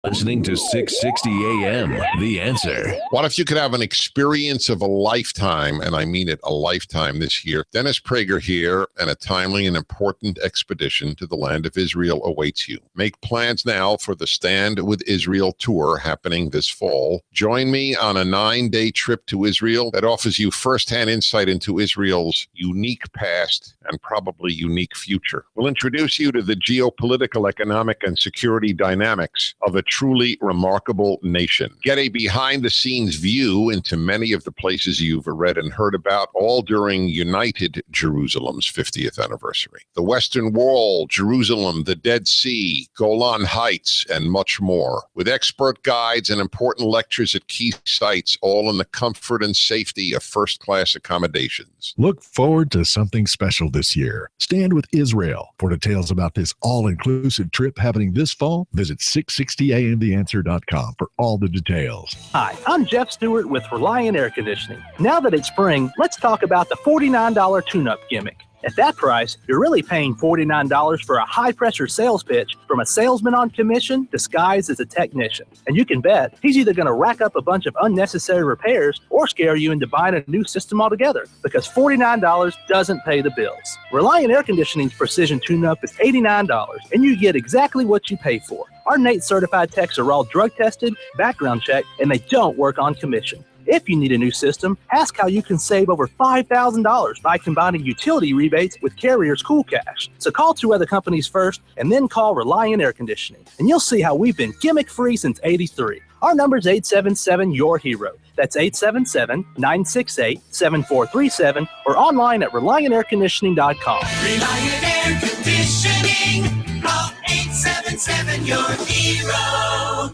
Listening to 660 AM, The Answer. What if you could have an experience of a lifetime, and I mean it, a lifetime this year? Dennis Prager here, and a timely and important expedition to the land of Israel awaits you. Make plans now for the Stand with Israel tour happening this fall. Join me on a 9-day trip to Israel that offers you firsthand insight into Israel's unique past and probably unique future. We'll introduce you to the geopolitical, economic, and security dynamics of a truly remarkable nation. Get a behind-the-scenes view into many of the places you've read and heard about, all during United Jerusalem's 50th anniversary. The Western Wall, Jerusalem, the Dead Sea, Golan Heights, and much more. With expert guides and important lectures at key sites, all in the comfort and safety of first-class accommodations. Look forward to something special this year. Stand with Israel. For details about this all-inclusive trip happening this fall, visit 660amtheanswer.com for all the details. Hi, I'm Jeff Stewart with Reliant Air Conditioning. Now that it's spring, let's talk about the $49 tune-up gimmick. At that price, you're really paying $49 for a high-pressure sales pitch from a salesman on commission disguised as a technician. And you can bet he's either going to rack up a bunch of unnecessary repairs or scare you into buying a new system altogether, because $49 doesn't pay the bills. Reliant Air Conditioning's Precision Tune-Up is $89, and you get exactly what you pay for. Our NATE certified techs are all drug tested, background checked, and they don't work on commission. If you need a new system, ask how you can save over $5,000 by combining utility rebates with Carrier's Cool Cash. So call 2 other companies first, and then call Reliant Air Conditioning, and you'll see how we've been gimmick-free since '83. Our number's 877-YOUR-HERO. That's 877-968-7437, or online at ReliantAirConditioning.com. Reliant Air Conditioning. Call 877-YOUR-HERO.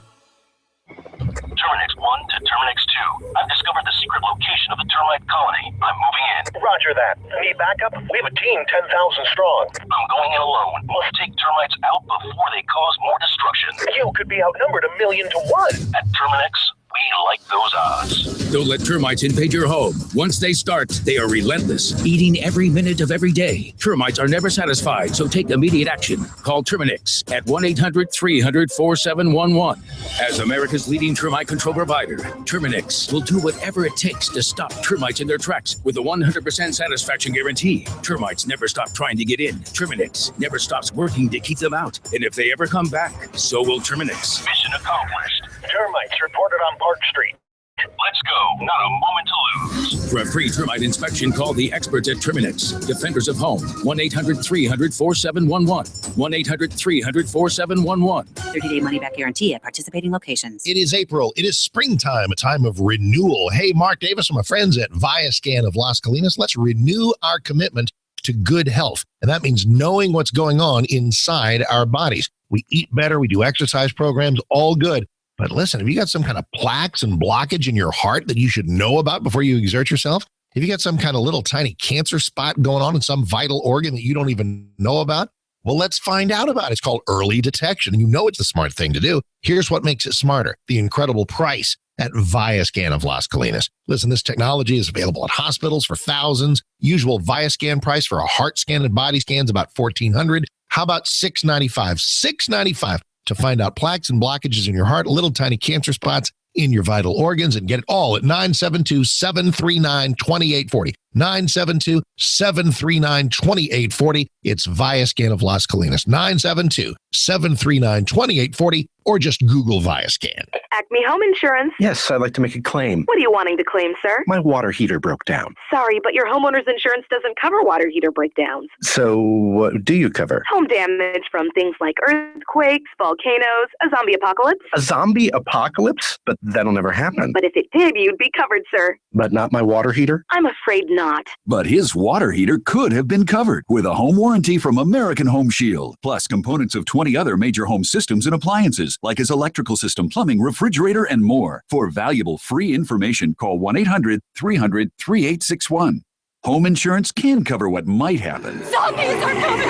Terminix 1 to Terminix 2. I've discovered the secret location of the termite colony. I'm moving in. Roger that. Need backup? We have a team 10,000 strong. I'm going in alone. Must take termites out before they cause more destruction. You could be outnumbered 1,000,000 to 1. At Terminix, we like those odds. Don't let termites invade your home. Once they start, they are relentless, eating every minute of every day. Termites are never satisfied, so take immediate action. Call Terminix at 1-800-300-4711. As America's leading termite control provider, Terminix will do whatever it takes to stop termites in their tracks with a 100% satisfaction guarantee. Termites never stop trying to get in. Terminix never stops working to keep them out. And if they ever come back, so will Terminix. Mission accomplished. Termites reported on Park Street. Let's go. Not a moment to lose. For a free termite inspection, call the experts at Terminix, Defenders of Home. 1-800-300-4711. 1-800-300-4711. 30-day money-back guarantee at participating locations. It is April. It is springtime, a time of renewal. Hey, Mark Davis and my friends at Viascan of Las Colinas. Let's renew our commitment to good health. And that means knowing what's going on inside our bodies. We eat better. We do exercise programs, all good. But listen, have you got some kind of plaques and blockage in your heart that you should know about before you exert yourself? Have you got some kind of little tiny cancer spot going on in some vital organ that you don't even know about? Well, let's find out about it. It's called early detection. You know it's the smart thing to do. Here's what makes it smarter. The incredible price at Viascan of Las Colinas. Listen, this technology is available at hospitals for thousands. Usual Viascan price for a heart scan and body scan is about $1,400. How about $695? $695 to find out plaques and blockages in your heart, little tiny cancer spots in your vital organs, and get it all at 972-739-2840. 972-739-2840. It's Viascan of Las Colinas. 972-739-2840, or just Google Viascan. Acme Home Insurance. Yes, I'd like to make a claim. What are you wanting to claim, sir? My water heater broke down. Sorry, but your homeowner's insurance doesn't cover water heater breakdowns. So what do you cover? Home damage from things like earthquakes, volcanoes, a zombie apocalypse. A zombie apocalypse? But that'll never happen. But if it did, you'd be covered, sir. But not my water heater? I'm afraid not. But his water heater could have been covered with a home warranty from American Home Shield, plus components of 20 other major home systems and appliances, like his electrical system, plumbing, refrigerator, and more. For valuable free information, call 1-800-300-3861. Home insurance can cover what might happen. Zombies are coming!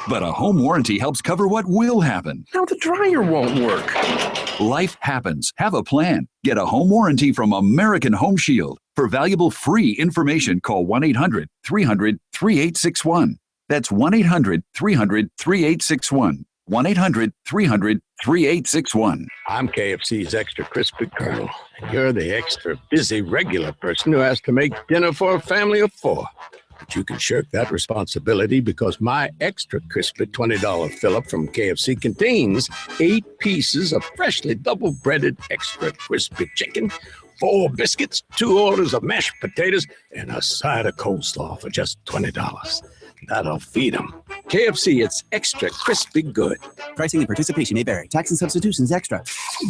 But a home warranty helps cover what will happen. Now the dryer won't work. Life happens. Have a plan. Get a home warranty from American Home Shield. For valuable free information, call 1-800-300-3861. That's 1-800-300-3861. 1-800-300-3861. 3861. I'm KFC's extra crispy Colonel, and you're the extra busy regular person who has to make dinner for a family of 4. But you can shirk that responsibility because my extra crispy $20 fill-up from KFC contains 8 pieces of freshly double-breaded extra crispy chicken, 4 biscuits, 2 orders of mashed potatoes, and a side of coleslaw for just $20. That'll feed them. KFC, it's extra crispy good. Pricing and participation may vary. Tax and substitutions extra.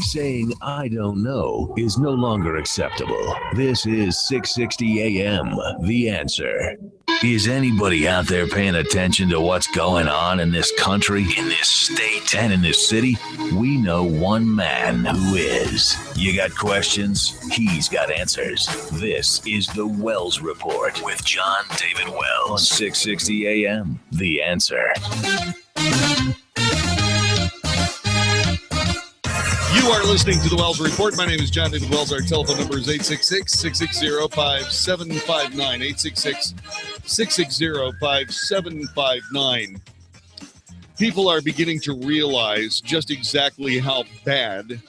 Saying I don't know is no longer acceptable. This is 660 AM, The Answer. Is anybody out there paying attention to what's going on in this country, in this state, and in this city? We know one man who is. You got questions? He's got answers. This is The Wells Report with John David Wells on 660 AM, The Answer. You are listening to The Wells Report. My name is John David Wells. Our telephone number is 866-660-5759. 866-660-5759. People are beginning to realize just exactly how bad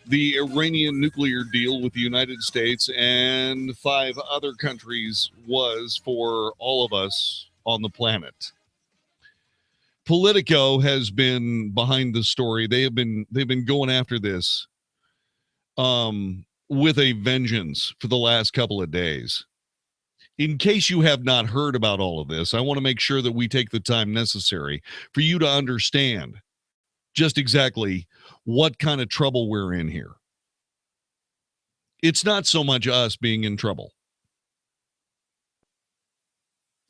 the Iranian nuclear deal with the United States and 5 other countries was for all of us on the planet. Politico has been behind the story. They've been going after this with a vengeance for the last couple of days. In case you have not heard about all of this, I want to make sure that we take the time necessary for you to understand just exactly what kind of trouble we're in here. It's not so much us being in trouble.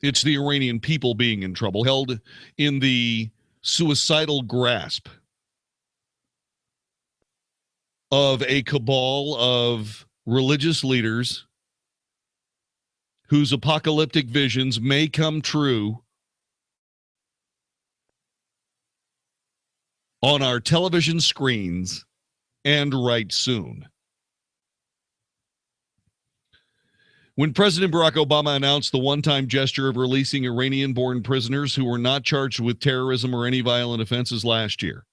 It's the Iranian people being in trouble, held in the suicidal grasp of a cabal of religious leaders whose apocalyptic visions may come true on our television screens and right soon. When President Barack Obama announced the one-time gesture of releasing Iranian-born prisoners who were not charged with terrorism or any violent offenses last year,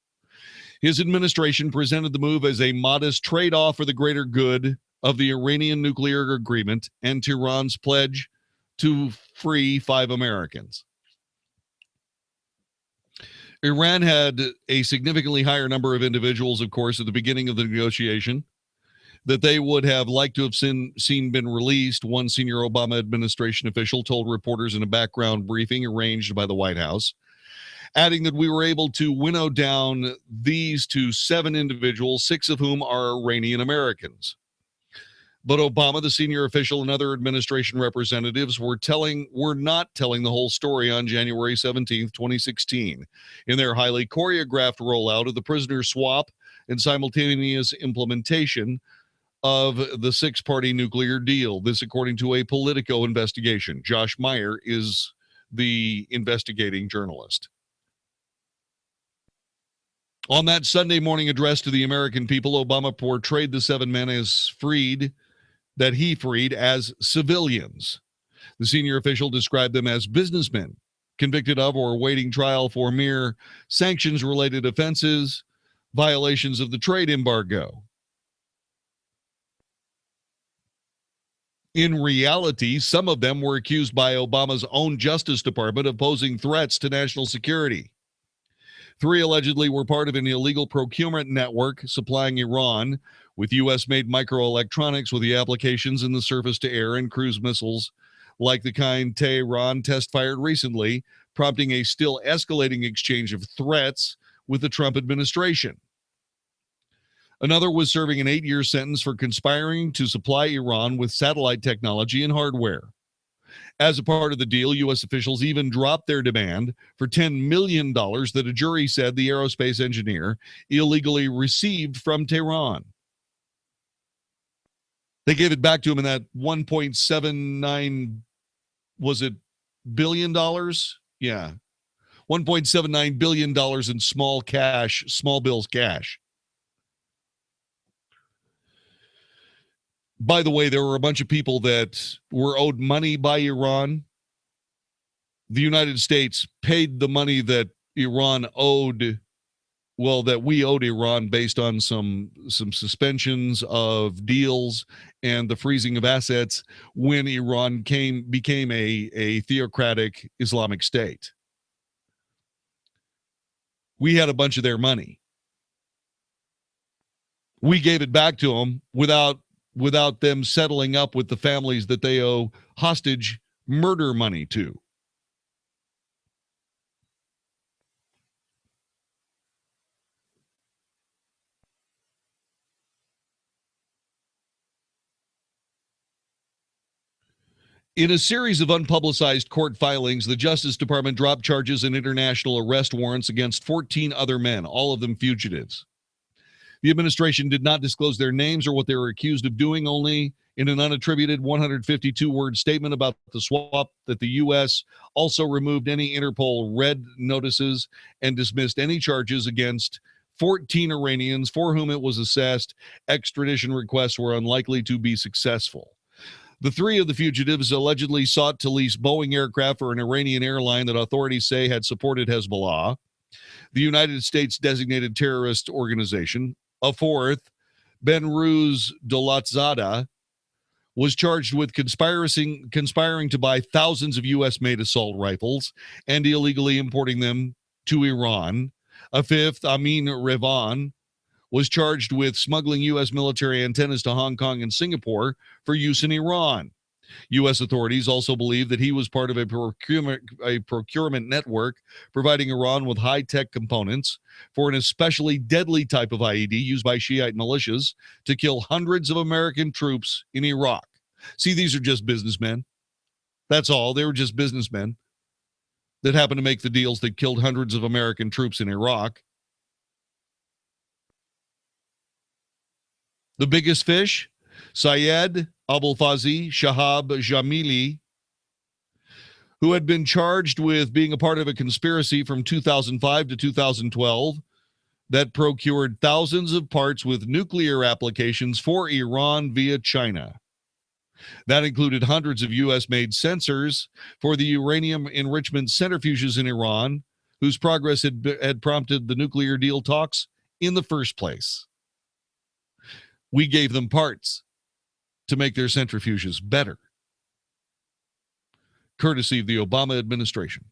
his administration presented the move as a modest trade-off for the greater good of the Iranian nuclear agreement and Tehran's pledge to free 5 Americans. Iran had a significantly higher number of individuals, of course, at the beginning of the negotiation that they would have liked to have seen been released, one senior Obama administration official told reporters in a background briefing arranged by the White House, adding that we were able to winnow down these to 7 individuals, 6 of whom are Iranian Americans. But Obama, the senior official, and other administration representatives were not telling the whole story on January 17th, 2016, in their highly choreographed rollout of the prisoner swap and simultaneous implementation of the 6-party nuclear deal. This, according to a Politico investigation. Josh Meyer is the investigating journalist. On that Sunday morning address to the American people, Obama portrayed the 7 men that he freed as civilians. The senior official described them as businessmen, convicted of or awaiting trial for mere sanctions-related offenses, violations of the trade embargo. In reality, some of them were accused by Obama's own Justice Department of posing threats to national security. 3 allegedly were part of an illegal procurement network supplying Iran with U.S.-made microelectronics with the applications in the surface-to-air and cruise missiles like the kind Tehran test-fired recently, prompting a still escalating exchange of threats with the Trump administration. Another was serving an 8-year sentence for conspiring to supply Iran with satellite technology and hardware. As a part of the deal, U.S. officials even dropped their demand for $10 million that a jury said the aerospace engineer illegally received from Tehran. They gave it back to him in that $1.79, was it billion dollars? Yeah. $1.79 billion in small bills cash. By the way, there were a bunch of people that were owed money by Iran. The United States paid the money that Iran owed that we owed Iran based on some suspensions of deals and the freezing of assets when Iran became a theocratic Islamic state. We had a bunch of their money. We gave it back to them without them settling up with the families that they owe hostage murder money to. In a series of unpublicized court filings, the Justice Department dropped charges and international arrest warrants against 14 other men, all of them fugitives. The administration did not disclose their names or what they were accused of doing, only in an unattributed 152-word statement about the swap that the U.S. also removed any Interpol red notices and dismissed any charges against 14 Iranians for whom it was assessed extradition requests were unlikely to be successful. The three of the fugitives allegedly sought to lease Boeing aircraft for an Iranian airline that authorities say had supported Hezbollah, the United States designated terrorist organization. A fourth, Benruz Dolatzada, was charged with conspiring to buy thousands of U.S.-made assault rifles and illegally importing them to Iran. A fifth, Amin Revan, was charged with smuggling U.S. military antennas to Hong Kong and Singapore for use in Iran. U.S. authorities also believe that he was part of a procurement network providing Iran with high-tech components for an especially deadly type of IED used by Shiite militias to kill hundreds of American troops in Iraq. See, these are just businessmen. That's all. They were just businessmen that happened to make the deals that killed hundreds of American troops in Iraq. The biggest fish, Syed Abulfazi Shahab Jamili, who had been charged with being a part of a conspiracy from 2005 to 2012 that procured thousands of parts with nuclear applications for Iran via China. That included hundreds of U.S.-made sensors for the uranium enrichment centrifuges in Iran, whose progress had prompted the nuclear deal talks in the first place. We gave them parts to make their centrifuges better, courtesy of the Obama administration.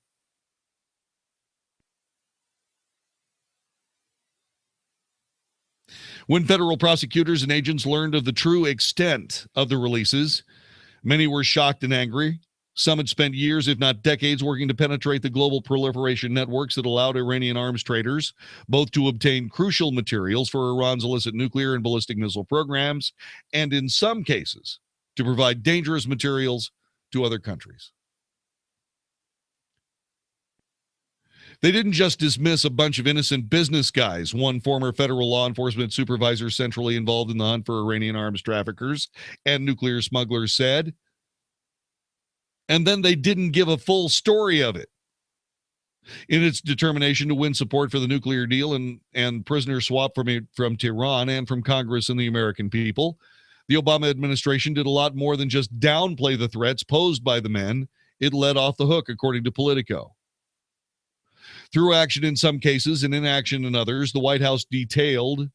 When federal prosecutors and agents learned of the true extent of the releases, many were shocked and angry. Some had spent years, if not decades, working to penetrate the global proliferation networks that allowed Iranian arms traders both to obtain crucial materials for Iran's illicit nuclear and ballistic missile programs, and in some cases, to provide dangerous materials to other countries. They didn't just dismiss a bunch of innocent business guys, one former federal law enforcement supervisor centrally involved in the hunt for Iranian arms traffickers and nuclear smugglers said, and then they didn't give a full story of it. In its determination to win support for the nuclear deal and prisoner swap from Tehran and from Congress and the American people, the Obama administration did a lot more than just downplay the threats posed by the men it let off the hook, according to Politico. Through action in some cases and inaction in others, the White House derailed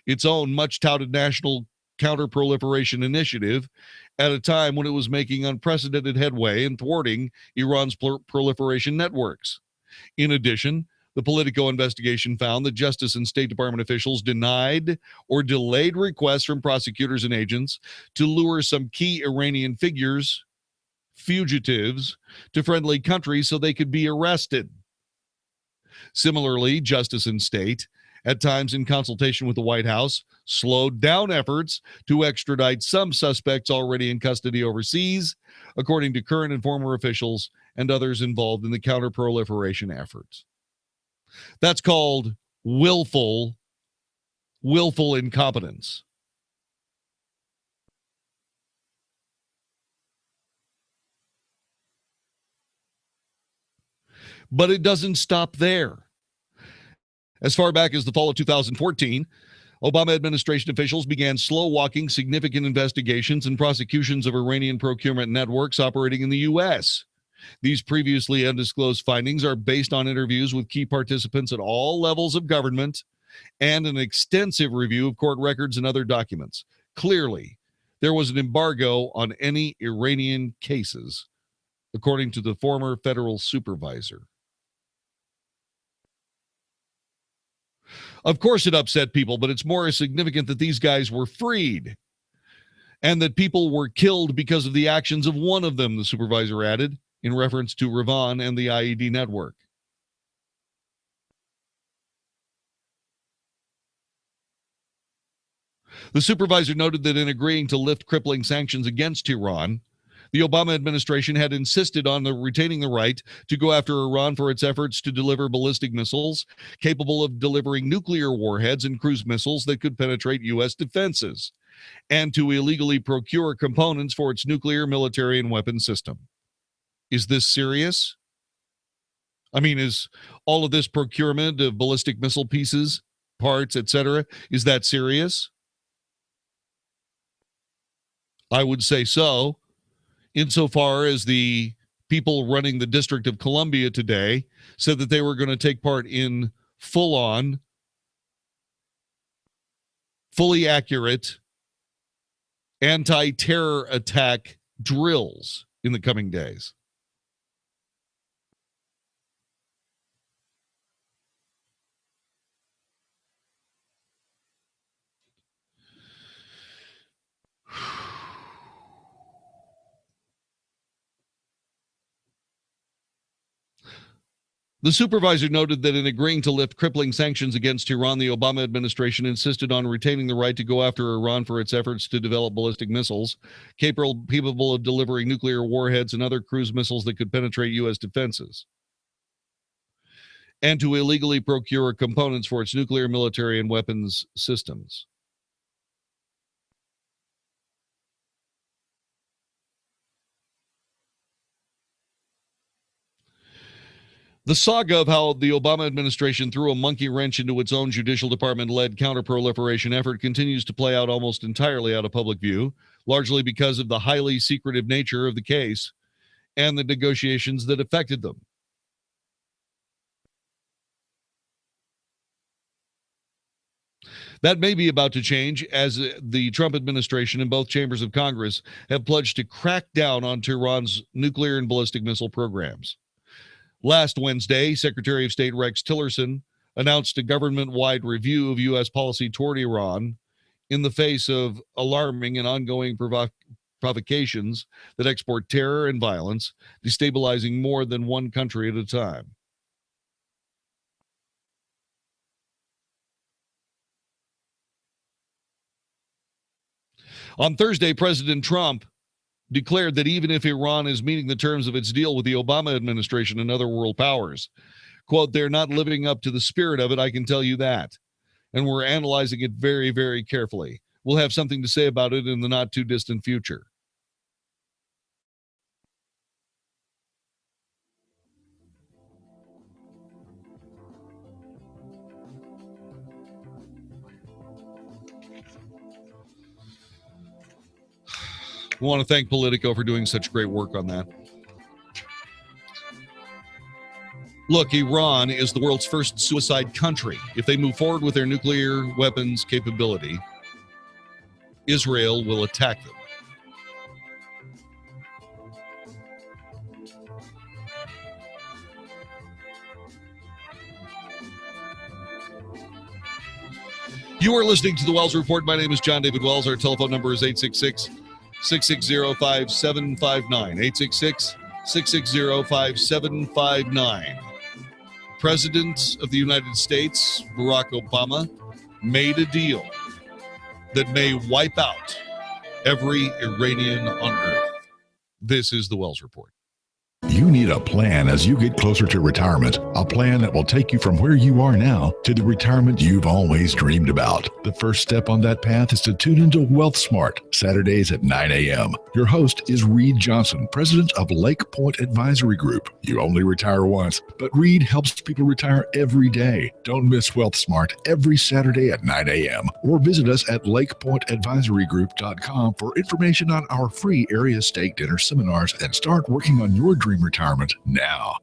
its own much-touted national counter-proliferation initiative at a time when it was making unprecedented headway in thwarting Iran's proliferation networks. In addition, the Politico investigation found that Justice and State Department officials denied or delayed requests from prosecutors and agents to lure some key Iranian fugitives, to friendly countries so they could be arrested. Similarly, Justice and State, at times in consultation with the White House, slowed down efforts to extradite some suspects already in custody overseas, according to current and former officials and others involved in the counter-proliferation efforts. That's called willful incompetence. But it doesn't stop there. As far back as the fall of 2014, Obama administration officials began slow-walking significant investigations and prosecutions of Iranian procurement networks operating in the U.S. These previously undisclosed findings are based on interviews with key participants at all levels of government and an extensive review of court records and other documents. Clearly, there was an embargo on any Iranian cases, according to the former federal supervisor. Of course, it upset people, but it's more significant that these guys were freed and that people were killed because of the actions of one of them, the supervisor added, in reference to Ravan and the IED network. The supervisor noted that in agreeing to lift crippling sanctions against Iran, the Obama administration had insisted on retaining the right to go after Iran for its efforts to deliver ballistic missiles capable of delivering nuclear warheads and cruise missiles that could penetrate U.S. defenses, and to illegally procure components for its nuclear, military, and weapon system. Is this serious? I mean, is all of this procurement of ballistic missile pieces, parts, etc., is that serious? I would say so, insofar as the people running the District of Columbia today said that they were going to take part in full-on, fully accurate anti-terror attack drills in the coming days. The supervisor noted that in agreeing to lift crippling sanctions against Iran, the Obama administration insisted on retaining the right to go after Iran for its efforts to develop ballistic missiles capable of delivering nuclear warheads and other cruise missiles that could penetrate U.S. defenses, and to illegally procure components for its nuclear, military, and weapons systems. The saga of how the Obama administration threw a monkey wrench into its own Judicial Department-led counterproliferation effort continues to play out almost entirely out of public view, largely because of the highly secretive nature of the case and the negotiations that affected them. That may be about to change as the Trump administration and both chambers of Congress have pledged to crack down on Tehran's nuclear and ballistic missile programs. Last Wednesday, Secretary of State Rex Tillerson announced a government-wide review of U.S. policy toward Iran in the face of alarming and ongoing provocations that export terror and violence, destabilizing more than one country at a time. On Thursday, President Trump declared that even if Iran is meeting the terms of its deal with the Obama administration and other world powers, quote, they're not living up to the spirit of it, I can tell you that. And we're analyzing it very, very carefully. We'll have something to say about it in the not too distant future. We want to thank Politico for doing such great work on that. Look, Iran is the world's first suicide country. If they move forward with their nuclear weapons capability, Israel will attack them. You are listening to the Wells Report. My name is John David Wells. Our telephone number is 866-660-5759. 866-660-5759. President of the United States, Barack Obama, made a deal that may wipe out every Iranian on earth. This is the Wells Report. You need a plan as you get closer to retirement, a plan that will take you from where you are now to the retirement you've always dreamed about. The first step on that path is to tune into Wealth Smart, Saturdays at 9 a.m. Your host is Reed Johnson, president of Lake Point Advisory Group. You only retire once, but Reed helps people retire every day. Don't miss Wealth Smart every Saturday at 9 a.m. or visit us at lakepointadvisorygroup.com for information on our free area stake dinner seminars and start working on your dream retirement now.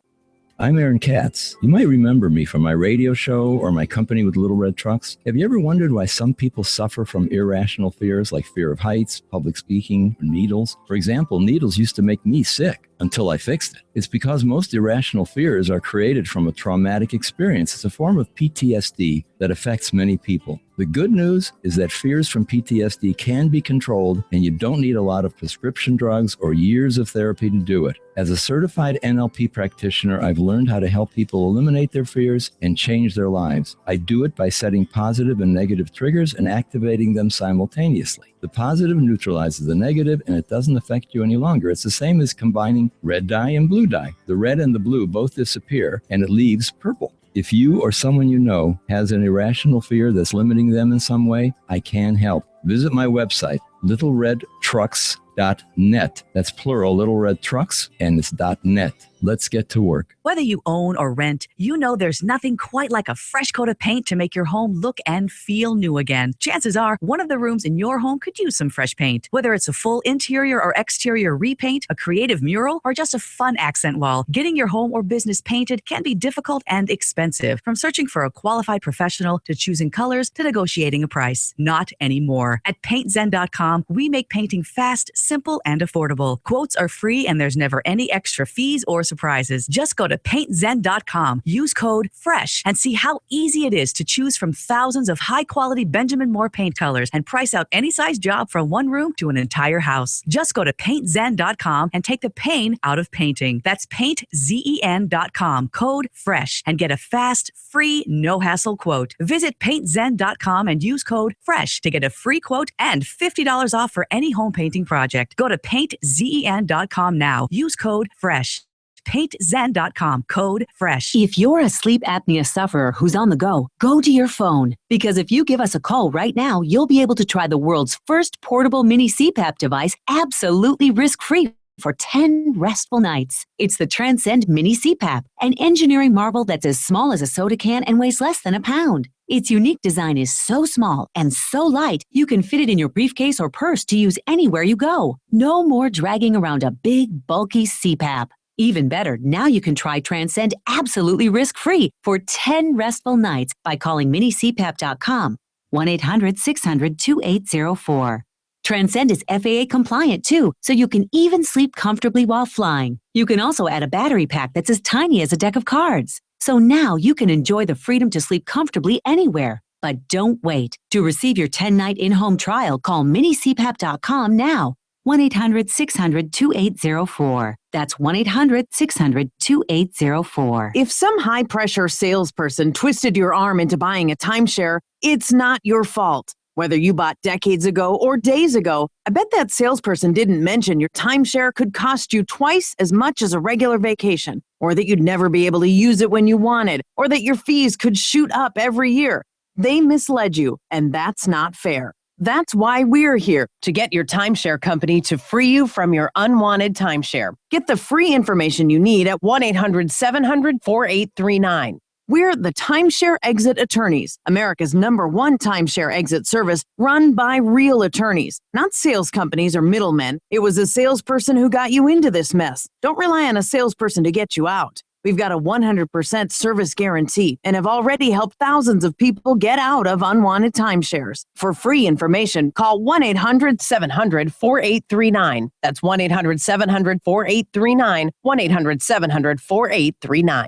I'm Aaron Katz. You might remember me from my radio show or my company with Little Red Trucks. Have you ever wondered why some people suffer from irrational fears like fear of heights, public speaking, or needles? For example, needles used to make me sick until I fixed it. It's because most irrational fears are created from a traumatic experience. It's a form of PTSD that affects many people. The good news is that fears from PTSD can be controlled, and you don't need a lot of prescription drugs or years of therapy to do it. As a certified NLP practitioner, I've learned how to help people eliminate their fears and change their lives. I do it by setting positive and negative triggers and activating them simultaneously. The positive neutralizes the negative, and it doesn't affect you any longer. It's the same as combining red dye and blue dye. The red and the blue both disappear, and it leaves purple. If you or someone you know has an irrational fear that's limiting them in some way, I can help. Visit my website, littleredtrucks.net. That's plural, Little Red Trucks, and it's .net. Let's get to work. Whether you own or rent, you know there's nothing quite like a fresh coat of paint to make your home look and feel new again. Chances are one of the rooms in your home could use some fresh paint. Whether it's a full interior or exterior repaint, a creative mural, or just a fun accent wall, getting your home or business painted can be difficult and expensive. From searching for a qualified professional to choosing colors to negotiating a price. Not anymore. At PaintZen.com, we make painting fast, simple, and affordable. Quotes are free and there's never any extra fees or surprises. Just go to PaintZen.com, use code FRESH, and see how easy it is to choose from thousands of high-quality Benjamin Moore paint colors and price out any size job from one room to an entire house. Just go to PaintZen.com and take the pain out of painting. That's PaintZen.com, code FRESH, and get a fast, free, no-hassle quote. Visit PaintZen.com and use code FRESH to get a free quote and $50 off for any home painting project. Go to PaintZen.com now. Use code FRESH. PaintZen.com, code FRESH. If you're a sleep apnea sufferer who's on the go to your phone. Because if you give us a call right now, you'll be able to try the world's first portable mini CPAP device absolutely risk-free for 10 restful nights. It's the Transcend Mini CPAP, an engineering marvel that's as small as a soda can and weighs less than a pound. Its unique design is so small and so light, you can fit it in your briefcase or purse to use anywhere you go. No more dragging around a big, bulky CPAP. Even better, now you can try Transcend absolutely risk-free for 10 restful nights by calling minicpap.com, 1-800-600-2804. Transcend is FAA compliant too, so you can even sleep comfortably while flying. You can also add a battery pack that's as tiny as a deck of cards. So now you can enjoy the freedom to sleep comfortably anywhere. But don't wait. To receive your 10-night in-home trial, call minicpap.com now. 1-800-600-2804. That's 1-800-600-2804. If some high-pressure salesperson twisted your arm into buying a timeshare, it's not your fault. Whether you bought decades ago or days ago, I bet that salesperson didn't mention your timeshare could cost you twice as much as a regular vacation, or that you'd never be able to use it when you wanted, or that your fees could shoot up every year. They misled you, and that's not fair. That's why we're here, to get your timeshare company to free you from your unwanted timeshare. Get the free information you need at 1-800-700-4839. We're the Timeshare Exit Attorneys, America's #1 timeshare exit service run by real attorneys, not sales companies or middlemen. It was a salesperson who got you into this mess. Don't rely on a salesperson to get you out. We've got a 100% service guarantee and have already helped thousands of people get out of unwanted timeshares. For free information, call 1-800-700-4839. That's 1-800-700-4839, 1-800-700-4839.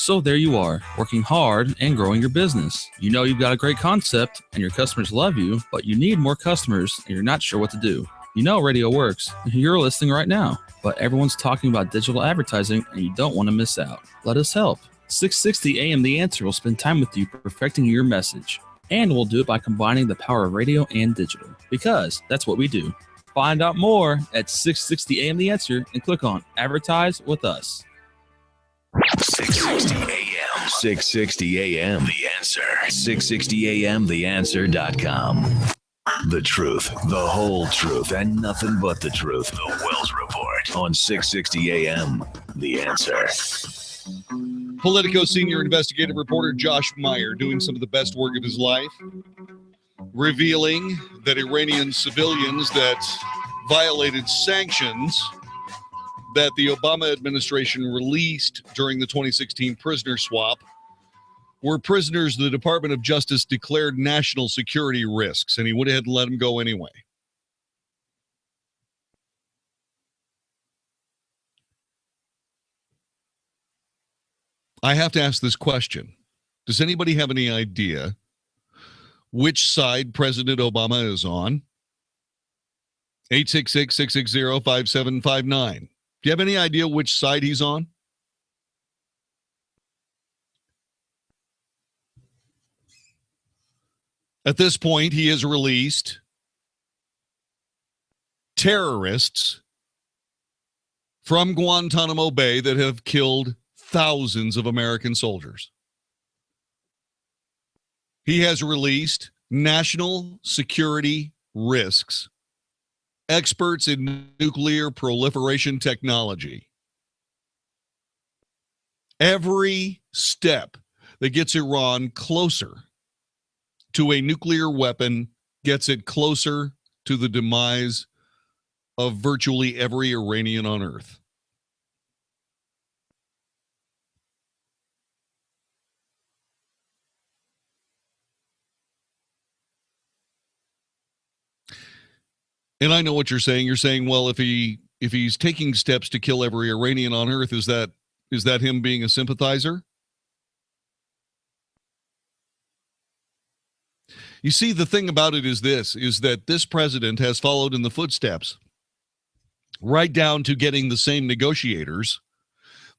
So there you are, working hard and growing your business. You know you've got a great concept and your customers love you, but you need more customers and you're not sure what to do. You know radio works. You're listening right now, but everyone's talking about digital advertising and you don't want to miss out. Let us help. 660 AM The Answer will spend time with you perfecting your message. And we'll do it by combining the power of radio and digital, because that's what we do. Find out more at 660 AM The Answer and click on Advertise with Us. 660 AM. 660 AM. The Answer. 660 AM. TheAnswer.com. The truth, the whole truth, and nothing but the truth. The Wells Report on 660 AM. The Answer. Politico senior investigative reporter Josh Meyer doing some of the best work of his life, revealing that Iranian civilians that violated sanctions that the Obama administration released during the 2016 prisoner swap were prisoners the Department of Justice declared national security risks, and he went ahead and let them go anyway. I have to ask this question. Does anybody have any idea which side President Obama is on? 866-660-5759. Do you have any idea which side he's on? At this point, he has released terrorists from Guantanamo Bay that have killed thousands of American soldiers. He has released national security risks, experts in nuclear proliferation technology. Every step that gets Iran closer to a nuclear weapon gets it closer to the demise of virtually every Iranian on earth. And I know what you're saying. You're saying, well, if he's taking steps to kill every Iranian on earth, is that him being a sympathizer? You see, the thing about it is that this president has followed in the footsteps, right down to getting the same negotiators,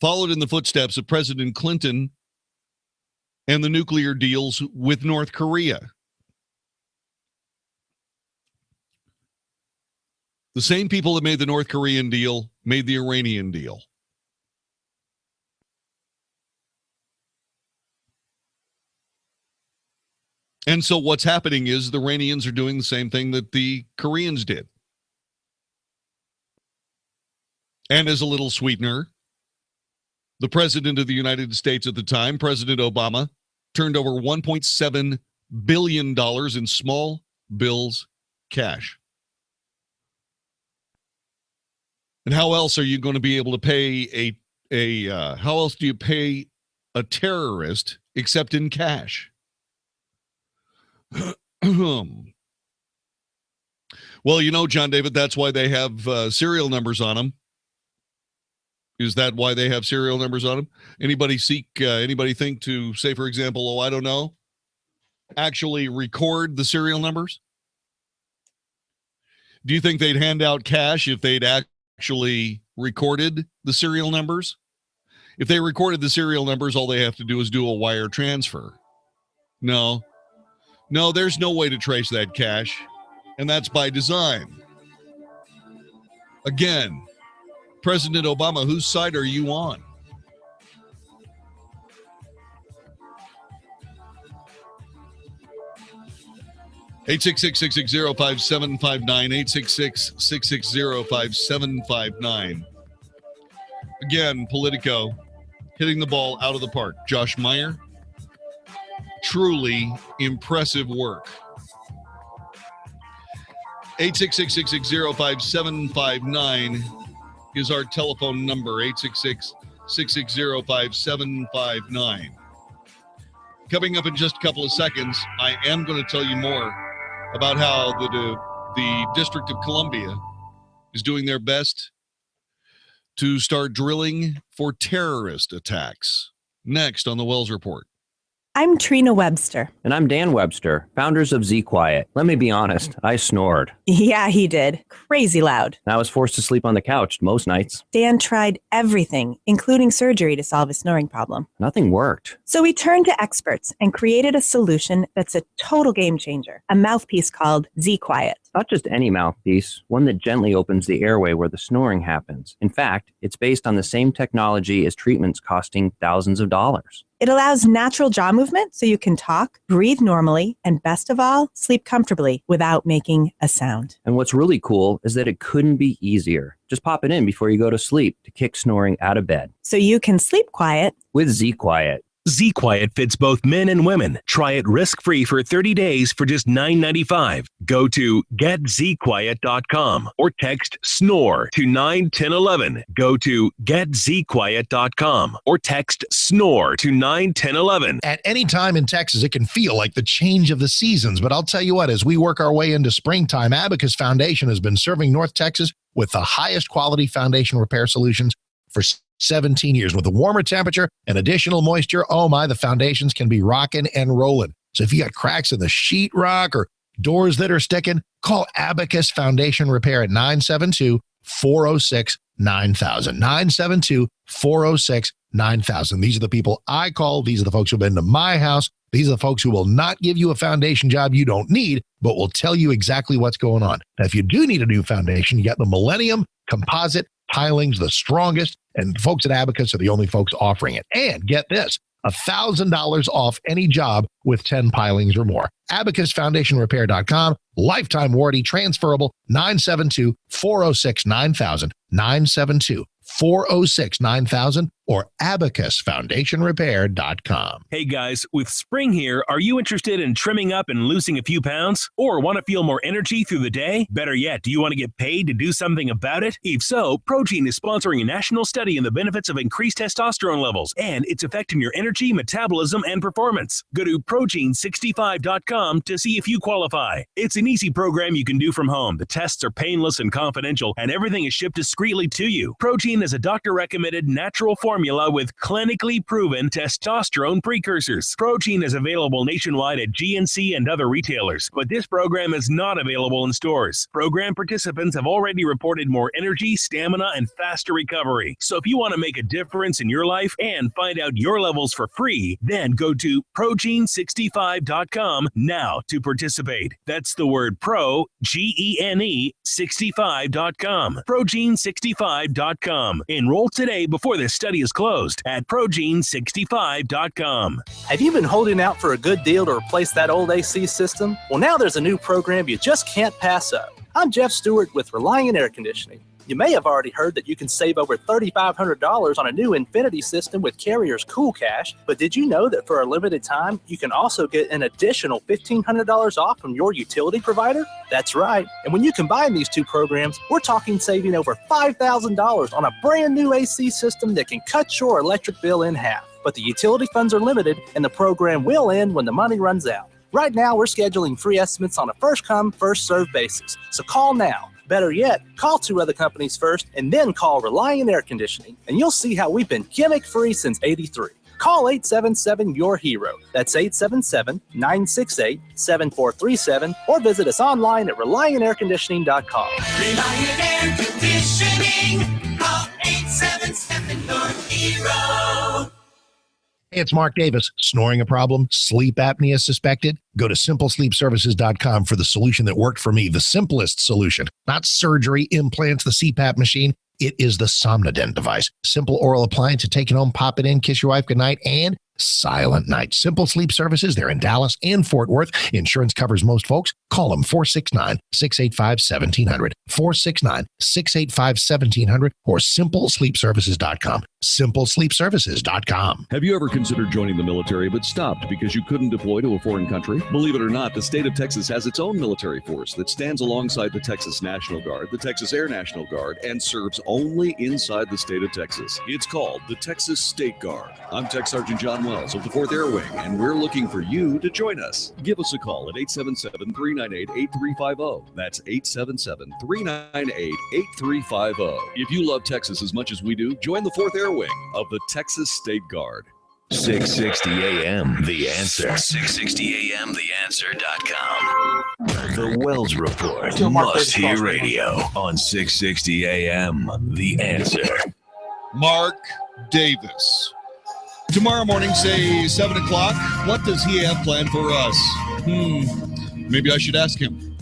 followed in the footsteps of President Clinton and the nuclear deals with North Korea. The same people that made the North Korean deal made the Iranian deal. And so what's happening is the Iranians are doing the same thing that the Koreans did. And as a little sweetener, the president of the United States at the time, President Obama, turned over $1.7 billion in small bills cash. And how else are you going to be able to pay how else do you pay a terrorist except in cash? Well, you know, John David, that's why they have serial numbers on them. Is that why they have serial numbers on them? Anybody think to say, for example, I don't know, actually record the serial numbers? Do you think they'd hand out cash if they'd actually recorded the serial numbers? If they recorded the serial numbers, all they have to do is do a wire transfer. No, there's no way to trace that cash, and that's by design. Again, President Obama, whose side are you on? Eight 660-5759, 866-660-5759. Again, Politico hitting the ball out of the park. Josh Meyer, truly impressive work. 866-660-5759 is our telephone number, 866-660-5759. Coming up in just a couple of seconds, I am going to tell you more about how the District of Columbia is doing their best to start drilling for terrorist attacks. Next on the Wells Report. I'm Trina Webster. And I'm Dan Webster, founders of Z Quiet. Let me be honest, I snored. Yeah, he did. Crazy loud. I was forced to sleep on the couch most nights. Dan tried everything, including surgery, to solve his snoring problem. Nothing worked. So we turned to experts and created a solution that's a total game changer, a mouthpiece called Z Quiet. Not just any mouthpiece, one that gently opens the airway where the snoring happens. In fact, it's based on the same technology as treatments costing thousands of dollars. It allows natural jaw movement so you can talk, breathe normally, and best of all, sleep comfortably without making a sound. And what's really cool is that it couldn't be easier. Just pop it in before you go to sleep to kick snoring out of bed. So you can sleep quiet with Z Quiet. Z-Quiet fits both men and women. Try it risk-free for 30 days for just $9.95. Go to getzquiet.com or text SNORE to 91011. Go to getzquiet.com or text SNORE to 91011. At any time in Texas, it can feel like the change of the seasons. But I'll tell you what, as we work our way into springtime, Abacus Foundation has been serving North Texas with the highest quality foundation repair solutions for 17 years. With a warmer temperature and additional moisture, oh my, the foundations can be rocking and rolling. So if you got cracks in the sheetrock or doors that are sticking, call Abacus Foundation Repair at 972-406-9000. 972-406-9000. These are the people I call. These are the folks who have been to my house. These are the folks who will not give you a foundation job you don't need, but will tell you exactly what's going on. Now, if you do need a new foundation, you got the Millennium Composite Pilings, the strongest, and folks at Abacus are the only folks offering it. And get this, $1,000 off any job with 10 pilings or more. AbacusFoundationRepair.com, lifetime warranty, transferable, 972-406-9000, 972-406-9000, or AbacusFoundationRepair.com. Hey guys, with spring here, are you interested in trimming up and losing a few pounds? Or want to feel more energy through the day? Better yet, do you want to get paid to do something about it? If so, Protein is sponsoring a national study in the benefits of increased testosterone levels and its effect on your energy, metabolism, and performance. Go to Protein65.com to see if you qualify. It's an easy program you can do from home. The tests are painless and confidential, and everything is shipped discreetly to you. Protein is a doctor-recommended natural formula with clinically proven testosterone precursors. Protein is available nationwide at GNC and other retailers, but this program is not available in stores. Program participants have already reported more energy, stamina, and faster recovery. So if you want to make a difference in your life and find out your levels for free, then go to Protein65.com now to participate. That's the word PRO, GENE, 65.com. Protein65.com. Enroll today before this study is closed at Protein65.com. Have you been holding out for a good deal to replace that old AC system? Well, now there's a new program you just can't pass up. I'm Jeff Stewart with Reliant Air Conditioning. You may have already heard that you can save over $3,500 on a new Infinity system with Carrier's Cool Cash, but did you know that for a limited time, you can also get an additional $1,500 off from your utility provider? That's right. And when you combine these two programs, we're talking saving over $5,000 on a brand new AC system that can cut your electric bill in half. But the utility funds are limited, and the program will end when the money runs out. Right now, we're scheduling free estimates on a first-come, first-served basis. So call now. Better yet, call 2 other companies first and then call Reliant Air Conditioning, and you'll see how we've been gimmick-free since '83. Call 877-YOUR-HERO. That's 877-968-7437, or visit us online at ReliantAirConditioning.com. Reliant Air Conditioning. Call 877-YOUR-HERO. Hey, it's Mark Davis. Snoring a problem? Sleep apnea suspected? Go to simplesleepservices.com for the solution that worked for me, the simplest solution. Not surgery, implants, the CPAP machine. It is the Somnodent device. Simple oral appliance to take it home, pop it in, kiss your wife goodnight, and silent night. Simple Sleep Services. They're in Dallas and Fort Worth. Insurance covers most folks. Call them 469-685-1700. 469-685-1700 or simplesleepservices.com. simplesleepservices.com. Have you ever considered joining the military but stopped because you couldn't deploy to a foreign country? Believe it or not, the state of Texas has its own military force that stands alongside the Texas National Guard, the Texas Air National Guard, and serves only inside the state of Texas. It's called the Texas State Guard. I'm Tech Sergeant John Wells of the 4th Air Wing, and we're looking for you to join us. Give us a call at 877-398-8350. That's 877-398-8350. If you love Texas as much as we do, join the 4th Air Wing of the Texas State Guard. 660 AM, The Answer. 660 AM, TheAnswer.com. The Wells Report, Must Hear Radio on 660 AM, The Answer. Mark Davis. Tomorrow morning, say 7 o'clock, what does he have planned for us? Maybe I should ask him.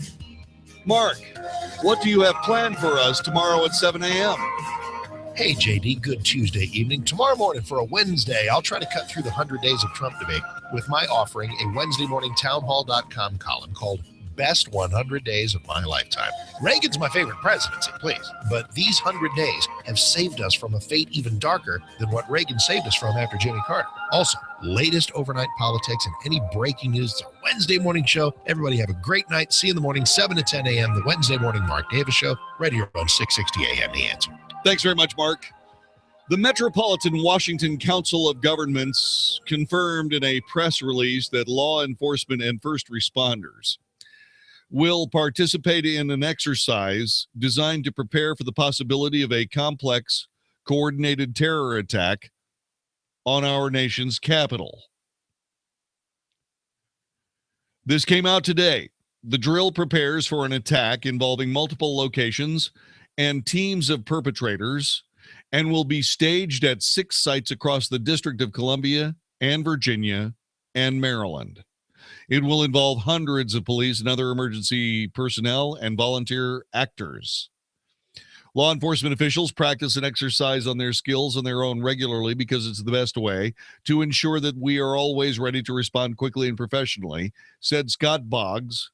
Mark, what do you have planned for us tomorrow at 7 a.m.? Hey, JD, good Tuesday evening. Tomorrow morning for a Wednesday, I'll try to cut through the 100 Days of Trump debate with my offering a Wednesday morning townhall.com column called best 100 days of my lifetime. Reagan's my favorite presidency, please. But these 100 days have saved us from a fate even darker than what Reagan saved us from after Jimmy Carter. Also, latest overnight politics and any breaking news. It's our Wednesday morning show. Everybody have a great night. See you in the morning, 7 to 10 a.m., the Wednesday morning Mark Davis Show, right here on 660 a.m. The Answer. Thanks very much, Mark. The Metropolitan Washington Council of Governments confirmed in a press release that law enforcement and first responders will participate in an exercise designed to prepare for the possibility of a complex, coordinated terror attack on our nation's capital. This came out today. The drill prepares for an attack involving multiple locations and teams of perpetrators and will be staged at 6 sites across the District of Columbia and Virginia and Maryland. It will involve hundreds of police and other emergency personnel and volunteer actors. Law enforcement officials practice and exercise on their skills on their own regularly because it's the best way to ensure that we are always ready to respond quickly and professionally, said Scott Boggs.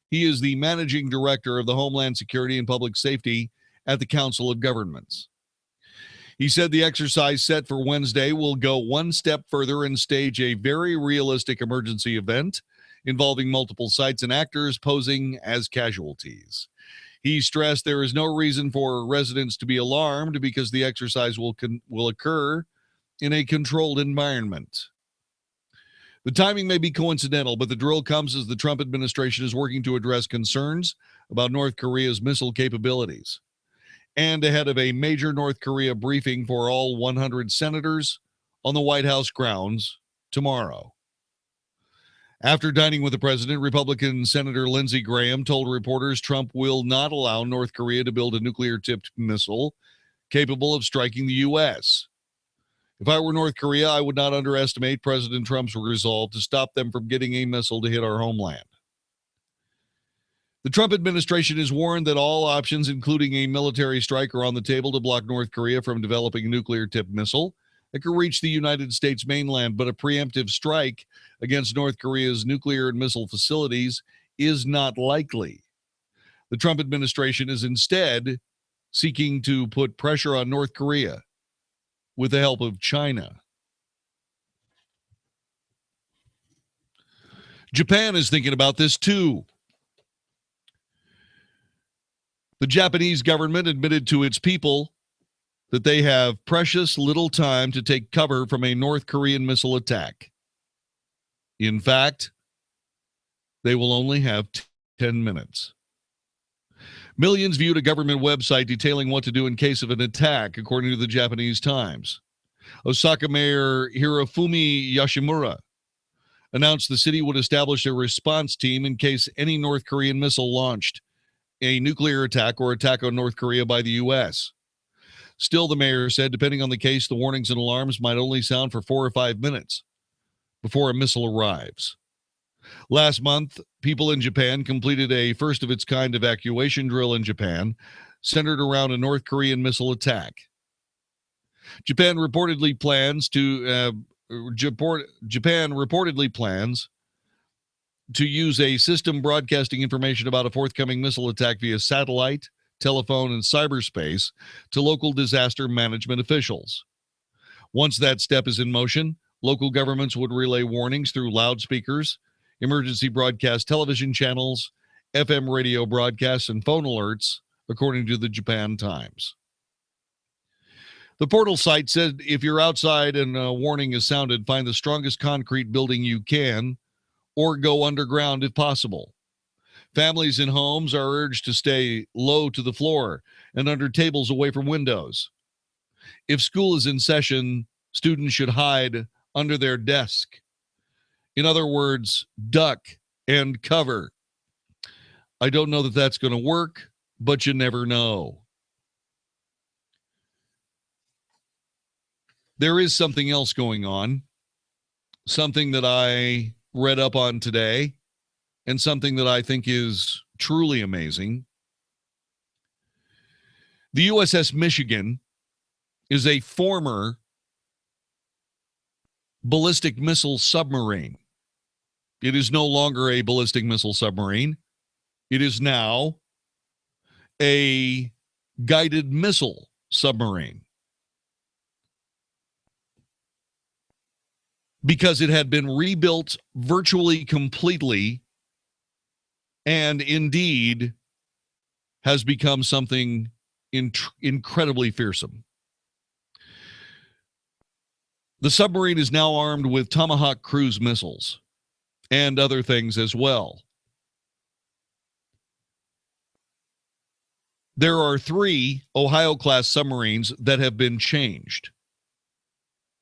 He is the managing director of the Homeland Security and Public Safety at the Council of Governments. He said the exercise set for Wednesday will go one step further and stage a very realistic emergency event involving multiple sites and actors posing as casualties. He stressed there is no reason for residents to be alarmed because the exercise will occur in a controlled environment. The timing may be coincidental, but the drill comes as the Trump administration is working to address concerns about North Korea's missile capabilities, and ahead of a major North Korea briefing for all 100 senators on the White House grounds tomorrow. After dining with the president, Republican Senator Lindsey Graham told reporters Trump will not allow North Korea to build a nuclear-tipped missile capable of striking the U.S. If I were North Korea, I would not underestimate President Trump's resolve to stop them from getting a missile to hit our homeland. The Trump administration has warned that all options, including a military strike, are on the table to block North Korea from developing a nuclear-tipped missile that could reach the United States mainland, but a preemptive strike against North Korea's nuclear and missile facilities is not likely. The Trump administration is instead seeking to put pressure on North Korea with the help of China. Japan is thinking about this too. The Japanese government admitted to its people that they have precious little time to take cover from a North Korean missile attack. In fact, they will only have 10 minutes. Millions viewed a government website detailing what to do in case of an attack, according to the Japanese Times. Osaka Mayor Hirofumi Yoshimura announced the city would establish a response team in case any North Korean missile launched a nuclear attack or attack on North Korea by the U.S. Still, the mayor said, depending on the case, the warnings and alarms might only sound for 4 or 5 minutes before a missile arrives. Last month, people in Japan completed a first-of-its-kind evacuation drill in Japan centered around a North Korean missile attack. Japan reportedly plans to use a system broadcasting information about a forthcoming missile attack via satellite, telephone, and cyberspace to local disaster management officials. Once that step is in motion, local governments would relay warnings through loudspeakers, emergency broadcast television channels, FM radio broadcasts, and phone alerts, according to the Japan Times. The portal site said if you're outside and a warning is sounded, find the strongest concrete building you can, or go underground if possible. Families in homes are urged to stay low to the floor and under tables away from windows. If school is in session, students should hide under their desk. In other words, duck and cover. I don't know that that's going to work, but you never know. There is something else going on, something that I read up on today, and something that I think is truly amazing. The USS Michigan is a former ballistic missile submarine. It is no longer a ballistic missile submarine. It is now a guided missile submarine because it had been rebuilt virtually completely and indeed has become something incredibly fearsome. The submarine is now armed with Tomahawk cruise missiles and other things as well. There are 3 Ohio-class submarines that have been changed.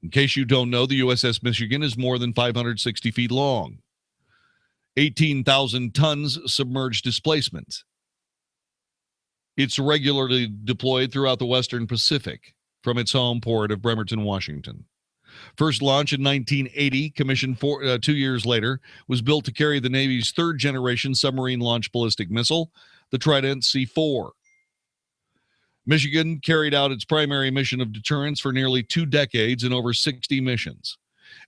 In case you don't know, the USS Michigan is more than 560 feet long, 18,000 tons submerged displacement. It's regularly deployed throughout the Western Pacific from its home port of Bremerton, Washington. First launched in 1980, commissioned 2 years later, was built to carry the Navy's third-generation submarine-launched ballistic missile, the Trident C-4. Michigan carried out its primary mission of deterrence for nearly 2 decades in over 60 missions.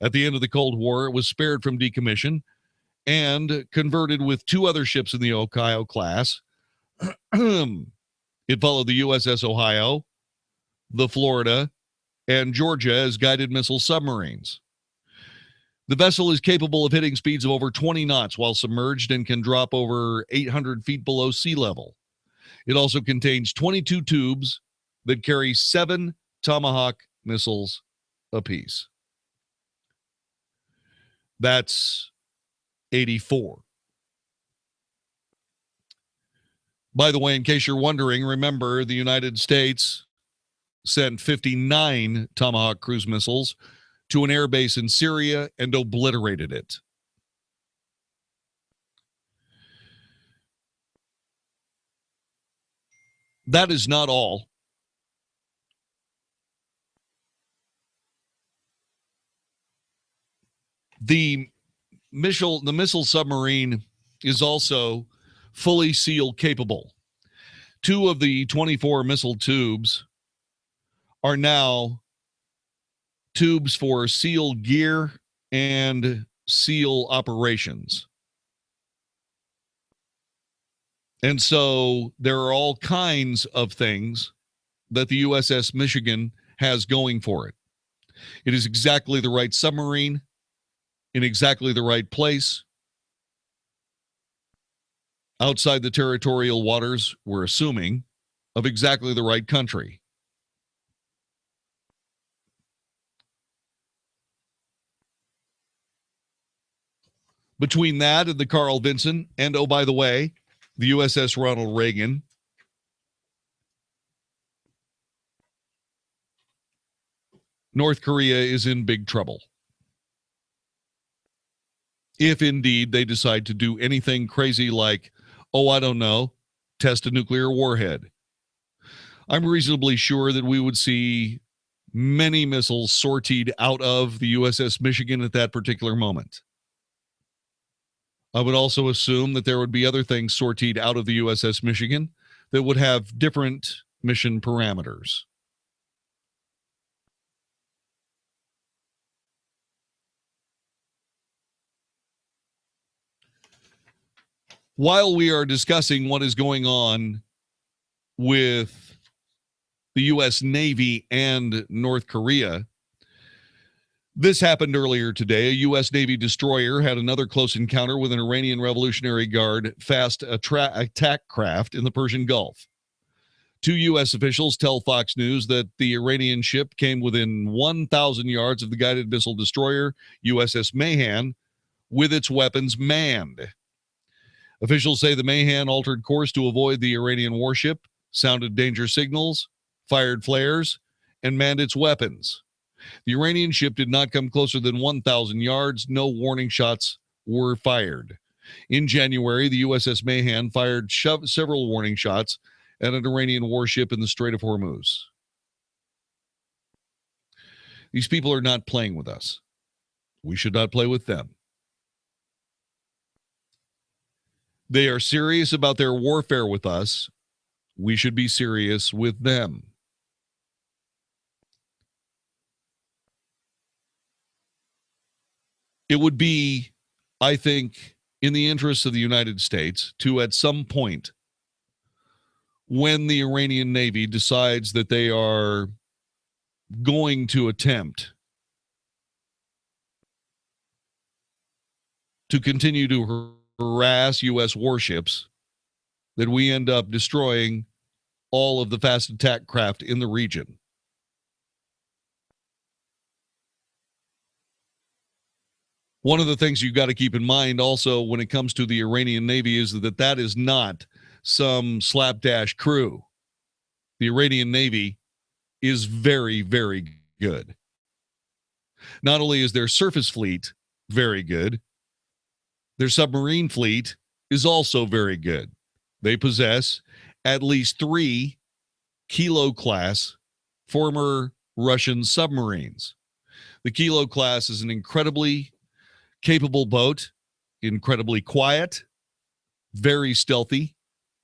At the end of the Cold War, it was spared from decommission and converted with 2 other ships in the Ohio class. It followed the USS Ohio, the Florida, and Georgia as guided missile submarines. The vessel is capable of hitting speeds of over 20 knots while submerged and can drop over 800 feet below sea level. It also contains 22 tubes that carry 7 Tomahawk missiles apiece. That's 84. By the way, in case you're wondering, remember the United States sent 59 Tomahawk cruise missiles to an airbase in Syria and obliterated it. That is not all. The missile submarine is also fully seal capable. 2 of the 24 missile tubes are now tubes for SEAL gear and SEAL operations. And so there are all kinds of things that the USS Michigan has going for it. It is exactly the right submarine in exactly the right place outside the territorial waters, we're assuming, of exactly the right country. Between that and the Carl Vinson, and oh, by the way, the USS Ronald Reagan, North Korea is in big trouble. If indeed they decide to do anything crazy like, oh, I don't know, test a nuclear warhead. I'm reasonably sure that we would see many missiles sortied out of the USS Michigan at that particular moment. I would also assume that there would be other things sortied out of the USS Michigan that would have different mission parameters. While we are discussing what is going on with the U.S. Navy and North Korea, this happened earlier today. A U.S. Navy destroyer had another close encounter with an Iranian Revolutionary Guard fast attack craft in the Persian Gulf. 2 U.S. officials tell Fox News that the Iranian ship came within 1,000 yards of the guided missile destroyer USS Mahan with its weapons manned. Officials say the Mahan altered course to avoid the Iranian warship, sounded danger signals, fired flares, and manned its weapons. The Iranian ship did not come closer than 1,000 yards. No warning shots were fired. In January, the USS Mahan fired several warning shots at an Iranian warship in the Strait of Hormuz. These people are not playing with us. We should not play with them. They are serious about their warfare with us. We should be serious with them. It would be, I think, in the interests of the United States to, at some point, when the Iranian Navy decides that they are going to attempt to continue to harass U.S. warships, that we end up destroying all of the fast attack craft in the region. One of the things you've got to keep in mind also when it comes to the Iranian Navy is that that is not some slapdash crew. The Iranian Navy is very, very good. Not only is their surface fleet very good, their submarine fleet is also very good. They possess at least 3 Kilo-class former Russian submarines. The Kilo-class is an incredibly capable boat, incredibly quiet, very stealthy,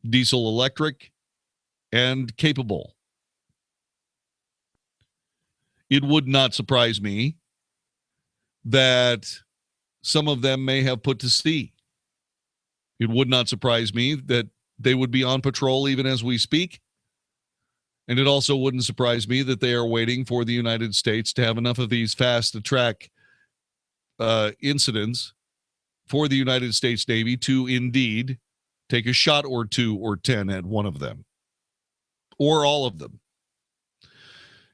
diesel electric, and capable. It would not surprise me that some of them may have put to sea. It would not surprise me that they would be on patrol even as we speak. And it also wouldn't surprise me that they are waiting for the United States to have enough of these fast attack incidents for the United States Navy to indeed take a shot or 2 or 10 at one of them, or all of them.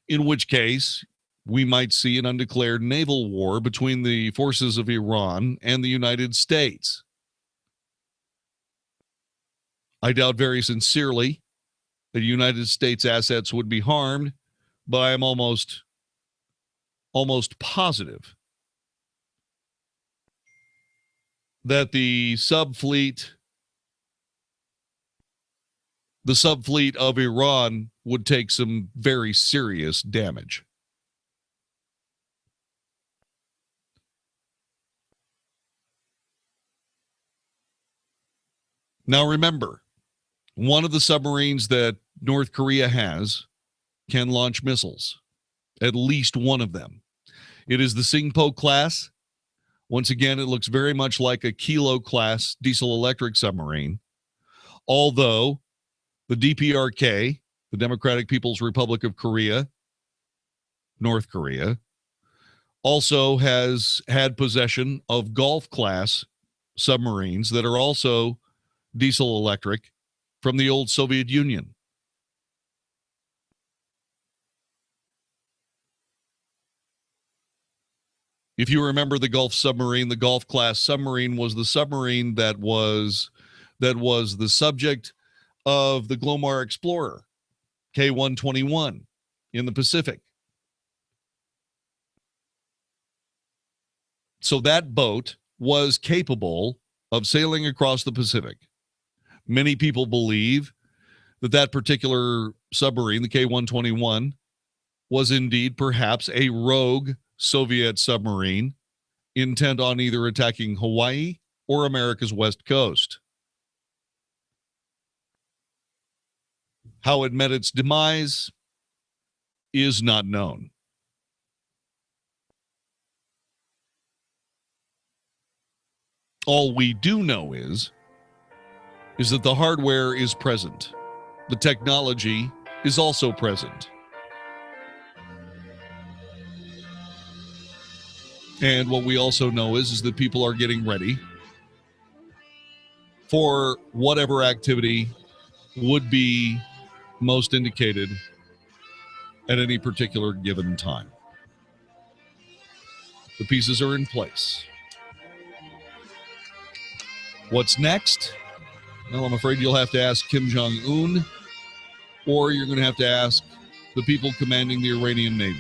In which case, we might see an undeclared naval war between the forces of Iran and the United States. I doubt very sincerely that United States assets would be harmed, but I am almost positive that the subfleet of Iran would take some very serious damage. Now remember, one of the submarines that North Korea has can launch missiles, at least one of them. It is the Singpo class. Once again, it looks very much like a Kilo class diesel electric submarine, although the DPRK, the Democratic People's Republic of Korea, North Korea, also has had possession of Gulf class submarines that are also diesel electric from the old Soviet Union. If you remember the Gulf submarine, the Gulf class submarine was the submarine that was the subject of the Glomar Explorer, K-121, in the Pacific. So that boat was capable of sailing across the Pacific. Many people believe that that particular submarine, the K-121, was indeed perhaps a rogue Soviet submarine intent on either attacking Hawaii or America's west coast. How it met its demise is not known. All we do know is that the hardware is present. The technology is also present. And what we also know is that people are getting ready for whatever activity would be most indicated at any particular given time. The pieces are in place. What's next? Well, I'm afraid you'll have to ask Kim Jong-un, or you're going to have to ask the people commanding the Iranian Navy.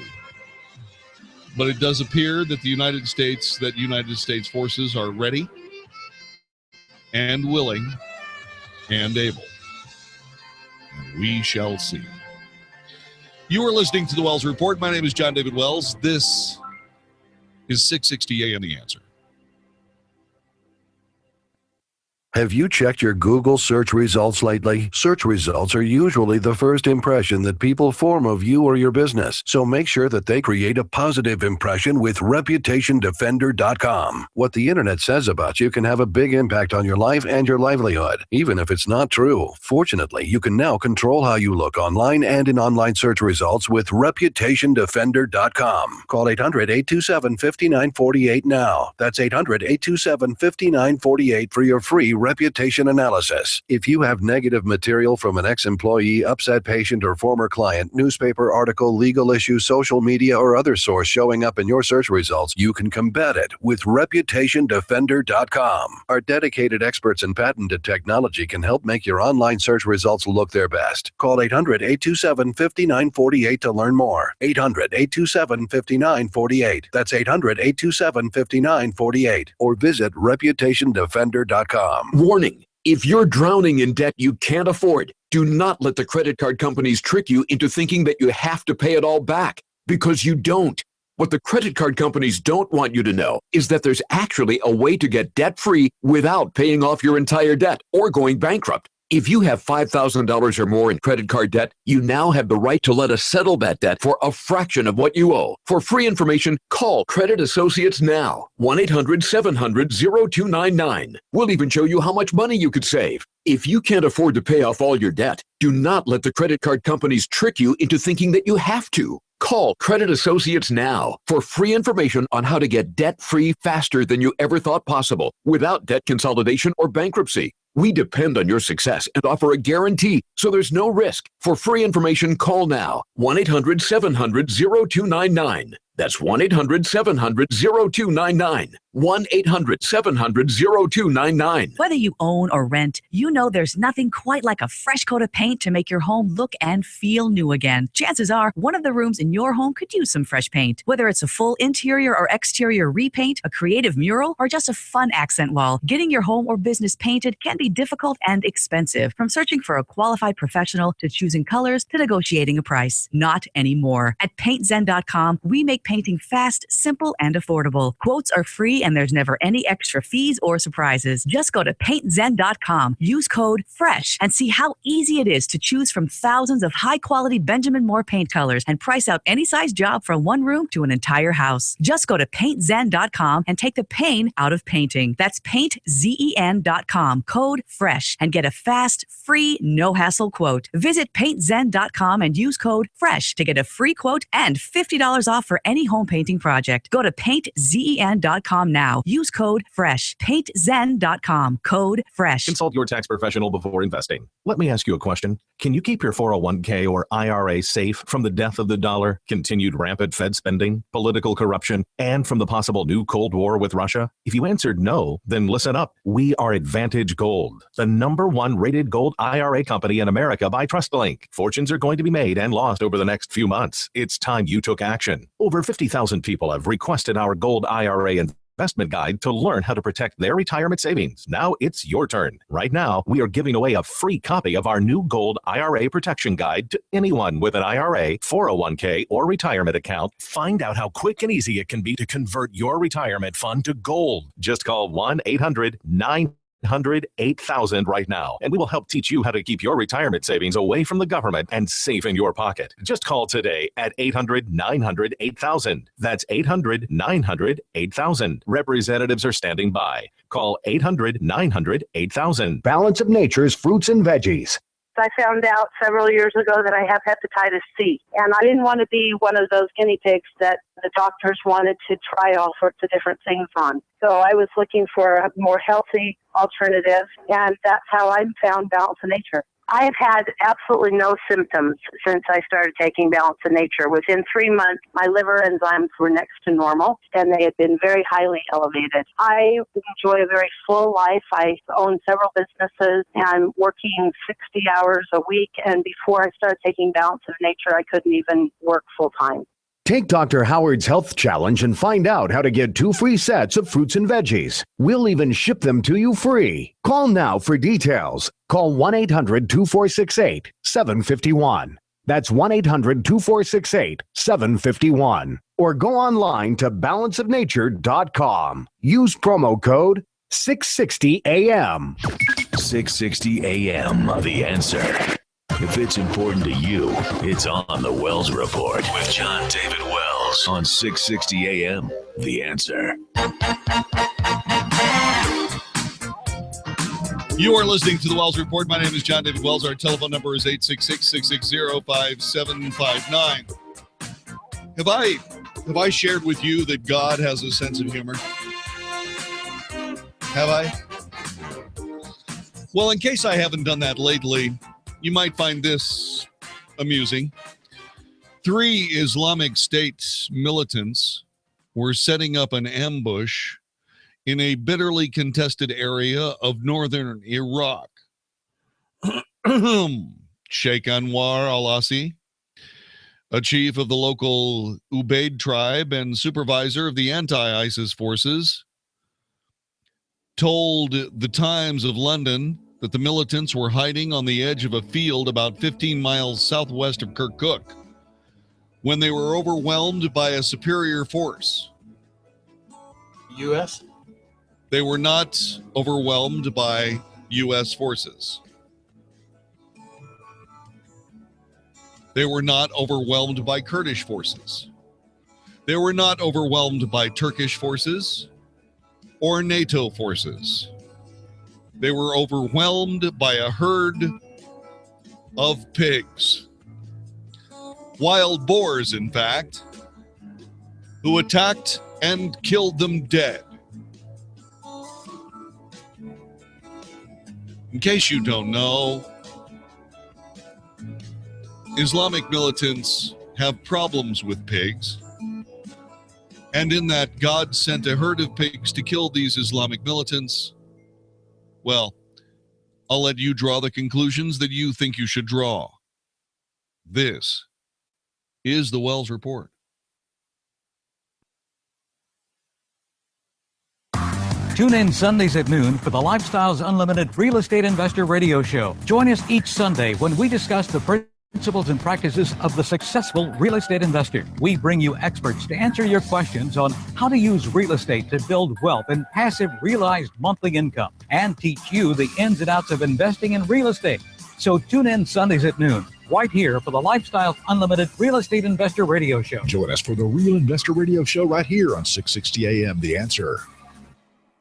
But it does appear that the United States forces are ready and willing and able. And we shall see. You are listening to the Wells Report. My name is John David Wells. This is 660 AM The Answer. Have you checked your Google search results lately? Search results are usually the first impression that people form of you or your business, so make sure that they create a positive impression with ReputationDefender.com. What the internet says about you can have a big impact on your life and your livelihood, even if it's not true. Fortunately, you can now control how you look online and in online search results with ReputationDefender.com. Call 800-827-5948 now. That's 800-827-5948 for your free reputation analysis. If you have negative material from an ex-employee, upset patient, or former client, newspaper article, legal issue, social media, or other source showing up in your search results, you can combat it with ReputationDefender.com. Our dedicated experts in patented technology can help make your online search results look their best. Call 800-827-5948 to learn more. 800-827-5948. That's 800-827-5948. Or visit ReputationDefender.com. Warning: if you're drowning in debt you can't afford, do not let the credit card companies trick you into thinking that you have to pay it all back, because you don't. What the credit card companies don't want you to know is that there's actually a way to get debt-free without paying off your entire debt or going bankrupt. If you have $5,000 or more in credit card debt, you now have the right to let us settle that debt for a fraction of what you owe. For free information, call Credit Associates now. 1-800-700-0299. We'll even show you how much money you could save. If you can't afford to pay off all your debt, do not let the credit card companies trick you into thinking that you have to. Call Credit Associates now for free information on how to get debt-free faster than you ever thought possible, without debt consolidation or bankruptcy. We depend on your success and offer a guarantee, so there's no risk. For free information, call now. 1-800-700-0299. That's 1-800-700-0299. 1-800-700-0299. Whether you own or rent, you know there's nothing quite like a fresh coat of paint to make your home look and feel new again. Chances are one of the rooms in your home could use some fresh paint. Whether it's a full interior or exterior repaint, a creative mural, or just a fun accent wall, getting your home or business painted can be difficult and expensive. From searching for a qualified professional to choosing colors to negotiating a price. Not anymore. At PaintZen.com, we make painting fast, simple, and affordable. Quotes are free and there's never any extra fees or surprises. Just go to PaintZen.com, use code FRESH, and see how easy it is to choose from thousands of high-quality Benjamin Moore paint colors and price out any size job from one room to an entire house. Just go to PaintZen.com and take the pain out of painting. That's PaintZen.com, code FRESH, and get a fast, free, no-hassle quote. Visit PaintZen.com and use code FRESH to get a free quote and $50 off for any home painting project. Go to PaintZen.com now. Use code FRESH. PaintZen.com. Code FRESH. Consult your tax professional before investing. Let me ask you a question. Can you keep your 401k or IRA safe from the death of the dollar, continued rampant Fed spending, political corruption, and from the possible new Cold War with Russia? If you answered no, then listen up. We are Advantage Gold, the #1 rated gold IRA company in America by TrustLink. Fortunes are going to be made and lost over the next few months. It's time you took action. Over 50,000 people have requested our gold IRA investment guide to learn how to protect their retirement savings. Now it's your turn. Right now, we are giving away a free copy of our new gold IRA protection guide to anyone with an IRA, 401k, or retirement account. Find out how quick and easy it can be to convert your retirement fund to gold. Just call 1-800-900-8000 right now, and we will help teach you how to keep your retirement savings away from the government and safe in your pocket. Just call today at 800-900-8000. That's 800-900-8000. Representatives are standing by. Call 800-900-8000. Balance of Nature's fruits and veggies. I found out several years ago that I have hepatitis C, and I didn't want to be one of those guinea pigs that the doctors wanted to try all sorts of different things on. So I was looking for a more healthy alternative, and that's how I found Balance of Nature. I have had absolutely no symptoms since I started taking Balance of Nature. Within 3 months, my liver enzymes were next to normal, and they had been very highly elevated. I enjoy a very full life. I own several businesses, and I'm working 60 hours a week, and before I started taking Balance of Nature, I couldn't even work full-time. Take Dr. Howard's Health Challenge and find out how to get 2 free sets of fruits and veggies. We'll even ship them to you free. Call now for details. Call 1-800-2468-751. That's 1-800-2468-751. Or go online to balanceofnature.com. Use promo code 660 AM. 660 AM, The Answer. If it's important to you, it's on the Wells Report with John David Wells on 660 AM, The Answer. You are listening to the Wells Report. My name is John David Wells. Our telephone number is 866-660-5759. Have I shared with you that God has a sense of humor? Have I? Well, in case I haven't done that lately, you might find this amusing. 3 Islamic State militants were setting up an ambush in a bitterly contested area of northern Iraq. Sheikh Anwar al-Asi, a chief of the local Ubaid tribe and supervisor of the anti-ISIS forces, told the Times of London that the militants were hiding on the edge of a field about 15 miles southwest of Kirkuk when they were overwhelmed by a superior force. U.S.? They were not overwhelmed by U.S. forces. They were not overwhelmed by Kurdish forces. They were not overwhelmed by Turkish forces or NATO forces. They were overwhelmed by a herd of pigs. Wild boars, in fact, who attacked and killed them dead. In case you don't know, Islamic militants have problems with pigs. And in that God sent a herd of pigs to kill these Islamic militants, well, I'll let you draw the conclusions that you think you should draw. This is the Wells Report. Tune in Sundays at noon for the Lifestyles Unlimited Real Estate Investor Radio Show. Join us each Sunday when we discuss the principles and practices of the successful real estate investor. We bring you experts to answer your questions on how to use real estate to build wealth and passive realized monthly income, and teach you the ins and outs of investing in real estate. So tune in Sundays at noon, right here for the Lifestyles Unlimited Real Estate Investor Radio Show. Join us for the Real Investor Radio Show right here on 660 AM, The Answer.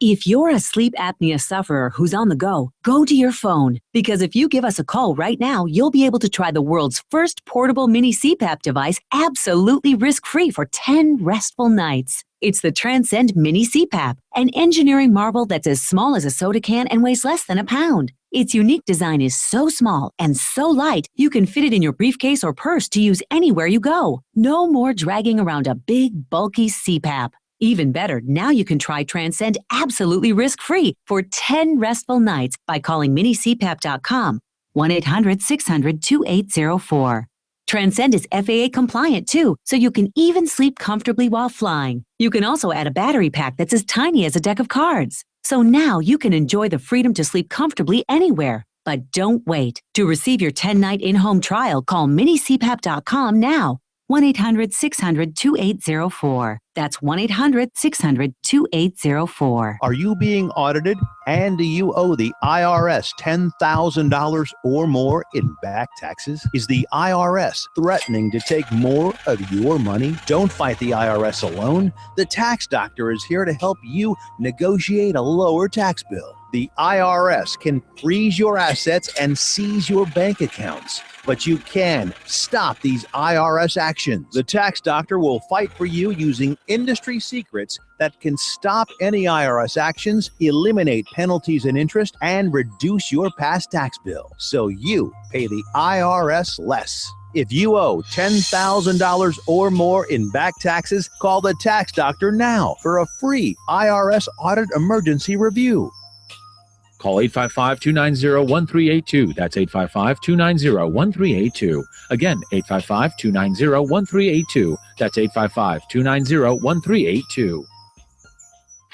If you're a sleep apnea sufferer who's on the go, go to your phone. Because if you give us a call right now, you'll be able to try the world's first portable mini CPAP device absolutely risk-free for 10 restful nights. It's the Transcend Mini CPAP, an engineering marvel that's as small as a soda can and weighs less than a pound. Its unique design is so small and so light, you can fit it in your briefcase or purse to use anywhere you go. No more dragging around a big, bulky CPAP. Even better, now you can try Transcend absolutely risk-free for 10 restful nights by calling minicpap.com, 1-800-600-2804. Transcend is FAA compliant too, so you can even sleep comfortably while flying. You can also add a battery pack that's as tiny as a deck of cards. So now you can enjoy the freedom to sleep comfortably anywhere. But don't wait. To receive your 10-night in-home trial, call minicpap.com now. 1-800-600-2804. That's 1-800-600-2804. Are you being audited and do you owe the IRS $10,000 or more in back taxes? Is the IRS threatening to take more of your money? Don't fight the IRS alone. The Tax Doctor is here to help you negotiate a lower tax bill. The IRS can freeze your assets and seize your bank accounts, but you can stop these IRS actions. The Tax Doctor will fight for you using industry secrets that can stop any IRS actions, eliminate penalties and interest, and reduce your past tax bill so you pay the IRS less. If you owe $10,000 or more in back taxes, call the Tax Doctor now for a free IRS audit emergency review. Call 855-290-1382. That's 855-290-1382. Again, 855-290-1382. That's 855-290-1382.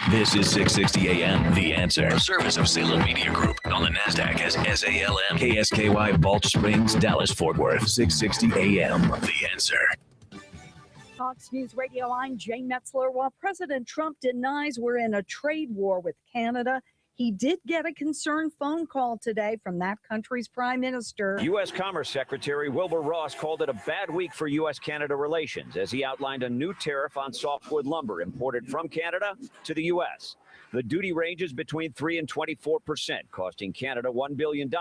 This is 660 AM, The Answer. A service of Salem Media Group on the NASDAQ as SALM, KSKY, Balch Springs, Dallas, Fort Worth. 660 AM, The Answer. Fox News Radio, I'm Jane Metzler. While President Trump denies we're in a trade war with Canada, he did get a concerned phone call today from that country's prime minister. U.S. Commerce Secretary Wilbur Ross called it a bad week for U.S.-Canada relations as he outlined a new tariff on softwood lumber imported from Canada to the U.S. The duty ranges between 3 and 24%, costing Canada $1 billion,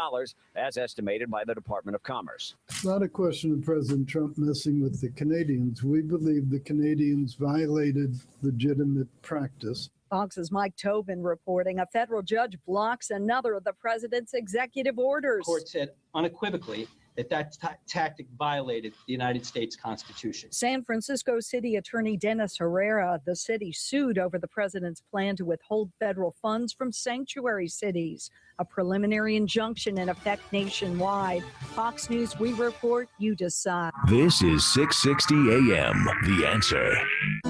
as estimated by the Department of Commerce. It's not a question of President Trump messing with the Canadians. We believe the Canadians violated legitimate practice. Fox's Mike Tobin reporting a federal judge blocks another of the president's executive orders. The court said unequivocally that tactic violated the United States Constitution. San Francisco City Attorney Dennis Herrera of the city sued over the president's plan to withhold federal funds from sanctuary cities. A preliminary injunction in effect nationwide. Fox News, we report, you decide. This is 660 AM, The Answer.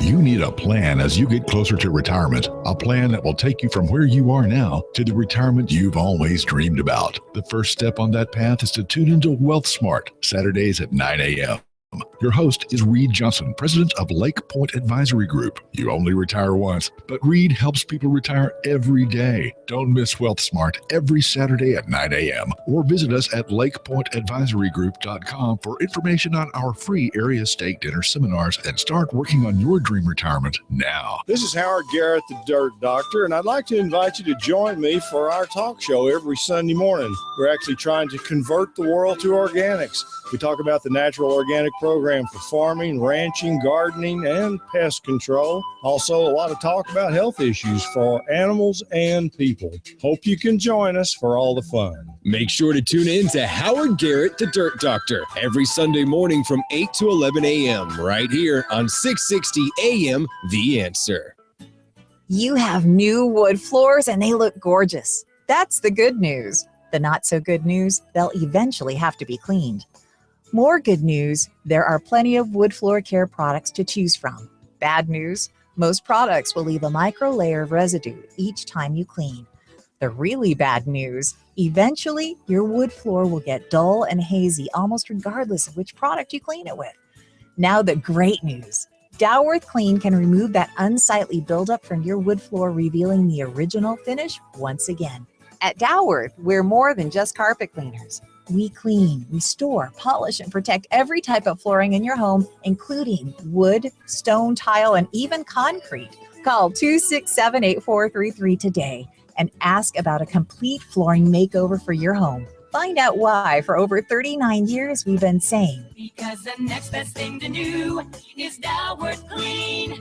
You need a plan as you get closer to retirement, a plan that will take you from where you are now to the retirement you've always dreamed about. The first step on that path is to tune into Wealth Smart, Saturdays at 9 a.m. Your host is Reed Johnson, president of Lake Point Advisory Group. You only retire once, but Reed helps people retire every day. Don't miss Wealth Smart every Saturday at 9 a.m. or visit us at lakepointadvisorygroup.com for information on our free area stake dinner seminars and start working on your dream retirement now. This is Howard Garrett, the Dirt Doctor, and I'd like to invite you to join me for our talk show every Sunday morning. We're actually trying to convert the world to organics. We talk about the natural organic program for farming, ranching, gardening, and pest control. Also, a lot of talk about health issues for animals and people. Hope you can join us for all the fun. Make sure to tune in to Howard Garrett, the Dirt Doctor, every Sunday morning from 8 to 11 a.m. right here on 660 a.m. The Answer. You have new wood floors and they look gorgeous. That's the good news. The not so good news, they'll eventually have to be cleaned. More good news, there are plenty of wood floor care products to choose from. Bad news, most products will leave a micro layer of residue each time you clean. The really bad news, eventually your wood floor will get dull and hazy almost regardless of which product you clean it with. Now the great news, Dowworth Clean can remove that unsightly buildup from your wood floor, revealing the original finish once again. At Dowworth, we're more than just carpet cleaners. We clean, restore, polish, and protect every type of flooring in your home, including wood, stone, tile, and even concrete. Call 267-8433 today and ask about a complete flooring makeover for your home. Find out why for over 39 years we've been saying, because the next best thing to do is Dowworth Clean.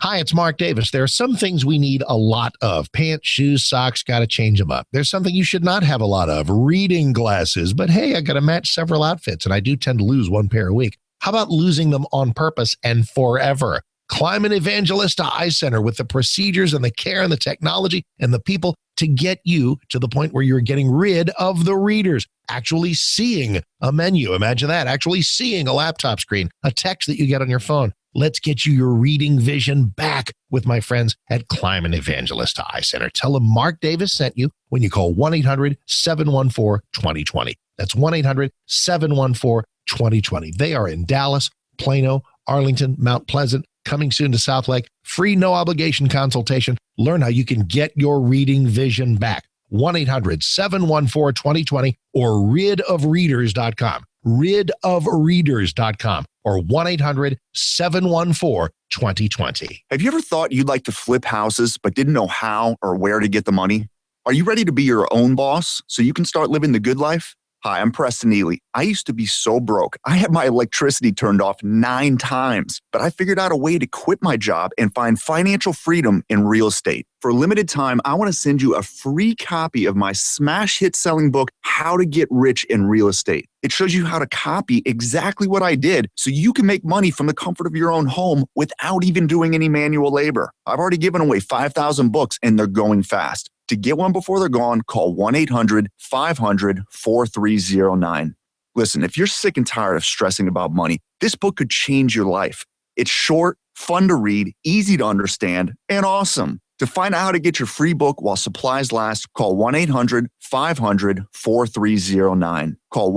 Hi, it's Mark Davis. There are some things we need a lot of. Pants, shoes, socks, got to change them up. There's something you should not have a lot of. Reading glasses. But hey, I got to match several outfits, and I do tend to lose one pair a week. How about losing them on purpose and forever? Climate Evangelista Eye Center with the procedures and the care and the technology and the people to get you to the point where you're getting rid of the readers. Actually seeing a menu. Imagine that. Actually seeing a laptop screen, a text that you get on your phone. Let's get you your reading vision back with my friends at Climate Evangelista Eye Center. Tell them Mark Davis sent you when you call 1-800-714-2020. That's 1-800-714-2020. They are in Dallas, Plano, Arlington, Mount Pleasant, coming soon to South Lake. Free, no obligation consultation. Learn how you can get your reading vision back. 1-800-714-2020 or ridofreaders.com. ridofreaders.com or 1-800-714-2020. Have you ever thought you'd like to flip houses but didn't know how or where to get the money? Are you ready to be your own boss so you can start living the good life? Hi, I'm Preston Ely. I used to be so broke. I had my electricity turned off 9 times, but I figured out a way to quit my job and find financial freedom in real estate. For a limited time, I want to send you a free copy of my smash hit selling book, How to Get Rich in Real Estate. It shows you how to copy exactly what I did so you can make money from the comfort of your own home without even doing any manual labor. I've already given away 5,000 books and they're going fast. To get one before they're gone, call 1-800-500-4309. Listen, if you're sick and tired of stressing about money, this book could change your life. It's short, fun to read, easy to understand, and awesome. To find out how to get your free book while supplies last, call 1-800-500-4309. Call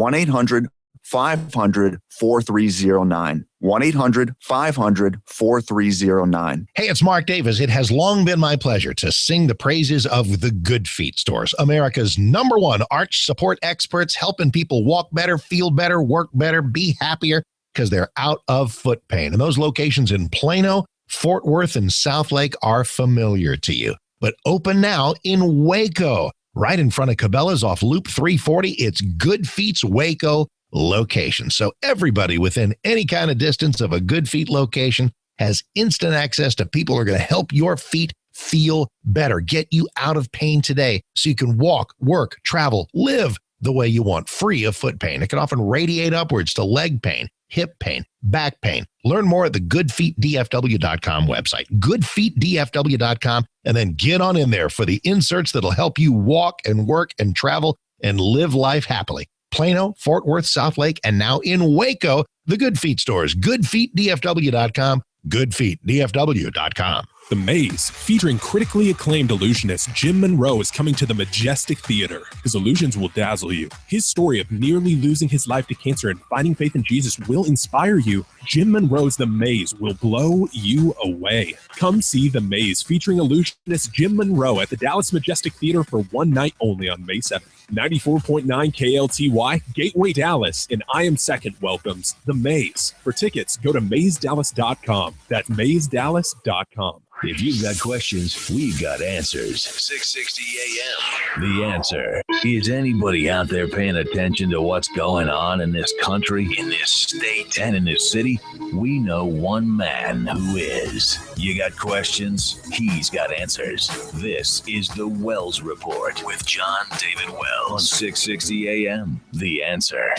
1-800-500-4309. 1-800-500-4309. Hey, it's Mark Davis. It has long been my pleasure to sing the praises of the Good Feet stores, America's #1 arch support experts, helping people walk better, feel better, work better, be happier, because they're out of foot pain. And those locations in Plano, Fort Worth, and Southlake are familiar to you. But open now in Waco, right in front of Cabela's off Loop 340. It's Good Feet's Waco location. So everybody within any kind of distance of a Good Feet location has instant access to people who are going to help your feet feel better, get you out of pain today so you can walk, work, travel, live the way you want, free of foot pain. It can often radiate upwards to leg pain, hip pain, back pain. Learn more at the goodfeetdfw.com website, goodfeetdfw.com, and then get on in there for the inserts that'll help you walk and work and travel and live life happily. Plano, Fort Worth, Southlake, and now in Waco, the Good Feet stores, goodfeetdfw.com, goodfeetdfw.com. The Maze, featuring critically acclaimed illusionist Jim Monroe, is coming to the Majestic Theater. His illusions will dazzle you. His story of nearly losing his life to cancer and finding faith in Jesus will inspire you. Jim Monroe's The Maze will blow you away. Come see The Maze, featuring illusionist Jim Monroe at the Dallas Majestic Theater for one night only on May 7th. 94.9 KLTY, Gateway Dallas, and I Am Second welcomes The Maze. For tickets, go to mazeDallas.com. That's mazeDallas.com. If you've got questions, we've got answers. 660 AM. The Answer. Is anybody out there paying attention to what's going on in this country, in this state, and in this city? We know one man who is. You got questions? He's got answers. This is the Wells Report with John David Wells on 660 AM. The Answer.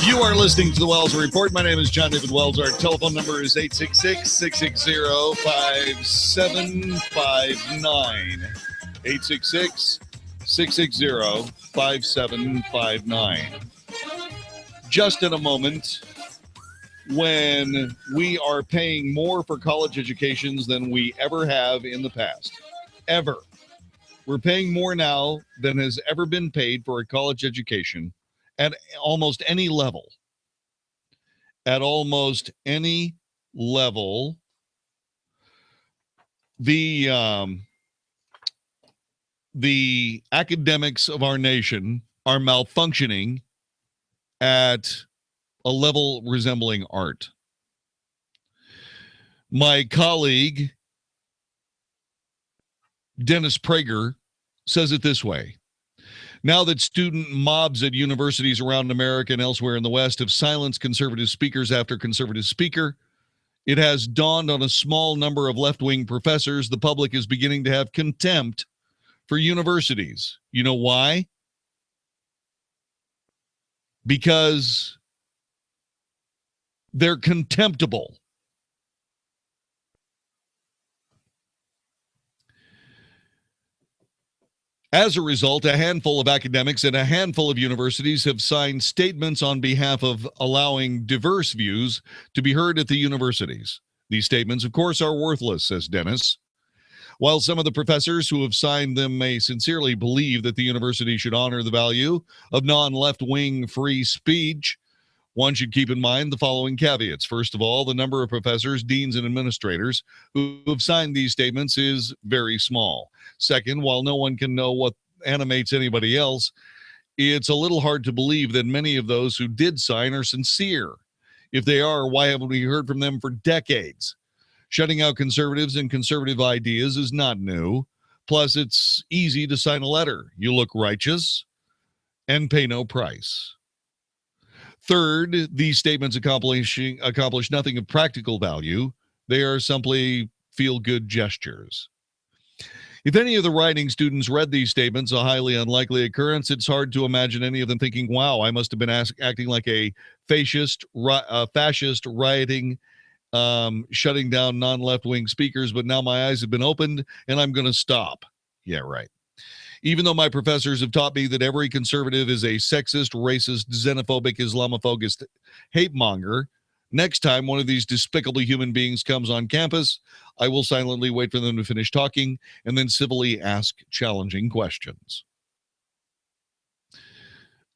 You are listening to the Wells Report. My name is John David Wells. Our telephone number is 866-660-5759. 866-660-5759. Just in a moment, when we are paying more for college educations than we ever have in the past. Ever. We're paying more now than has ever been paid for a college education. At almost any level. At almost any level, the academics of our nation are malfunctioning at a level resembling art. My colleague, Dennis Prager, says it this way. Now that student mobs at universities around America and elsewhere in the West have silenced conservative speakers after conservative speaker, it has dawned on a small number of left-wing professors the public is beginning to have contempt for universities. You know why? Because they're contemptible. As a result, a handful of academics and a handful of universities have signed statements on behalf of allowing diverse views to be heard at the universities. These statements, of course, are worthless, says Dennis. While some of the professors who have signed them may sincerely believe that the university should honor the value of non-left-wing free speech, one should keep in mind the following caveats. First of all, the number of professors, deans, and administrators who have signed these statements is very small. Second, while no one can know what animates anybody else, it's a little hard to believe that many of those who did sign are sincere. If they are, why haven't we heard from them for decades? Shutting out conservatives and conservative ideas is not new. Plus, it's easy to sign a letter. You look righteous and pay no price. Third, these statements accomplish nothing of practical value. They are simply feel-good gestures. If any of the writing students read these statements, a highly unlikely occurrence, it's hard to imagine any of them thinking, wow, I must have been acting like a fascist rioting, shutting down non-left-wing speakers, but now my eyes have been opened and I'm going to stop. Yeah, right. Even though my professors have taught me that every conservative is a sexist, racist, xenophobic, Islamophobic hate monger, next time one of these despicable human beings comes on campus, I will silently wait for them to finish talking and then civilly ask challenging questions.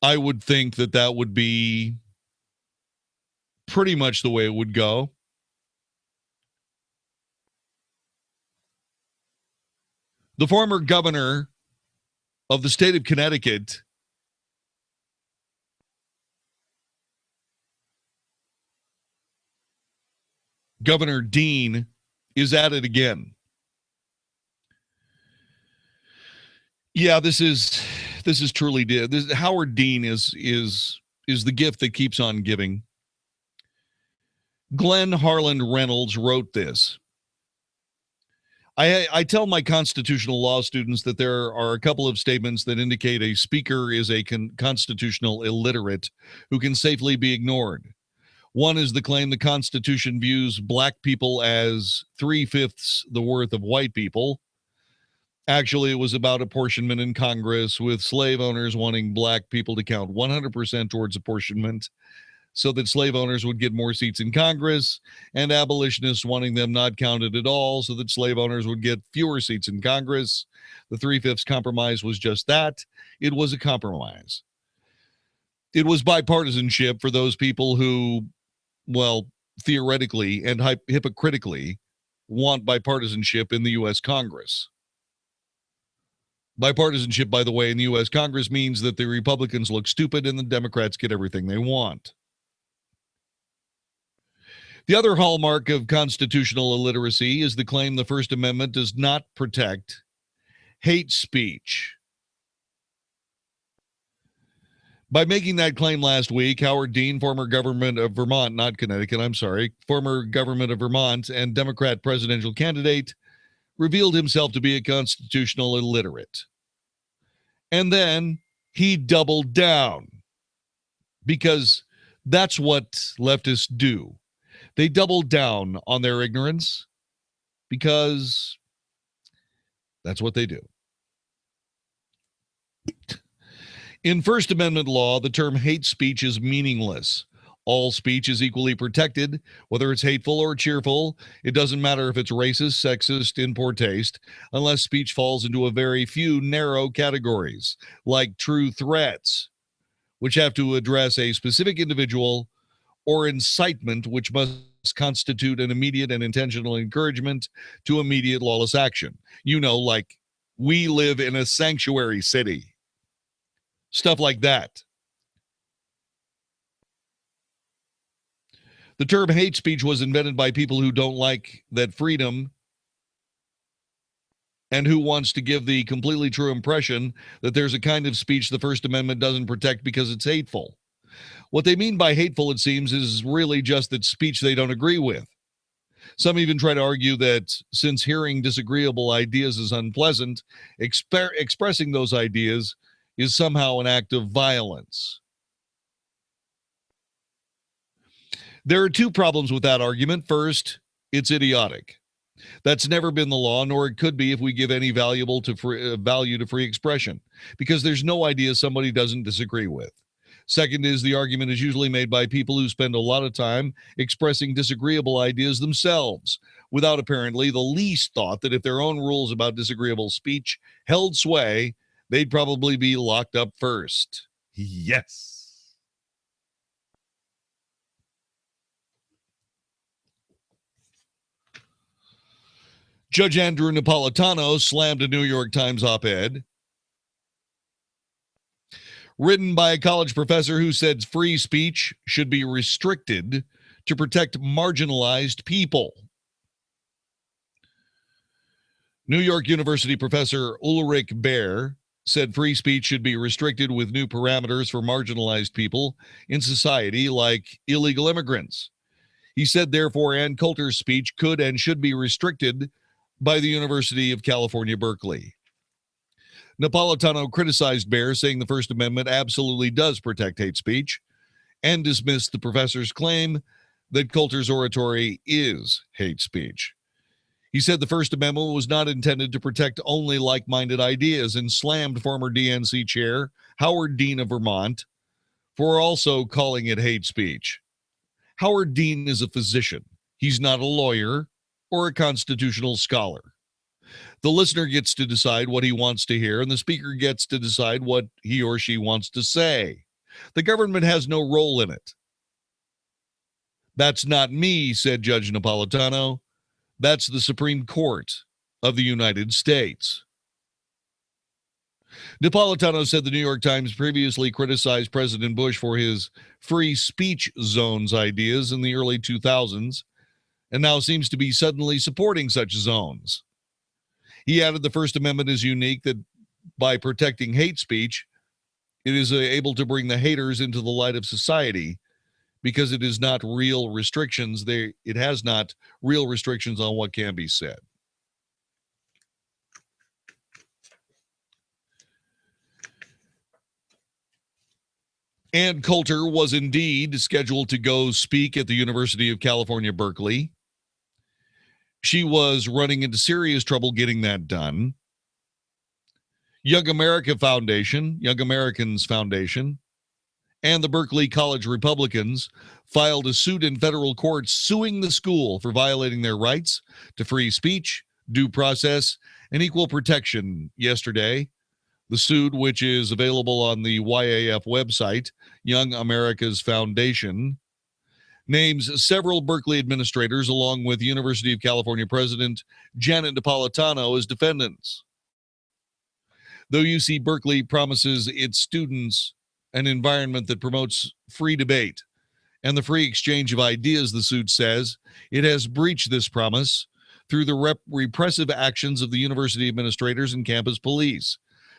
I would think that that would be pretty much the way it would go. The former governor of the state of Connecticut, Governor Dean, is at it again. Yeah, this is truly Howard Dean is the gift that keeps on giving. Glenn Harland Reynolds wrote this. I tell my constitutional law students that there are a couple of statements that indicate a speaker is a constitutional illiterate who can safely be ignored. One is the claim the Constitution views black people as 3/5 the worth of white people. Actually, it was about apportionment in Congress, with slave owners wanting black people to count 100% towards apportionment so that slave owners would get more seats in Congress, and abolitionists wanting them not counted at all so that slave owners would get fewer seats in Congress. The 3/5 compromise was just that. It was a compromise. It was bipartisanship for those people who, well, theoretically and hypocritically want bipartisanship in the U.S. Congress. Bipartisanship, by the way, in the U.S. Congress means that the Republicans look stupid and the Democrats get everything they want. The other hallmark of constitutional illiteracy is the claim the First Amendment does not protect hate speech. By making that claim last week, Howard Dean, former government of Vermont, not Connecticut, I'm sorry, former government of Vermont and Democrat presidential candidate, revealed himself to be a constitutional illiterate. And then he doubled down, because that's what leftists do. They double down on their ignorance because that's what they do. In First Amendment law, the term hate speech is meaningless. All speech is equally protected, whether it's hateful or cheerful. It doesn't matter if it's racist, sexist, in poor taste, unless speech falls into a very few narrow categories, like true threats, which have to address a specific individual, or incitement, which must constitute an immediate and intentional encouragement to immediate lawless action. You know, like, we live in a sanctuary city. Stuff like that. The term hate speech was invented by people who don't like that freedom and who wants to give the completely true impression that there's a kind of speech the First Amendment doesn't protect because it's hateful. What they mean by hateful, it seems, is really just that speech they don't agree with. Some even try to argue that since hearing disagreeable ideas is unpleasant, expressing those ideas is somehow an act of violence. There are two problems with that argument. First, it's idiotic. That's never been the law, nor it could be if we give any value to free expression, because there's no idea somebody doesn't disagree with. Second is the argument is usually made by people who spend a lot of time expressing disagreeable ideas themselves, without apparently the least thought that if their own rules about disagreeable speech held sway, they'd probably be locked up first. Yes. Judge Andrew Napolitano slammed a New York Times op-ed written by a college professor who said free speech should be restricted to protect marginalized people. New York University professor Ulrich Baer said free speech should be restricted with new parameters for marginalized people in society, like illegal immigrants. He said, therefore, Ann Coulter's speech could and should be restricted by the University of California, Berkeley. Napolitano criticized Baer, saying the First Amendment absolutely does protect hate speech, and dismissed the professor's claim that Coulter's oratory is hate speech. He said the First Amendment was not intended to protect only like-minded ideas, and slammed former DNC chair Howard Dean of Vermont for also calling it hate speech. Howard Dean is a physician. He's not a lawyer or a constitutional scholar. The listener gets to decide what he wants to hear, and the speaker gets to decide what he or she wants to say. The government has no role in it. That's not me, said Judge Napolitano. That's the Supreme Court of the United States. Napolitano said the New York Times previously criticized President Bush for his free speech zones ideas in the early 2000s, and now seems to be suddenly supporting such zones. He added the First Amendment is unique, that by protecting hate speech, it is able to bring the haters into the light of society because it is not real restrictions. It has not real restrictions on what can be said. Ann Coulter was indeed scheduled to go speak at the University of California, Berkeley. She was running into serious trouble getting that done. Young Americans Foundation, and the Berkeley College Republicans filed a suit in federal court suing the school for violating their rights to free speech, due process, and equal protection yesterday. The suit, which is available on the YAF website, Young America's Foundation, names several Berkeley administrators along with University of California President Janet Napolitano as defendants. Though UC Berkeley promises its students an environment that promotes free debate and the free exchange of ideas, the suit says, it has breached this promise through the repressive actions of the university administrators and campus police,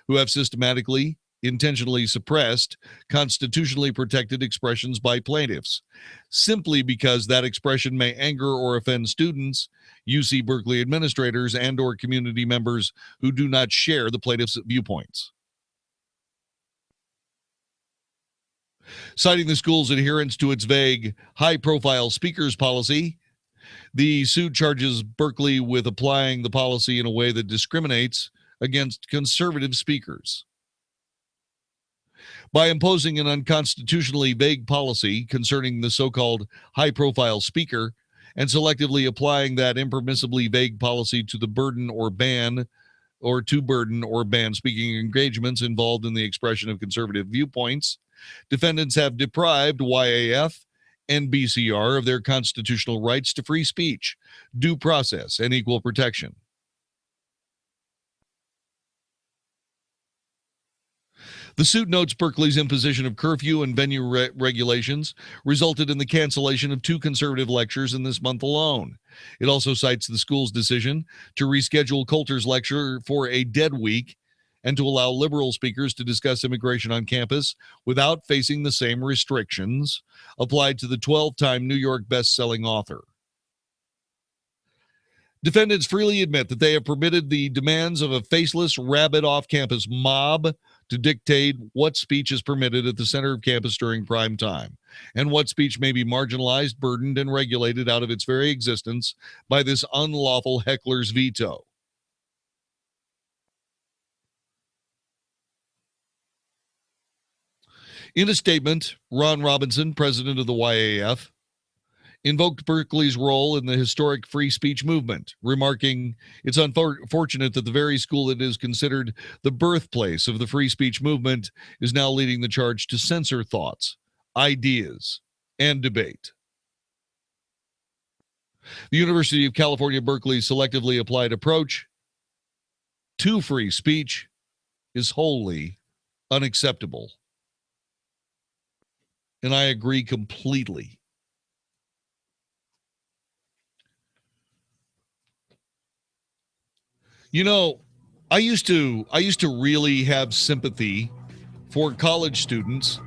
who have systematically, intentionally suppressed constitutionally protected expressions by plaintiffs, simply because that expression may anger or offend students, UC Berkeley administrators, and or community members who do not share the plaintiff's viewpoints. Citing the school's adherence to its vague, high-profile speakers policy, the suit charges Berkeley with applying the policy in a way that discriminates against conservative speakers. By imposing an unconstitutionally vague policy concerning the so-called high-profile speaker and selectively applying that impermissibly vague policy to burden or ban speaking engagements involved in the expression of conservative viewpoints, defendants have deprived YAF and BCR of their constitutional rights to free speech, due process, and equal protection. The suit notes Berkeley's imposition of curfew and venue regulations resulted in the cancellation of 2 conservative lectures in this month alone. It also cites the school's decision to reschedule Coulter's lecture for a dead week and to allow liberal speakers to discuss immigration on campus without facing the same restrictions applied to the 12-time New York best-selling author. Defendants freely admit that they have permitted the demands of a faceless, rabid off-campus mob to dictate what speech is permitted at the center of campus during prime time, and what speech may be marginalized, burdened, and regulated out of its very existence by this unlawful heckler's veto. In a statement, Ron Robinson, president of the YAF, invoked Berkeley's role in the historic free speech movement, remarking, "It's unfortunate that the very school that is considered the birthplace of the free speech movement is now leading the charge to censor thoughts, ideas, and debate." The University of California, Berkeley's selectively applied approach to free speech is wholly unacceptable. And I agree completely. You know, I used to really have sympathy for college students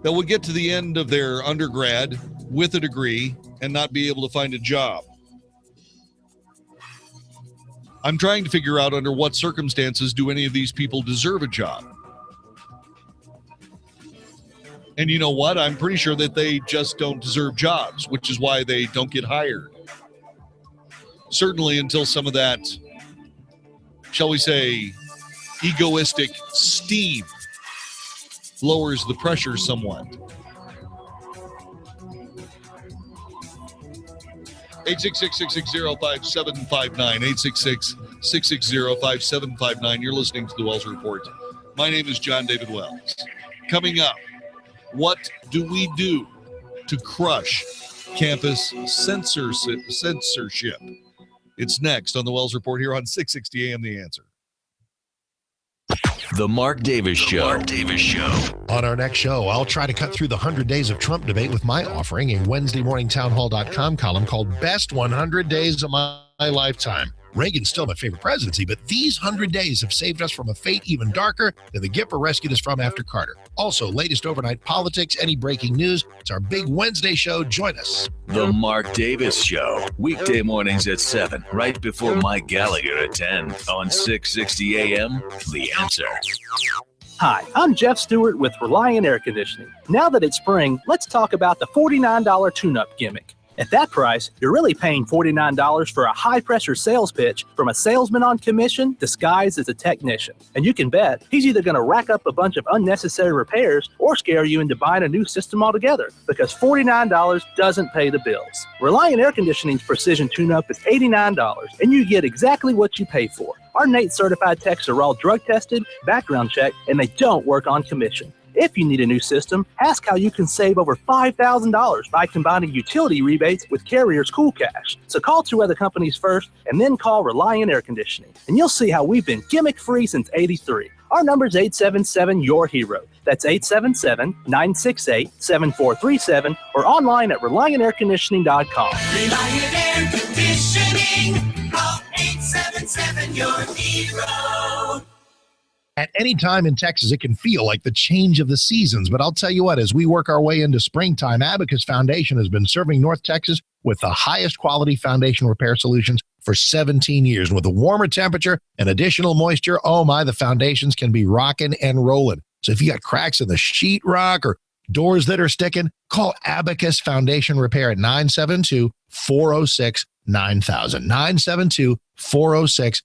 that would get to the end of their undergrad with a degree and not be able to find a job. I'm trying to figure out under what circumstances do any of these people deserve a job. And you know what? I'm pretty sure that they just don't deserve jobs, which is why they don't get hired. Certainly until some of that, shall we say, egoistic steam lowers the pressure somewhat. 866-660-5759, 866-660-5759. You're listening to the Wells Report. My name is John David Wells. Coming up, What do we do to crush campus censorship? It's next on the Wells Report here on 660 AM The Answer. The Mark Davis Show. On our next show, I'll try to cut through the 100 Days of Trump debate with my offering, a WednesdayMorningTownHall.com column called Best 100 Days of My Lifetime. Reagan's still my favorite presidency, but these 100 days have saved us from a fate even darker than the Gipper rescued us from after Carter. Also, latest overnight politics, any breaking news. It's our big Wednesday show. Join us. The Mark Davis Show. Weekday mornings at 7, right before Mike Gallagher at 10 on 660 AM, The Answer. Hi, I'm Jeff Stewart with Reliant Air Conditioning. Now that it's spring, let's talk about the $49 tune-up gimmick. At that price, you're really paying $49 for a high-pressure sales pitch from a salesman on commission disguised as a technician. And you can bet he's either going to rack up a bunch of unnecessary repairs or scare you into buying a new system altogether, because $49 doesn't pay the bills. Reliant Air Conditioning's Precision Tune-Up is $89, and you get exactly what you pay for. Our NATE certified techs are all drug tested, background checked, and they don't work on commission. If you need a new system, ask how you can save over $5,000 by combining utility rebates with Carrier's Cool Cash. So call 2 other companies first and then call Reliant Air Conditioning. And you'll see how we've been gimmick-free since '83. Our number is 877-YOUR-HERO. That's 877-968-7437 or online at ReliantAirConditioning.com. Reliant Air Conditioning. Call 877-YOUR-HERO. At any time in Texas, it can feel like the change of the seasons. But I'll tell you what, as we work our way into springtime, Abacus Foundation has been serving North Texas with the highest quality foundation repair solutions for 17 years. And with a warmer temperature and additional moisture, oh my, the foundations can be rocking and rolling. So if you got cracks in the sheetrock or doors that are sticking, call Abacus Foundation Repair at 972-406-9000. 972-406-9000.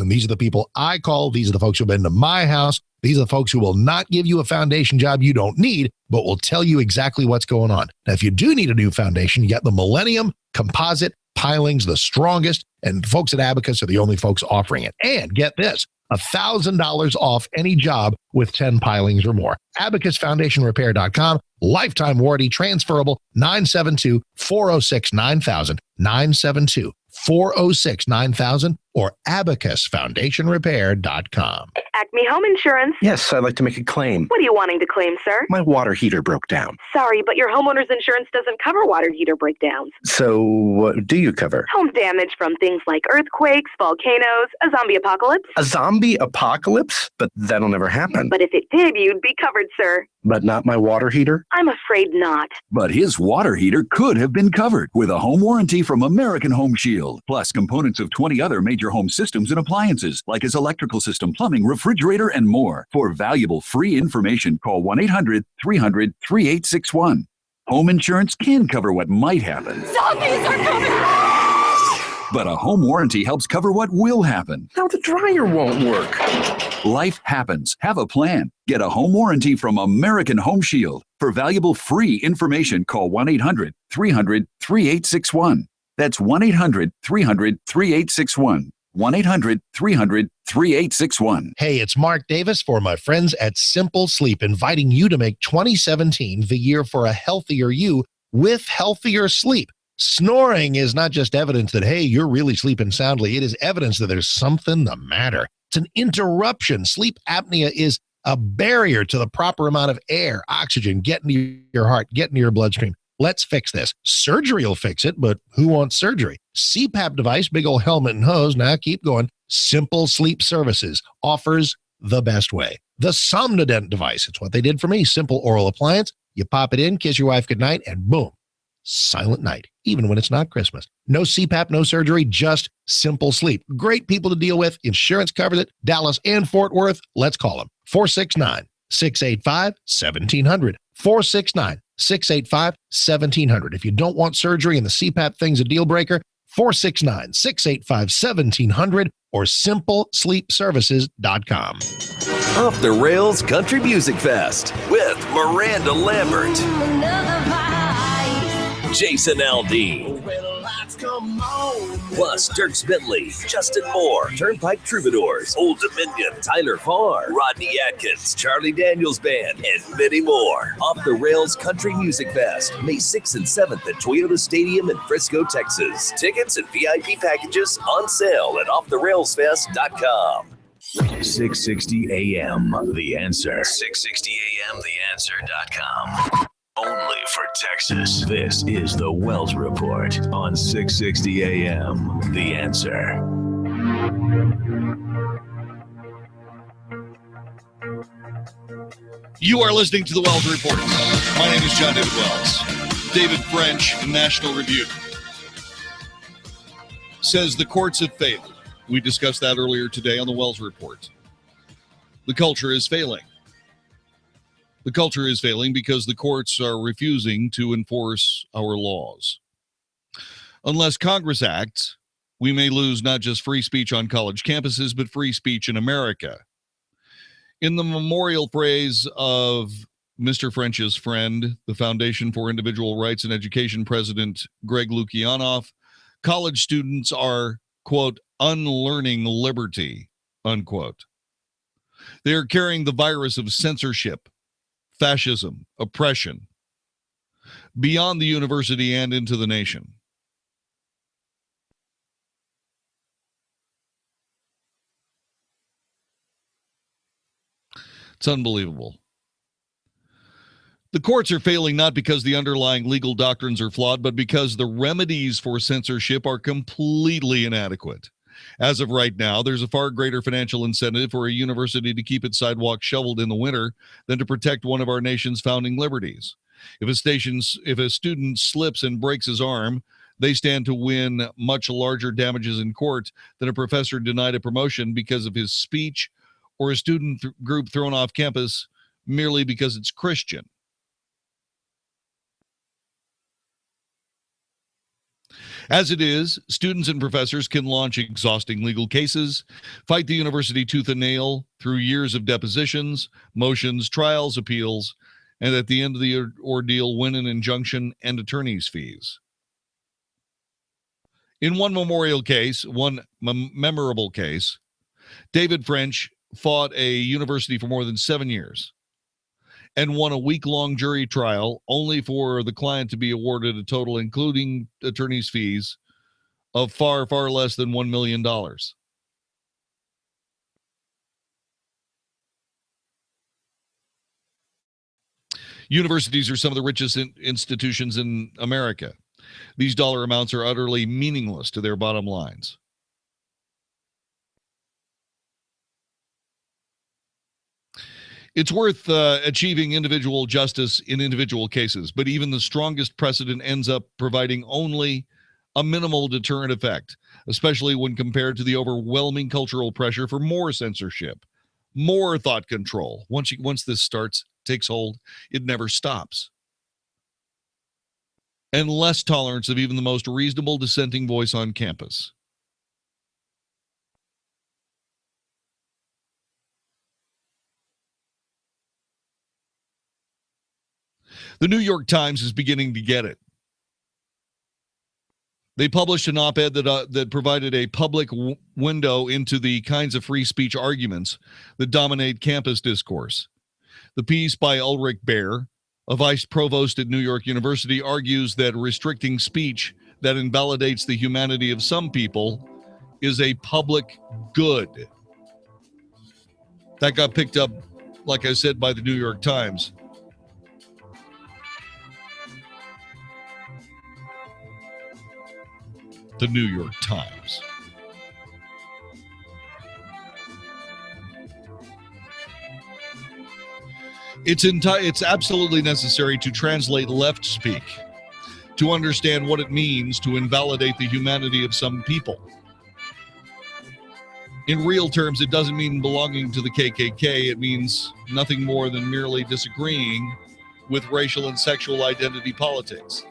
These are the people I call. These are the folks who have been to my house. These are the folks who will not give you a foundation job you don't need, but will tell you exactly what's going on. Now, if you do need a new foundation, you got the Millennium Composite Pilings, the strongest, and folks at Abacus are the only folks offering it. And get this, $1,000 off any job with 10 pilings or more. AbacusFoundationRepair.com. Lifetime warranty, transferable, 972-406-9000, 972-406-9000, or AbacusFoundationRepair.com. Acme Home Insurance. Yes, I'd like to make a claim. What are you wanting to claim, sir? My water heater broke down. Sorry, but your homeowner's insurance doesn't cover water heater breakdowns. So what do you cover? Home damage from things like earthquakes, volcanoes, a zombie apocalypse. A zombie apocalypse? But that'll never happen. But if it did, you'd be covered, sir. But not my water heater? I'm afraid not. But his water heater could have been covered with a home warranty from American Home Shield, plus components of 20 other major home systems and appliances, like his electrical system, plumbing, refrigerator, and more. For valuable free information, call 1-800-300-3861. Home insurance can cover what might happen. Zombies are coming! But a home warranty helps cover what will happen. Now the dryer won't work. Life happens. Have a plan. Get a home warranty from American Home Shield. For valuable free information, call 1-800-300-3861. That's 1-800-300-3861. 1-800-300-3861. Hey, it's Mark Davis for my friends at Simple Sleep, inviting you to make 2017 the year for a healthier you with healthier sleep. Snoring is not just evidence that, hey, you're really sleeping soundly. It is evidence that there's something the matter. It's an interruption. Sleep apnea is a barrier to the proper amount of air, oxygen, getting to your heart, getting to your bloodstream. Let's fix this. Surgery will fix it, but who wants surgery? CPAP device, big old helmet and hose. Now keep going. Simple Sleep Services offers the best way. The Somnodent device. It's what they did for me. Simple oral appliance. You pop it in, kiss your wife goodnight, and boom. Silent night, even when it's not Christmas. No CPAP, no surgery, just simple sleep. Great people to deal with. Insurance covers it. Dallas and Fort Worth. Let's call them. 469-685-1700. 469-685-1700. If you don't want surgery and the CPAP thing's a deal breaker, 469-685-1700 or simplesleepservices.com. Off the Rails Country Music Fest with Miranda Lambert, Jason Aldean, Come on. Plus, Dirk Bentley, Justin Moore, Turnpike Troubadours, Old Dominion, Tyler Farr, Rodney Atkins, Charlie Daniels Band, and many more. Off the Rails Country Music Fest, May 6th and 7th at Toyota Stadium in Frisco, Texas. Tickets and VIP packages on sale at offtherailsfest.com. 660 AM, The Answer. 660 AM, TheAnswer.com. Only for Texas. This is the Wells Report on 660 AM, The Answer. You are listening to the Wells Report. My name is John David Wells. David French, National Review, says the courts have failed. We discussed that earlier today on the Wells Report. The culture is failing. The culture is failing because the courts are refusing to enforce our laws. Unless Congress acts, we may lose not just free speech on college campuses, but free speech in America. In the memorial phrase of Mr. French's friend, the Foundation for Individual Rights and Education President Greg Lukianoff, college students are, quote, unlearning liberty, unquote. They are carrying the virus of censorship, fascism, oppression, beyond the university and into the nation. It's unbelievable. The courts are failing not because the underlying legal doctrines are flawed, but because the remedies for censorship are completely inadequate. As of right now, there's a far greater financial incentive for a university to keep its sidewalks shoveled in the winter than to protect one of our nation's founding liberties. If a student slips and breaks his arm, they stand to win much larger damages in court than a professor denied a promotion because of his speech or a student group thrown off campus merely because it's Christian. As it is, students and professors can launch exhausting legal cases, fight the university tooth and nail through years of depositions, motions, trials, appeals, and at the end of the ordeal, win an injunction and attorney's fees. In one memorial case, one memorable case, David French fought a university for more than 7 years and won a week-long jury trial only for the client to be awarded a total, including attorney's fees, of far, far less than $1 million. Universities are some of the richest institutions in America. These dollar amounts are utterly meaningless to their bottom lines. It's worth achieving individual justice in individual cases, but even the strongest precedent ends up providing only a minimal deterrent effect, especially when compared to the overwhelming cultural pressure for more censorship, more thought control. Once this takes hold, it never stops. And less tolerance of even the most reasonable dissenting voice on campus. The New York Times is beginning to get it. They published an op-ed that provided a public window into the kinds of free speech arguments that dominate campus discourse. The piece by Ulrich Baer, a vice provost at New York University, argues that restricting speech that invalidates the humanity of some people is a public good. That got picked up, like I said, by the New York Times. The New York Times. It's absolutely necessary to translate left speak, to understand what it means to invalidate the humanity of some people. In real terms, it doesn't mean belonging to the KKK. It means nothing more than merely disagreeing with racial and sexual identity politics.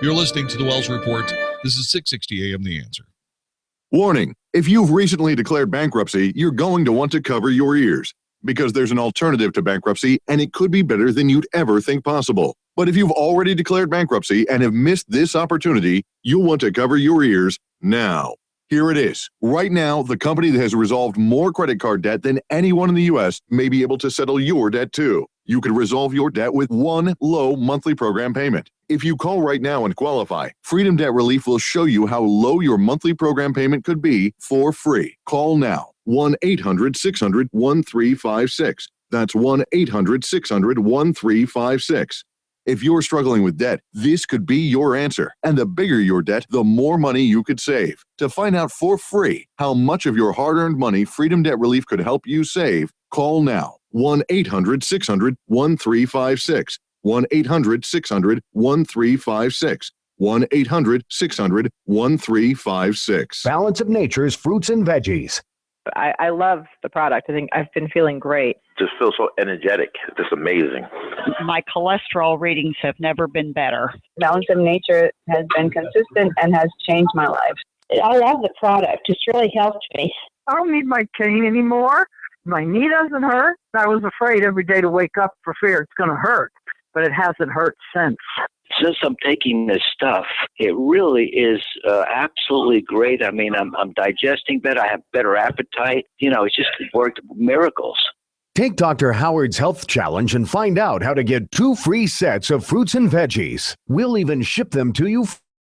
You're listening to the Wells Report. This is 660 AM The Answer. Warning, if you've recently declared bankruptcy, you're going to want to cover your ears. because there's an alternative to bankruptcy, and it could be better than you'd ever think possible. But if you've already declared bankruptcy and have missed this opportunity, you'll want to cover your ears now. Here it is. Right now, the company that has resolved more credit card debt than anyone in the U.S. may be able to settle your debt too. You could resolve your debt with one low monthly program payment. If you call right now and qualify, Freedom Debt Relief will show you how low your monthly program payment could be for free. Call now. 1-800-600-1356. That's 1-800-600-1356. If you're struggling with debt, this could be your answer. And the bigger your debt, the more money you could save. To find out for free how much of your hard-earned money Freedom Debt Relief could help you save, call now. 1-800-600-1356. 1-800-600-1356. 1-800-600-1356. Balance of Nature's fruits and veggies. I love the product. I think I've been feeling great. Just feel so energetic. Just amazing. My cholesterol readings have never been better. Balance of Nature has been consistent and has changed my life. I love the product. It's really helped me. I don't need my cane anymore. My knee doesn't hurt. I was afraid every day to wake up for fear it's going to hurt, but it hasn't hurt since. Since I'm taking this stuff, it really is absolutely great. I mean, I'm digesting better. I have better appetite. You know, it's just worked miracles. Take Dr. Howard's Health Challenge and find out how to get 2 free sets of fruits and veggies. We'll even ship them to you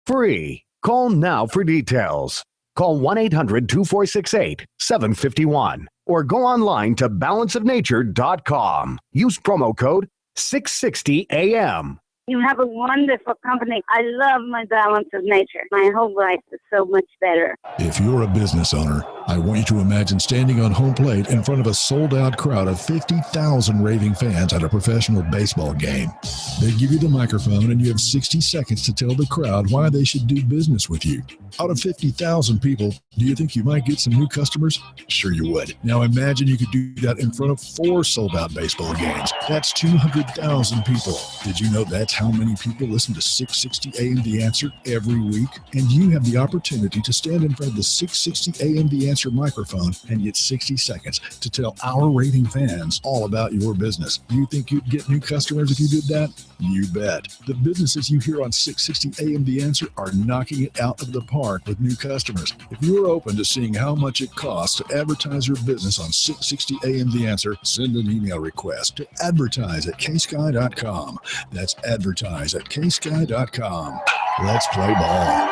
free. Call now for details. Call 1-800-2468-751 or go online to balanceofnature.com. Use promo code 660AM. You have a wonderful company. I love my Balance of Nature. My whole life is so much better. If you're a business owner, I want you to imagine standing on home plate in front of a sold-out crowd of 50,000 raving fans at a professional baseball game. They give you the microphone and you have 60 seconds to tell the crowd why they should do business with you. Out of 50,000 people, do you think you might get some new customers? Sure you would. Now imagine you could do that in front of 4 sold-out baseball games. That's 200,000 people. Did you know that's how many people listen to 660 AM The Answer every week? And you have the opportunity to stand in front of the 660 AM The Answer microphone and get 60 seconds to tell our raving fans all about your business. Do you think you'd get new customers if you did that? You bet. The businesses you hear on 660 AM The Answer are knocking it out of the park with new customers. If you're open to seeing how much it costs to advertise your business on 660 AM The Answer, send an email request to advertise@ksky.com. That's advertise@ksky.com. Let's play ball.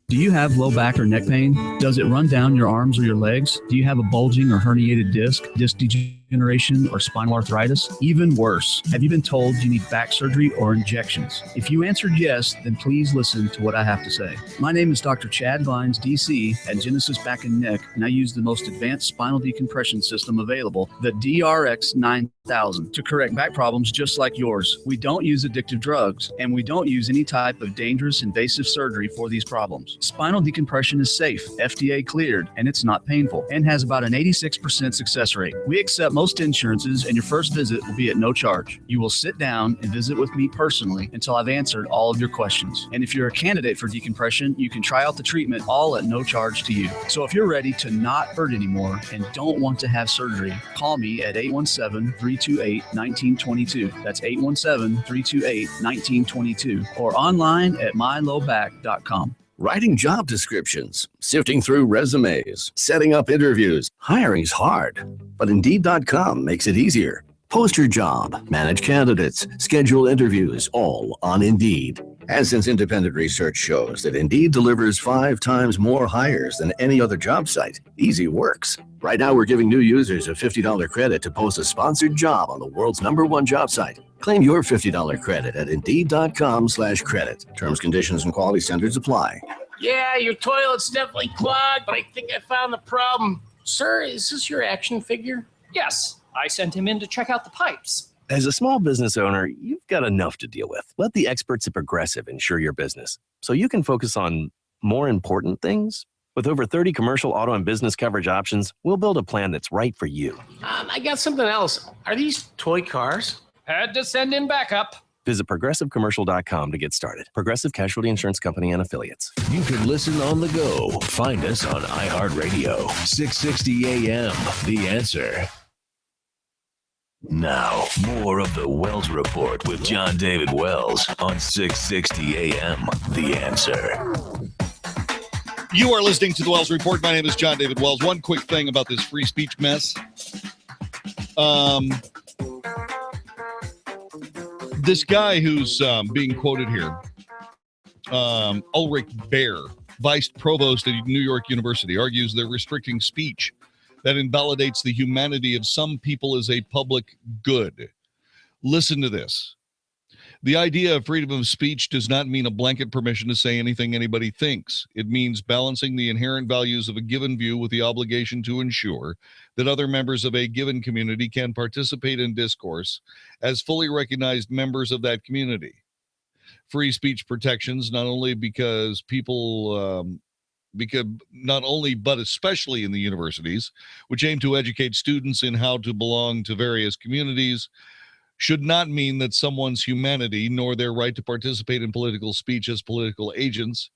Do you have low back or neck pain? Does it run down your arms or your legs? Do you have a bulging or herniated disc degeneration, or spinal arthritis? Even worse, have you been told you need back surgery or injections? If you answered yes, then please listen to what I have to say. My name is Dr. Chad Vines, DC, at Genesis Back and Neck, and I use the most advanced spinal decompression system available, the DRX 9000, to correct back problems just like yours. We don't use addictive drugs, and we don't use any type of dangerous invasive surgery for these problems. Spinal decompression is safe, FDA cleared, and it's not painful, and has about an 86% success rate. We accept most insurances, and your first visit will be at no charge. You will sit down and visit with me personally until I've answered all of your questions. And if you're a candidate for decompression, you can try out the treatment all at no charge to you. So if you're ready to not hurt anymore and don't want to have surgery, call me at 817-328-1922. That's 817-328-1922, or online at mylowback.com. Writing job descriptions, sifting through resumes, setting up interviews. Hiring's hard, but Indeed.com makes it easier. Post your job, manage candidates, schedule interviews, all on Indeed. And since independent research shows that Indeed delivers 5 times more hires than any other job site, easy works. Right now, we're giving new users a $50 credit to post a sponsored job on the world's #1 job site. Claim your $50 credit at Indeed.com/credit. Terms, conditions, and quality standards apply. Yeah, your toilet's definitely clogged, but I think I found the problem. Sir, is this your action figure? Yes, I sent him in to check out the pipes. As a small business owner, you've got enough to deal with. Let the experts at Progressive insure your business so you can focus on more important things. With over 30 commercial, auto, and business coverage options, we'll build a plan that's right for you. I got something else. Are these toy cars? Had to send him back up. Visit progressivecommercial.com to get started. Progressive Casualty Insurance Company and Affiliates. You can listen on the go. Find us on iHeartRadio. 660 AM. The Answer. Now, more of the Wells Report with John David Wells on 660 AM. The Answer. You are listening to the Wells Report. My name is John David Wells. One quick thing about this free speech mess. This guy who's being quoted here, Ulrich Baer, vice provost at New York University, argues they're restricting speech that invalidates the humanity of some people as a public good. Listen to this. The idea of freedom of speech does not mean a blanket permission to say anything anybody thinks. It means balancing the inherent values of a given view with the obligation to ensure that other members of a given community can participate in discourse as fully recognized members of that community. Free speech protections, not only but especially in the universities, which aim to educate students in how to belong to various communities, should not mean that someone's humanity nor their right to participate in political speech as political agents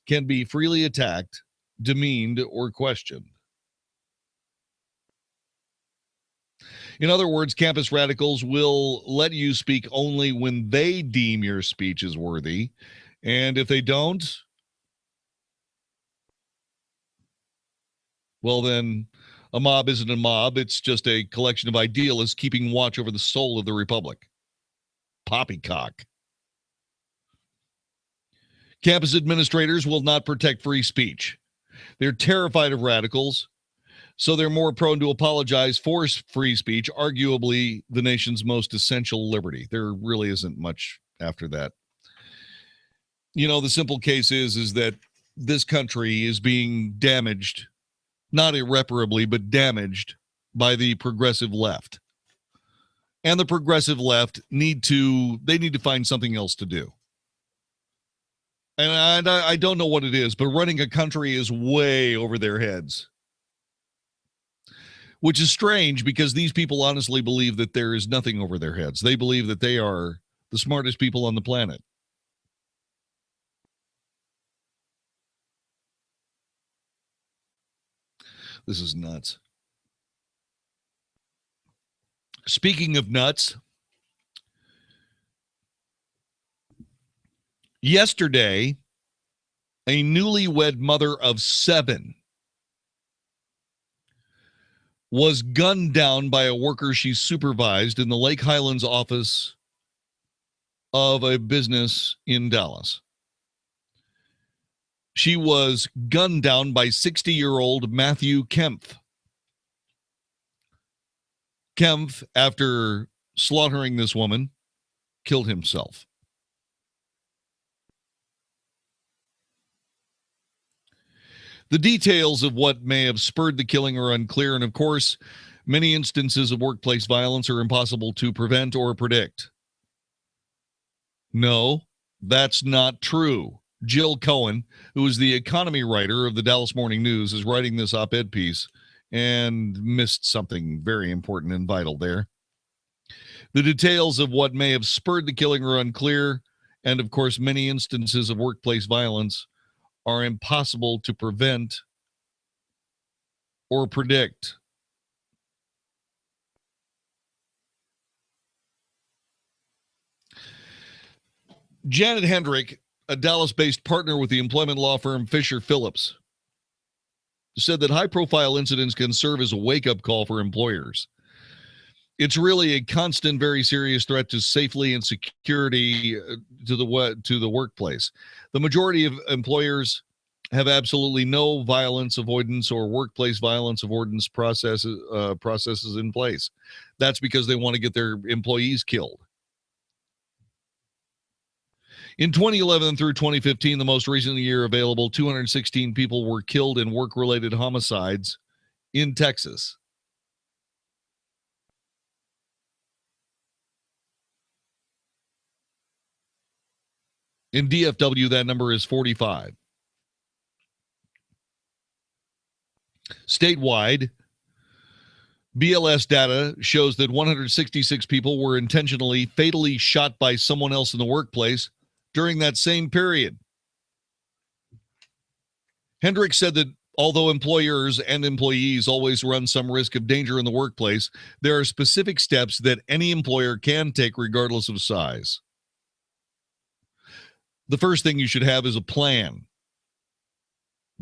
can be freely attacked, demeaned, or questioned. In other words, campus radicals will let you speak only when they deem your speech is worthy, and if they don't, well then, a mob isn't a mob. It's just a collection of idealists keeping watch over the soul of the republic. Poppycock. Campus administrators will not protect free speech. They're terrified of radicals, so they're more prone to apologize for free speech, arguably the nation's most essential liberty. There really isn't much after that. You know, the simple case is that this country is being damaged, not irreparably, but damaged by the progressive left. And the progressive left need to find something else to do. And I don't know what it is, but running a country is way over their heads. Which is strange because these people honestly believe that there is nothing over their heads. They believe that they are the smartest people on the planet. This is nuts. Speaking of nuts, yesterday, a newlywed mother of 7 was gunned down by a worker she supervised in the Lake Highlands office of a business in Dallas. She was gunned down by 60-year-old Matthew Kempf. Kempf, after slaughtering this woman, killed himself. The details of what may have spurred the killing are unclear, and of course, many instances of workplace violence are impossible to prevent or predict. No, that's not true. Jill Cohen, who is the economy writer of the Dallas Morning News, is writing this op-ed piece and missed something very important and vital there. The details of what may have spurred the killing are unclear, and of course, many instances of workplace violence are impossible to prevent or predict. Janet Hendrick, a Dallas-based partner with the employment law firm Fisher Phillips, said that high-profile incidents can serve as a wake-up call for employers. It's really a constant, very serious threat to safety and security to the workplace. The majority of employers have absolutely no violence avoidance or workplace violence avoidance processes in place. That's because they want to get their employees killed. In 2011 through 2015, the most recent year available, 216 people were killed in work-related homicides in Texas. In DFW, that number is 45. Statewide, BLS data shows that 166 people were intentionally fatally shot by someone else in the workplace during that same period. Hendricks said that although employers and employees always run some risk of danger in the workplace, there are specific steps that any employer can take regardless of size. The first thing you should have is a plan.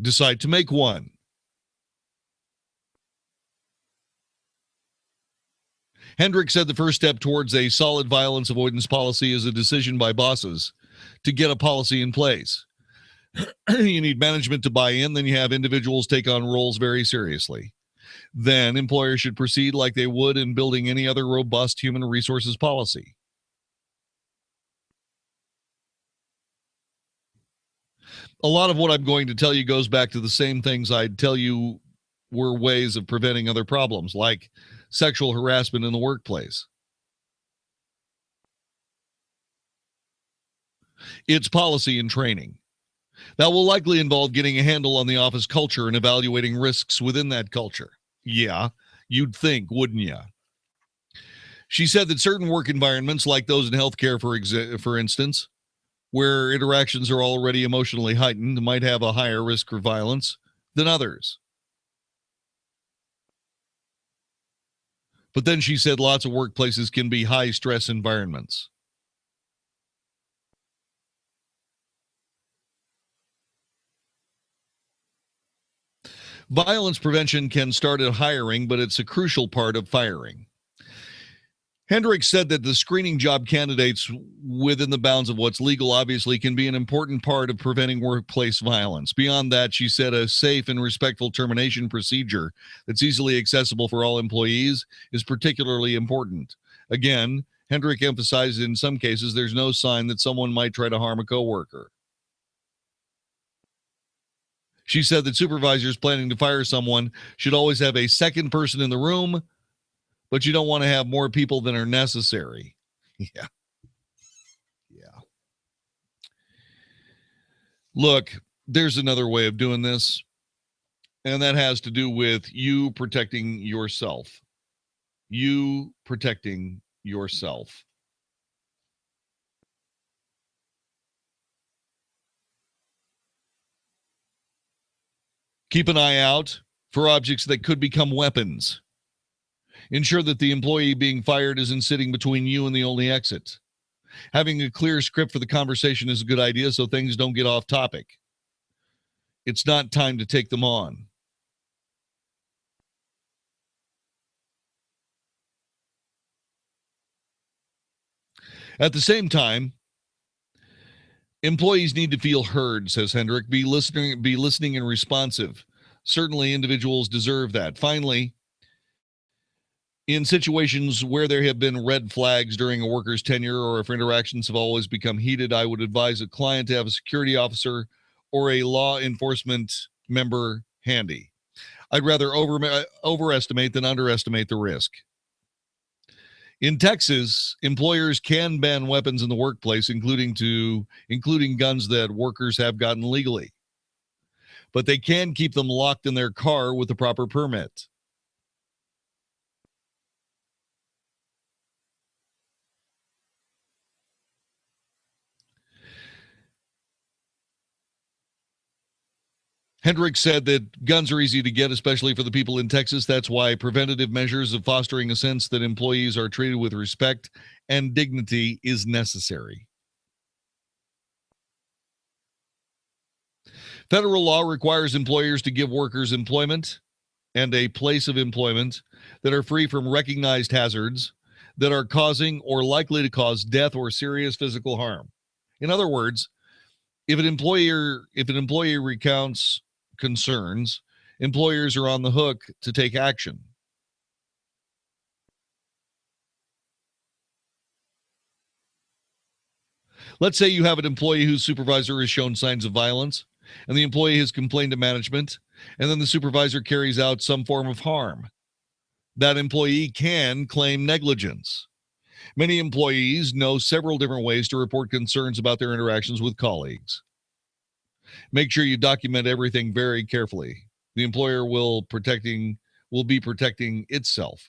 Decide to make one. Hendricks said the first step towards a solid violence avoidance policy is a decision by bosses to get a policy in place. You need management to buy in, then you have individuals take on roles very seriously. Then employers should proceed like they would in building any other robust human resources policy. A lot of what I'm going to tell you goes back to the same things I'd tell you were ways of preventing other problems, like sexual harassment in the workplace. It's policy and training. That will likely involve getting a handle on the office culture and evaluating risks within that culture. Yeah, you'd think, wouldn't you? She said that certain work environments, like those in healthcare, for instance, where interactions are already emotionally heightened, might have a higher risk for violence than others. But then she said lots of workplaces can be high-stress environments. Violence prevention can start at hiring, but it's a crucial part of firing. Hendricks said that the screening job candidates within the bounds of what's legal obviously can be an important part of preventing workplace violence. Beyond that, she said a safe and respectful termination procedure that's easily accessible for all employees is particularly important. Again, Hendrick emphasized in some cases there's no sign that someone might try to harm a coworker. She said that supervisors planning to fire someone should always have a second person in the room, but you don't want to have more people than are necessary. Yeah. Look, there's another way of doing this, and that has to do with you protecting yourself. You protecting yourself. Keep an eye out for objects that could become weapons. Ensure that the employee being fired isn't sitting between you and the only exit. Having a clear script for the conversation is a good idea so things don't get off topic. It's not time to take them on. At the same time, employees need to feel heard, says Hendrick. Be listening and responsive. Certainly, individuals deserve that. Finally, in situations where there have been red flags during a worker's tenure or if interactions have always become heated, I would advise a client to have a security officer or a law enforcement member handy. I'd rather overestimate than underestimate the risk. In Texas, employers can ban weapons in the workplace, including guns that workers have gotten legally. But they can keep them locked in their car with the proper permit. Hendricks said that guns are easy to get, especially for the people in Texas. That's why preventative measures of fostering a sense that employees are treated with respect and dignity is necessary. Federal law requires employers to give workers employment and a place of employment that are free from recognized hazards that are causing or likely to cause death or serious physical harm. In other words, if an employee recounts concerns, employers are on the hook to take action. Let's say you have an employee whose supervisor has shown signs of violence, and the employee has complained to management, and then the supervisor carries out some form of harm. That employee can claim negligence. Many employees know several different ways to report concerns about their interactions with colleagues. Make sure you document everything very carefully. The employer will will be protecting itself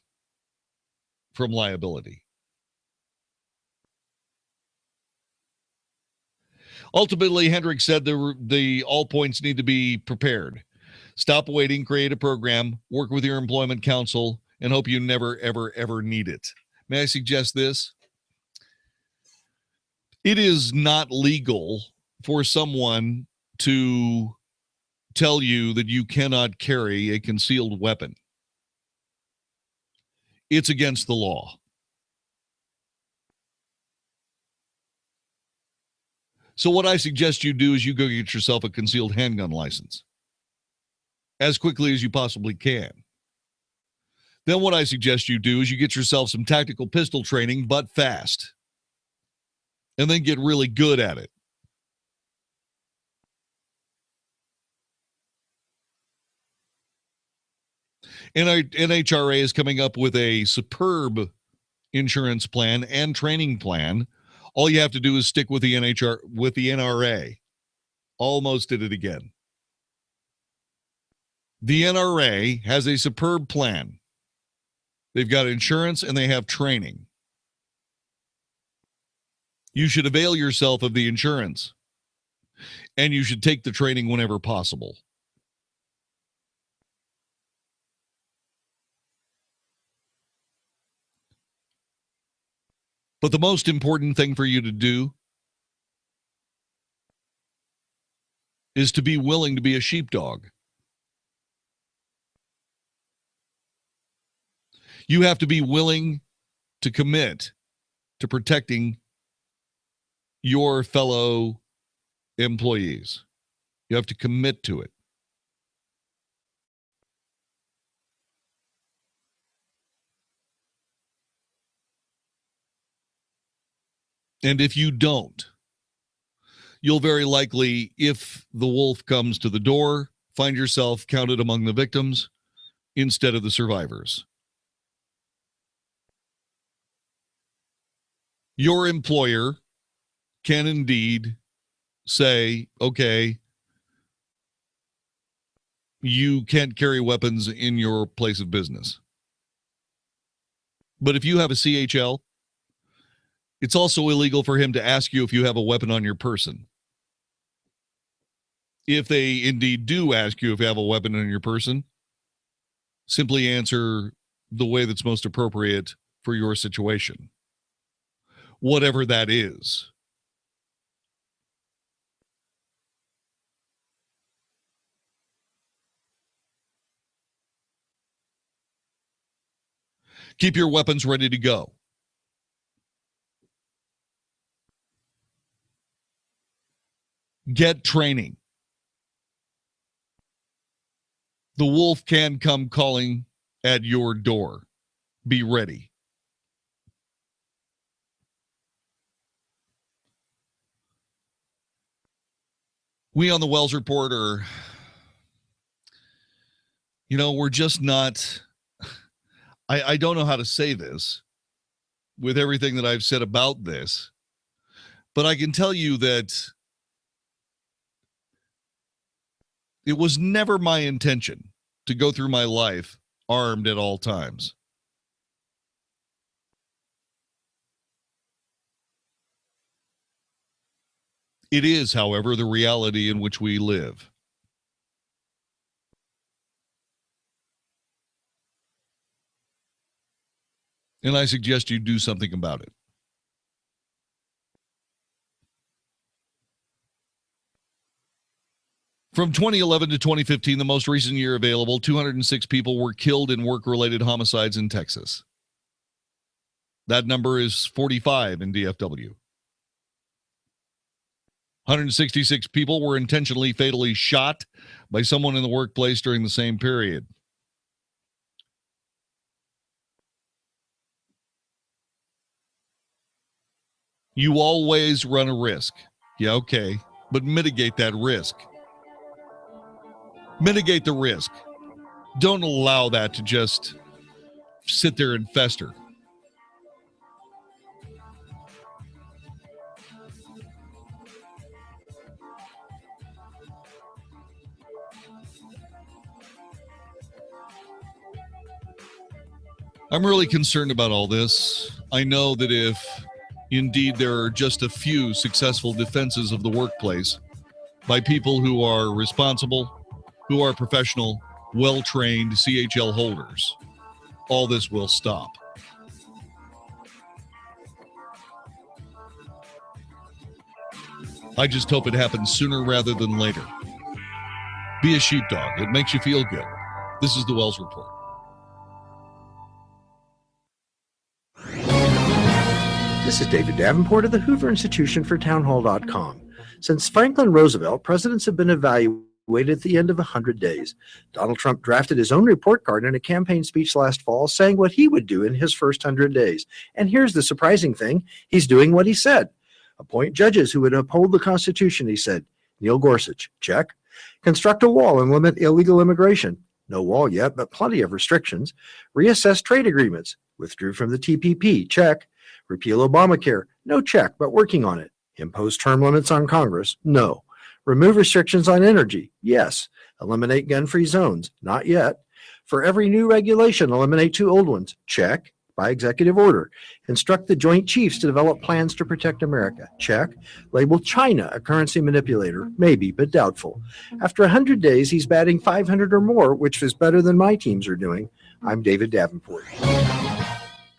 from liability. Ultimately, Hendricks said the all points need to be prepared. Stop waiting, create a program, work with your employment counsel, and hope you never, ever, ever need it. May I suggest this? It is not legal for someone to tell you that you cannot carry a concealed weapon. It's against the law. So what I suggest you do is you go get yourself a concealed handgun license as quickly as you possibly can. Then what I suggest you do is you get yourself some tactical pistol training, but fast. And then get really good at it. NHRA is coming up with a superb insurance plan and training plan. All you have to do is stick with the NRA. Almost did it again. The NRA has a superb plan. They've got insurance and they have training. You should avail yourself of the insurance. And you should take the training whenever possible. But the most important thing for you to do is to be willing to be a sheepdog. You have to be willing to commit to protecting your fellow employees. You have to commit to it. And if you don't, you'll very likely, if the wolf comes to the door, find yourself counted among the victims instead of the survivors. Your employer can indeed say, okay, you can't carry weapons in your place of business. But if you have a CHL, it's also illegal for him to ask you if you have a weapon on your person. If they indeed do ask you if you have a weapon on your person, simply answer the way that's most appropriate for your situation, whatever that is. Keep your weapons ready to go. Get training. The wolf can come calling at your door. Be ready. We on the Wells Report are, we're just not, I don't know how to say this with everything that I've said about this, but I can tell you that it was never my intention to go through my life armed at all times. It is, however, the reality in which we live. And I suggest you do something about it. From 2011 to 2015, the most recent year available, 206 people were killed in work-related homicides in Texas. That number is 45 in DFW. 166 people were intentionally fatally shot by someone in the workplace during the same period. You always run a risk. Yeah, okay. But mitigate that risk. Mitigate the risk. Don't allow that to just sit there and fester. I'm really concerned about all this. I know that if indeed there are just a few successful defenses of the workplace by people who are responsible, who are professional, well-trained CHL holders, all this will stop. I just hope it happens sooner rather than later. Be a sheepdog. It makes you feel good. This is the Wells Report. This is David Davenport of the Hoover Institution for Townhall.com. Since Franklin Roosevelt, presidents have been evaluated at the end of 100 days. Donald Trump drafted his own report card in a campaign speech last fall saying what he would do in his first 100 days. And here's the surprising thing. He's doing what he said. Appoint judges who would uphold the Constitution, he said. Neil Gorsuch, check. Construct a wall and limit illegal immigration. No wall yet, but plenty of restrictions. Reassess trade agreements. Withdrew from the TPP, check. Repeal Obamacare, no check, but working on it. Impose term limits on Congress, no. Remove restrictions on energy, yes. Eliminate gun-free zones, not yet. For every new regulation, eliminate 2 old ones, check. By executive order. Instruct the Joint Chiefs to develop plans to protect America, check. Label China a currency manipulator, maybe, but doubtful. After 100 days, he's batting 500 or more, which is better than my teams are doing. I'm David Davenport.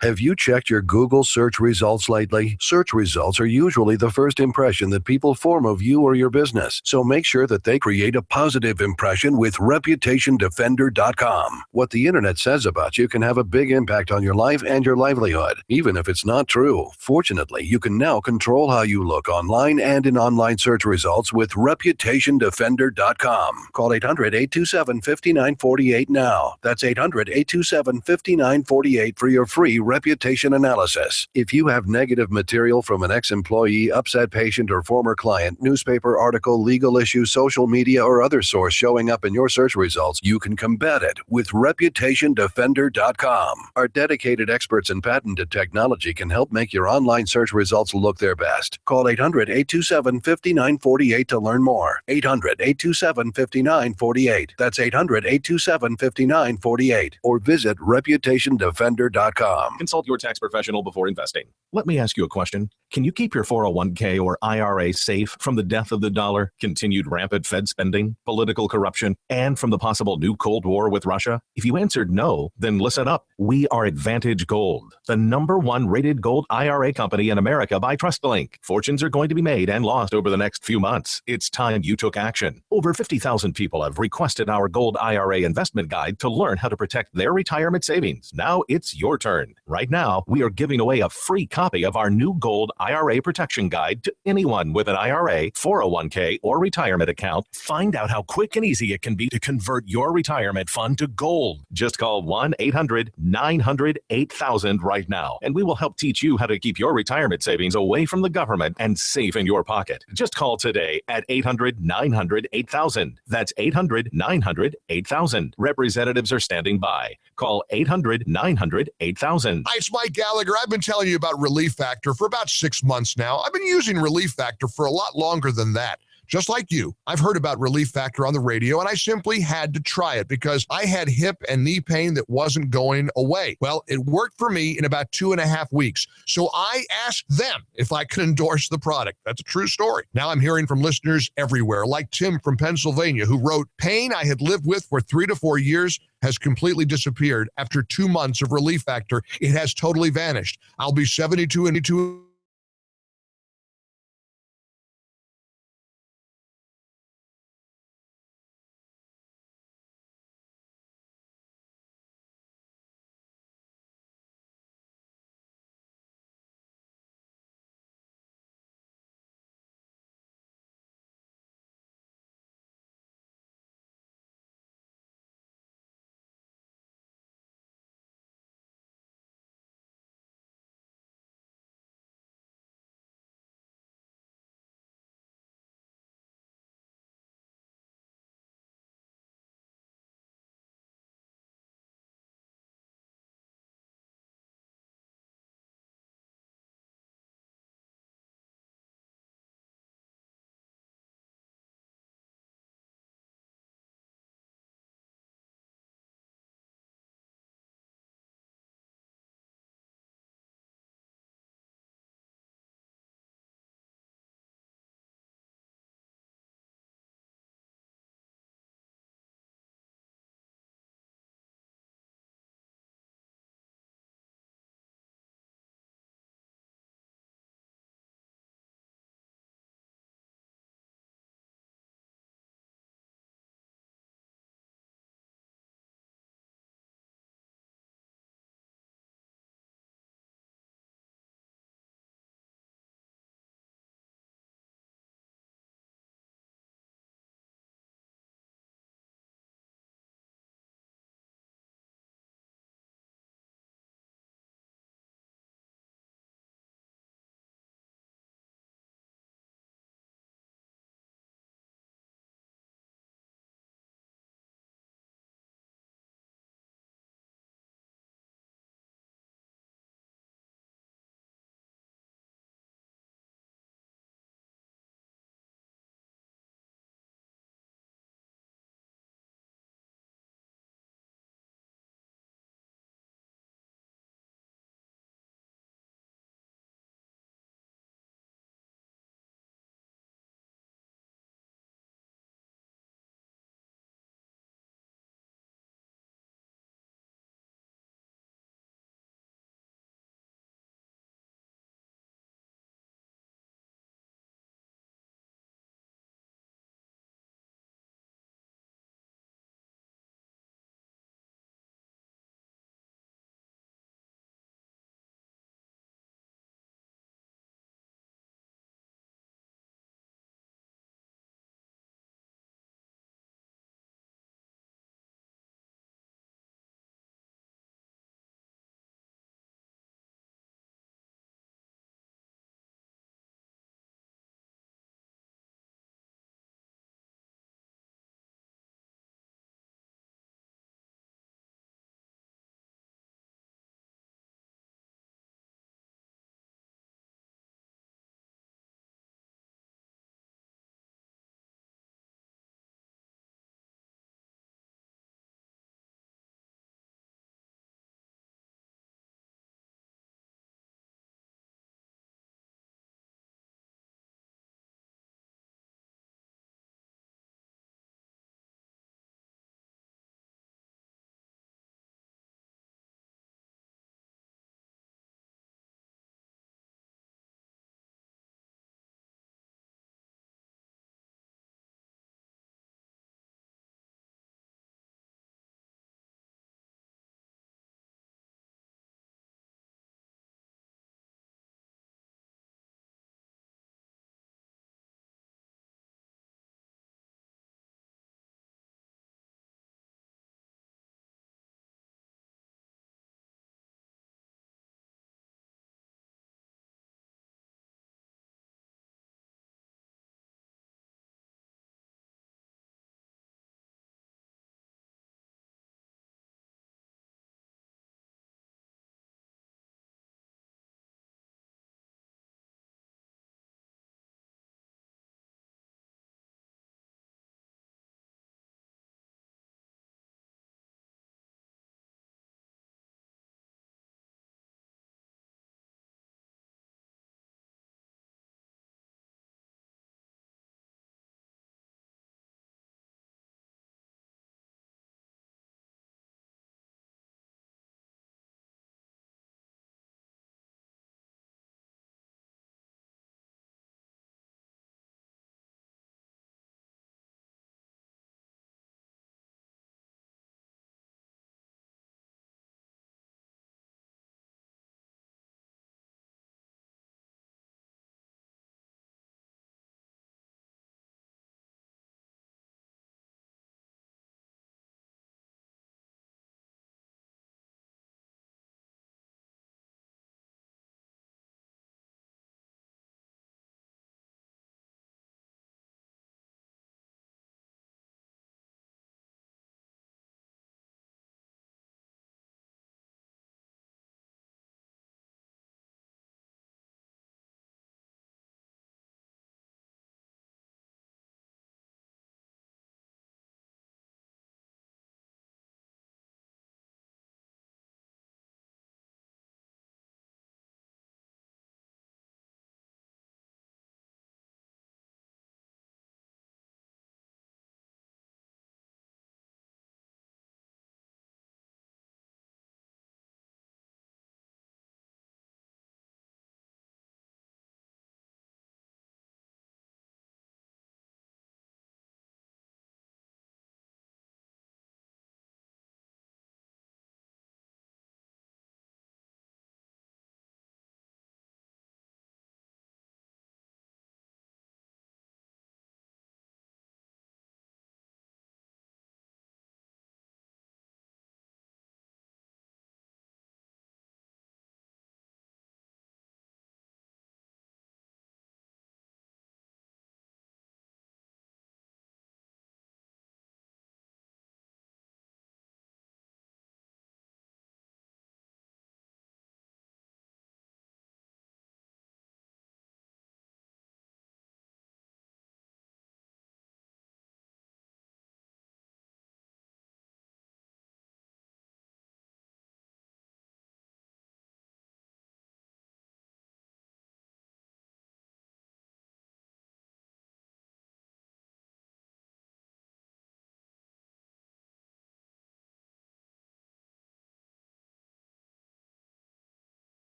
Have you checked your Google search results lately? Search results are usually the first impression that people form of you or your business, so make sure that they create a positive impression with ReputationDefender.com. What the internet says about you can have a big impact on your life and your livelihood, even if it's not true. Fortunately, you can now control how you look online and in online search results with ReputationDefender.com. Call 800-827-5948 now. That's 800-827-5948 for your free reputation analysis. If you have negative material from an ex-employee, upset patient, or former client, newspaper article, legal issue, social media, or other source showing up in your search results, you can combat it with ReputationDefender.com. Our dedicated experts in patented technology can help make your online search results look their best. Call 800-827-5948 to learn more. 800-827-5948. That's 800-827-5948. Or visit ReputationDefender.com. Consult your tax professional before investing. Let me ask you a question. Can you keep your 401k or IRA safe from the death of the dollar, continued rampant Fed spending, political corruption, and from the possible new Cold War with Russia? If you answered no, then listen up. We are Advantage Gold, the #1 rated gold IRA company in America by TrustLink. Fortunes are going to be made and lost over the next few months. It's time you took action. Over 50,000 people have requested our Gold IRA investment guide to learn how to protect their retirement savings. Now it's your turn. Right now, we are giving away a free copy of our new Gold IRA Protection Guide to anyone with an IRA, 401k, or retirement account. Find out how quick and easy it can be to convert your retirement fund to gold. Just call 1-800-900-8000 right now, and we will help teach you how to keep your retirement savings away from the government and safe in your pocket. Just call today at 800-900-8000. That's 800-900-8000. Representatives are standing by. Call 800-900-8000. Hi, it's Mike Gallagher. I've been telling you about Relief Factor for about 6 months now. I've been using Relief Factor for a lot longer than that. Just like you, I've heard about Relief Factor on the radio, and I simply had to try it because I had hip and knee pain that wasn't going away. Well, it worked for me in about 2.5 weeks. So I asked them if I could endorse the product. That's a true story. Now I'm hearing from listeners everywhere, like Tim from Pennsylvania, who wrote, "Pain I had lived with for 3 to 4 years has completely disappeared after 2 months of Relief Factor. It has totally vanished. I'll be 72 and 2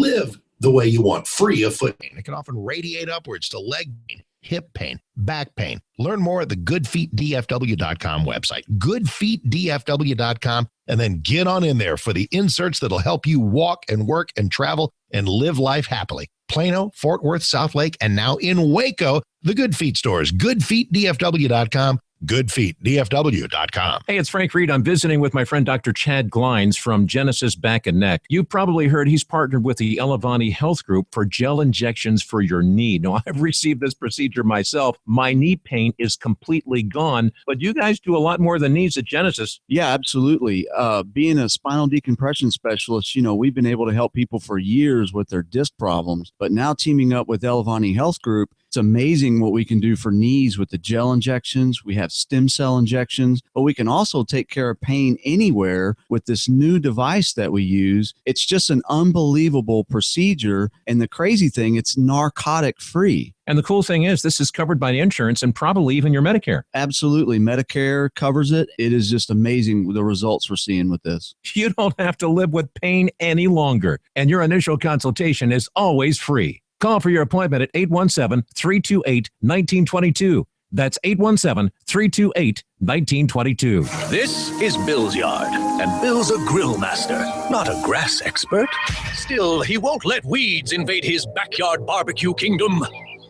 live the way you want, free of foot pain. It can often radiate upwards to leg pain, hip pain, back pain. Learn more at the goodfeetdfw.com website, goodfeetdfw.com, and then get on in there for the inserts that'll help you walk and work and travel and live life happily. Plano, Fort Worth, South Lake, and now in Waco, the Good Feet stores, goodfeetdfw.com, goodfeetdfw.com. Hey, it's Frank Reed. I'm visiting with my friend Dr. Chad Glines from Genesis Back and Neck. You probably heard he's partnered with the Elevani Health Group for gel injections for your knee. Now, I've received this procedure myself. My knee pain is completely gone, but you guys do a lot more than knees at Genesis. Yeah, absolutely. Being a spinal decompression specialist, we've been able to help people for years with their disc problems, but now teaming up with Elevani Health Group, it's amazing what we can do for knees with the gel injections. We have stem cell injections, but we can also take care of pain anywhere with this new device that we use. It's just an unbelievable procedure. And the crazy thing, it's narcotic free. And the cool thing is this is covered by the insurance and probably even your Medicare. Absolutely. Medicare covers it. It is just amazing the results we're seeing with this. You don't have to live with pain any longer. And your initial consultation is always free. Call for your appointment at 817-328-1922. That's 817-328-1922. This is Bill's yard, and Bill's a grill master, not a grass expert. Still, he won't let weeds invade his backyard barbecue kingdom.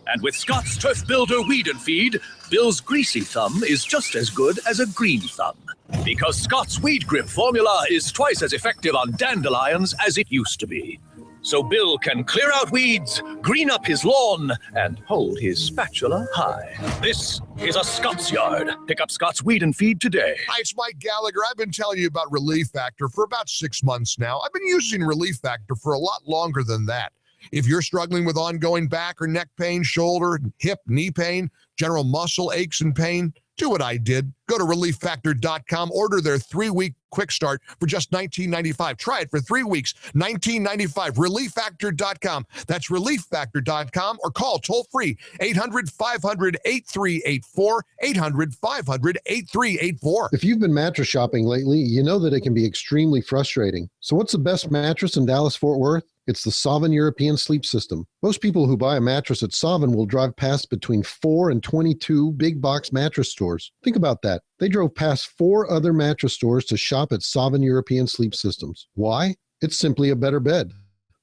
And with Scott's Turf Builder Weed and Feed, Bill's greasy thumb is just as good as a green thumb. Because Scott's Weed Grip formula is twice as effective on dandelions as it used to be. So Bill can clear out weeds, green up his lawn, and hold his spatula high. This is a Scott's Yard. Pick up Scott's Weed and Feed today. Hi, it's Mike Gallagher. I've been telling you about Relief Factor for about 6 months now. I've been using Relief Factor for a lot longer than that. If you're struggling with ongoing back or neck pain, shoulder, hip, knee pain, general muscle aches and pain, do what I did. Go to relieffactor.com, order their 3-week quick start for just $19.95. Try it for 3 weeks, $19.95. Relieffactor.com. That's relieffactor.com, or call toll free 800-500-8384, 800-500-8384. If you've been mattress shopping lately, you know that it can be extremely frustrating. So what's the best mattress in Dallas-Fort Worth? It's the Sovereign European Sleep System. Most people who buy a mattress at Sovereign will drive past between 4 and 22 big box mattress stores. Think about that. They drove past 4 other mattress stores to shop at Sovereign European Sleep Systems. Why? It's simply a better bed.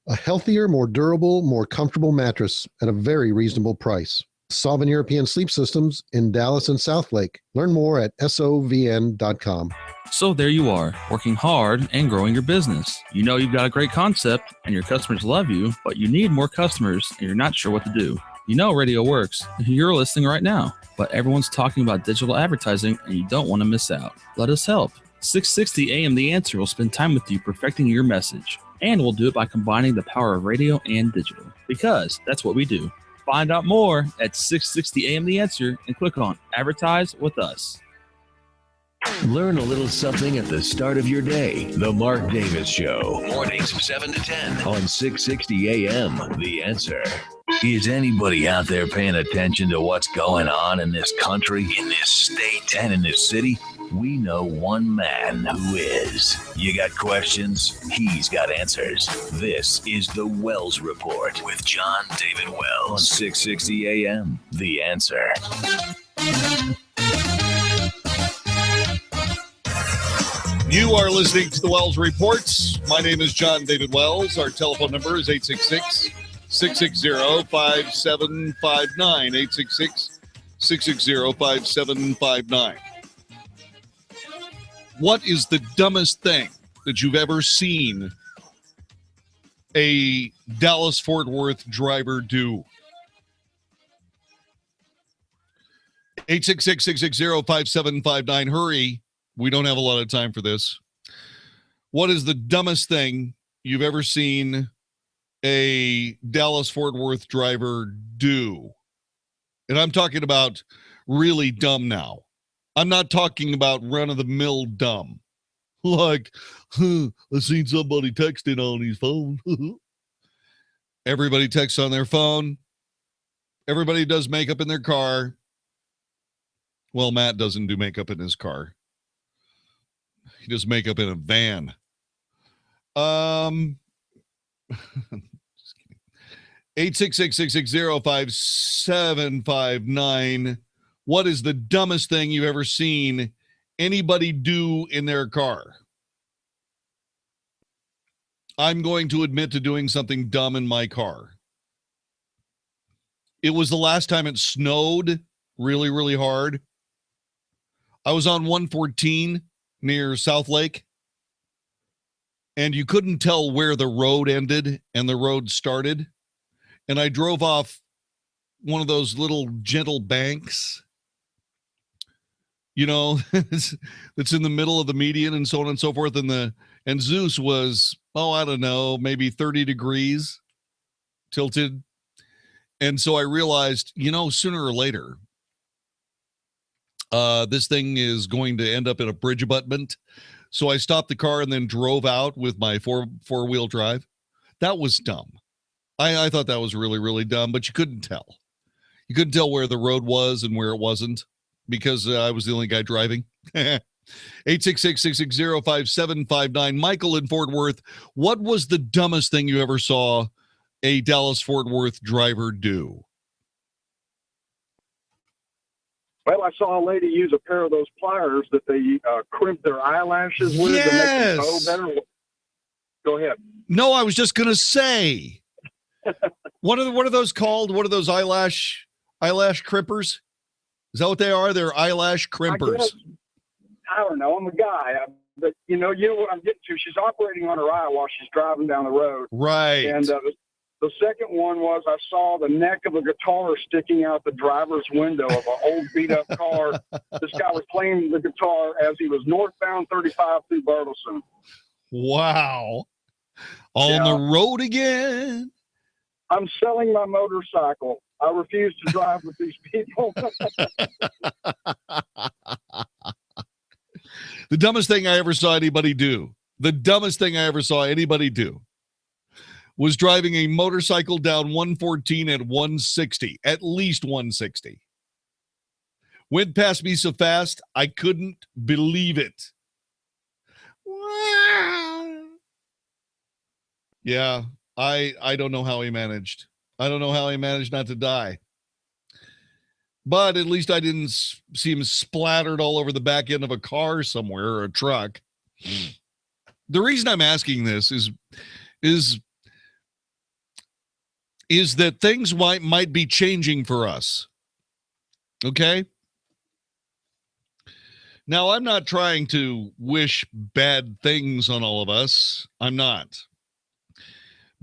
A healthier, more durable, more comfortable mattress at a very reasonable price. Sovereign European Sleep Systems in Dallas and South Lake. Learn more at sovn.com. So there you are, working hard and growing your business. You know you've got a great concept and your customers love you, but you need more customers and you're not sure what to do. You know radio works. You're listening right now, but everyone's talking about digital advertising and you don't want to miss out. Let us help. 660 AM The Answer will spend time with you perfecting your message, and we'll do it by combining the power of radio and digital, because that's what we do. Find out more at 660 AM The Answer and click on Advertise with Us. Learn a little something at the start of your day. The Mark Davis Show. Mornings 7 to 10 on 660 AM. The Answer. Is anybody out there paying attention to what's going on in this country, in this state, and in this city? We know one man who is. You got questions? He's got answers. This is the Wells Report with John David Wells on 660 AM. The Answer. You are listening to the Wells Reports. My name is John David Wells. Our telephone number is 866-660-5759. 866-660-5759. What is the dumbest thing that you've ever seen a Dallas-Fort Worth driver do? 866-660-5759. Hurry. We don't have a lot of time for this. What is the dumbest thing you've ever seen a Dallas-Fort Worth driver do? And I'm talking about really dumb now. I'm not talking about run-of-the-mill dumb. Like, I seen somebody texting on his phone. Everybody texts on their phone. Everybody does makeup in their car. Well, Matt doesn't do makeup in his car. He does makeup in a van. 866-660-5759. What is the dumbest thing you've ever seen anybody do in their car? I'm going to admit to doing something dumb in my car. It was the last time it snowed really, really hard. I was on 114 near South Lake, and you couldn't tell where the road ended and the road started. And I drove off one of those little gentle banks, you know, that's in the middle of the median and so on and so forth. And Zeus was, I don't know, maybe 30 degrees tilted. And so I realized, sooner or later, this thing is going to end up in a bridge abutment. So I stopped the car and then drove out with my four-wheel drive. That was dumb. I thought that was really, really dumb, but you couldn't tell. You couldn't tell where the road was and where it wasn't because I was the only guy driving. 866-660-5759. Michael in Fort Worth, what was the dumbest thing you ever saw a Dallas-Fort Worth driver do? Well, I saw a lady use a pair of those pliers that they crimp their eyelashes with to make them bow better. Go ahead. No, I was just going to say, what are those called? What are those eyelash crimpers? Is that what they are? They're eyelash crimpers. I don't know. I'm a guy. But you know what I'm getting to. She's operating on her eye while she's driving down the road. Right. And the second one was I saw the neck of a guitar sticking out the driver's window of an old beat-up car. This guy was playing the guitar as he was northbound 35 through Burleson. Wow. On the road again. I'm selling my motorcycle. I refuse to drive with these people. The dumbest thing I ever saw anybody do was driving a motorcycle down 114 at 160, at least 160. Went past me so fast, I couldn't believe it. Yeah, I don't know how he managed. I don't know how he managed not to die. But at least I didn't see him splattered all over the back end of a car somewhere or a truck. The reason I'm asking this is that things might be changing for us. Okay? Now, I'm not trying to wish bad things on all of us. I'm not.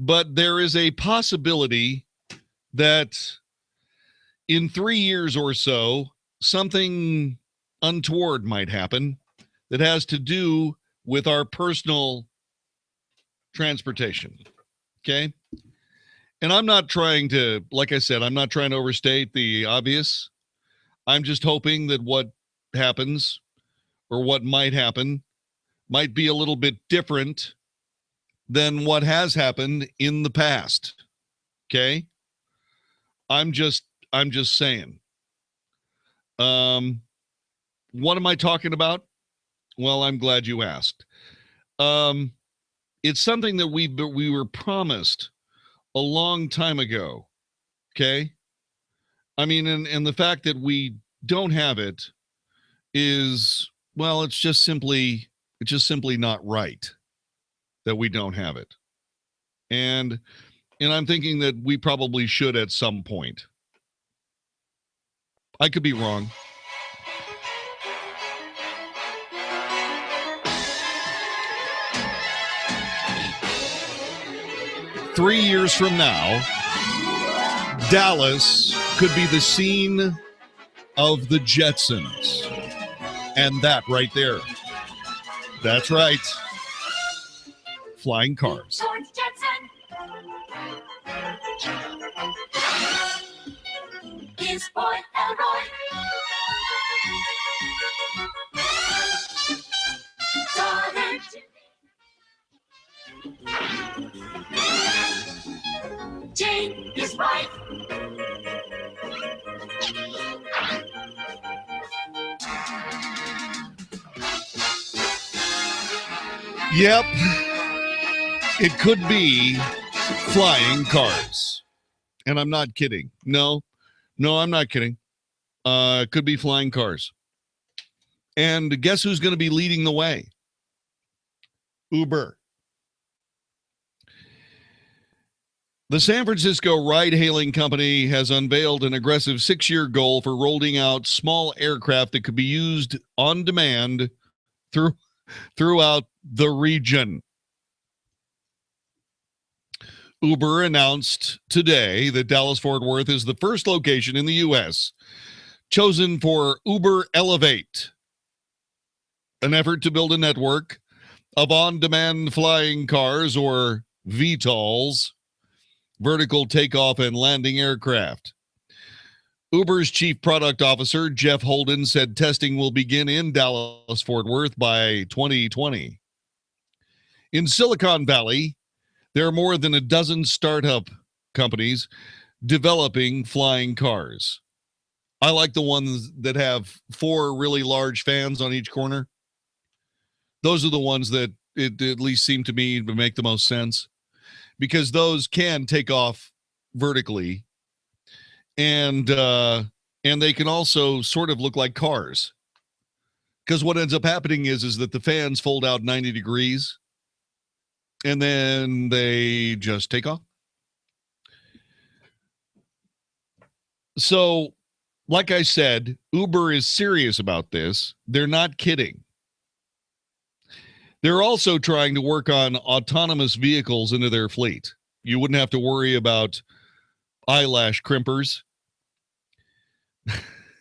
But there is a possibility that in 3 years or so, something untoward might happen that has to do with our personal transportation. Okay? And I'm not trying to, like I said, I'm not trying to overstate the obvious. I'm just hoping that what happens or what might happen might be a little bit different than what has happened in the past. Okay? I'm just saying. What am I talking about? Well, I'm glad you asked. It's something that we were promised a long time ago. Okay? I mean, and the fact that we don't have it is, well, it's just simply not right that we don't have it. And I'm thinking that we probably should at some point. I could be wrong. Three years from now, Dallas could be the scene of the Jetsons. And that right there. That's right. Flying cars. His boy Elroy. Daughter Jane, his wife. Yep. It could be flying cars. And I'm not kidding. No, I'm not kidding. Could be flying cars. And guess who's going to be leading the way? Uber. The San Francisco ride-hailing company has unveiled an aggressive 6-year goal for rolling out small aircraft that could be used on demand throughout the region. Uber announced today that Dallas-Fort Worth is the first location in the U.S. chosen for Uber Elevate, an effort to build a network of on-demand flying cars, or VTOLs, vertical takeoff and landing aircraft. Uber's chief product officer, Jeff Holden, said testing will begin in Dallas-Fort Worth by 2020. In Silicon Valley, there are more than a dozen startup companies developing flying cars. I like the ones that have 4 really large fans on each corner. Those are the ones that it at least seem to me to make the most sense, because those can take off vertically, and they can also sort of look like cars. Because what ends up happening is that the fans fold out 90 degrees, and then they just take off. So, like I said, Uber is serious about this. They're not kidding. They're also trying to work on autonomous vehicles into their fleet. You wouldn't have to worry about eyelash crimpers.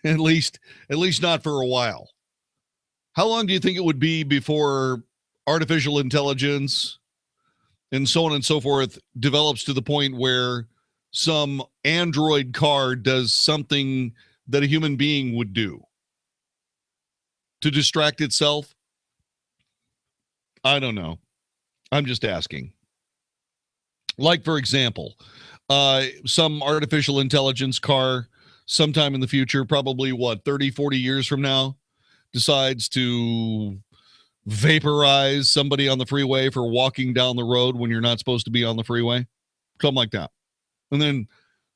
at least not for a while. How long do you think it would be before artificial intelligence and so on and so forth develops to the point where some android car does something that a human being would do to distract itself? I don't know. I'm just asking. Like, for example, some artificial intelligence car sometime in the future, probably 30, 40 years from now, decides to vaporize somebody on the freeway for walking down the road when you're not supposed to be on the freeway. Something like that. And then,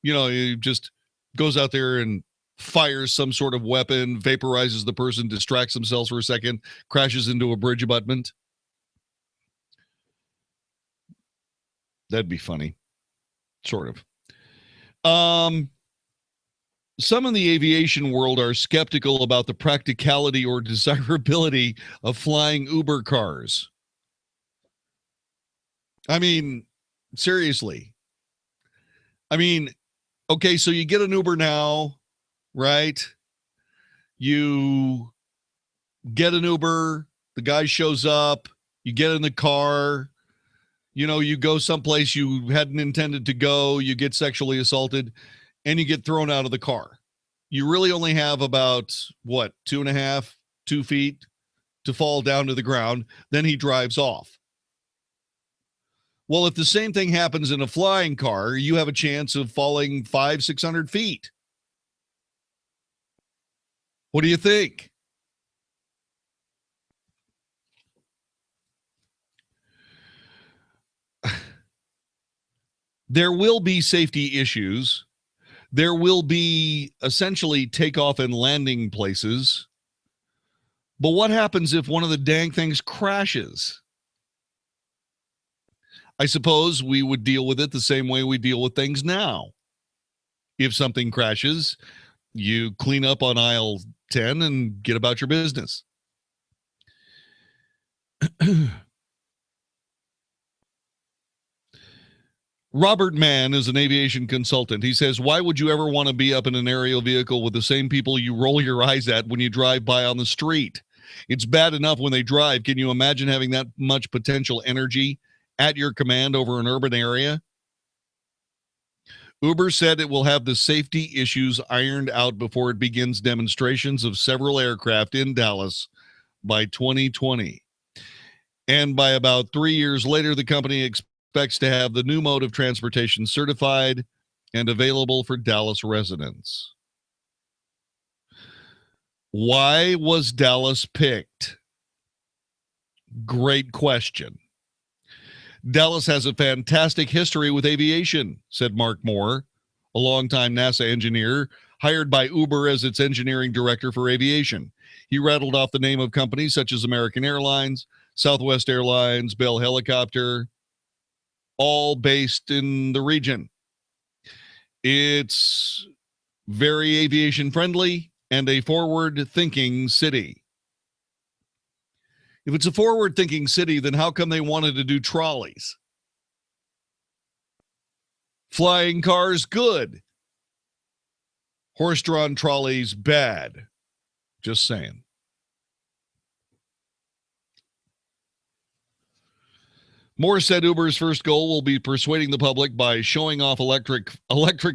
it just goes out there and fires some sort of weapon, vaporizes the person, distracts themselves for a second, crashes into a bridge abutment. That'd be funny. Sort of. Some in the aviation world are skeptical about the practicality or desirability of flying Uber cars. I mean, seriously. I mean, okay, so you get an Uber now, right? You get an Uber, the guy shows up, you get in the car, you go someplace you hadn't intended to go, you get sexually assaulted, and you get thrown out of the car. You really only have about, 2.5, 2 feet to fall down to the ground. Then he drives off. Well, if the same thing happens in a flying car, you have a chance of falling 500, 600 feet. What do you think? There will be safety issues. There will be essentially takeoff and landing places. But what happens if one of the dang things crashes? I suppose we would deal with it the same way we deal with things now. If something crashes, you clean up on aisle 10 and get about your business. Robert Mann is an aviation consultant. He says, why would you ever want to be up in an aerial vehicle with the same people you roll your eyes at when you drive by on the street? It's bad enough when they drive. Can you imagine having that much potential energy at your command over an urban area? Uber said it will have the safety issues ironed out before it begins demonstrations of several aircraft in Dallas by 2020. And by about 3 years later, the company expects to have the new mode of transportation certified and available for Dallas residents. Why was Dallas picked? Great question. Dallas has a fantastic history with aviation, said Mark Moore, a longtime NASA engineer hired by Uber as its engineering director for aviation. He rattled off the name of companies such as American Airlines, Southwest Airlines, Bell Helicopter, all based in the region. It's very aviation friendly and a forward-thinking city. If it's a forward-thinking city, then how come they wanted to do trolleys? Flying cars, good. Horse-drawn trolleys, bad. Just saying. Moore said Uber's first goal will be persuading the public by showing off electric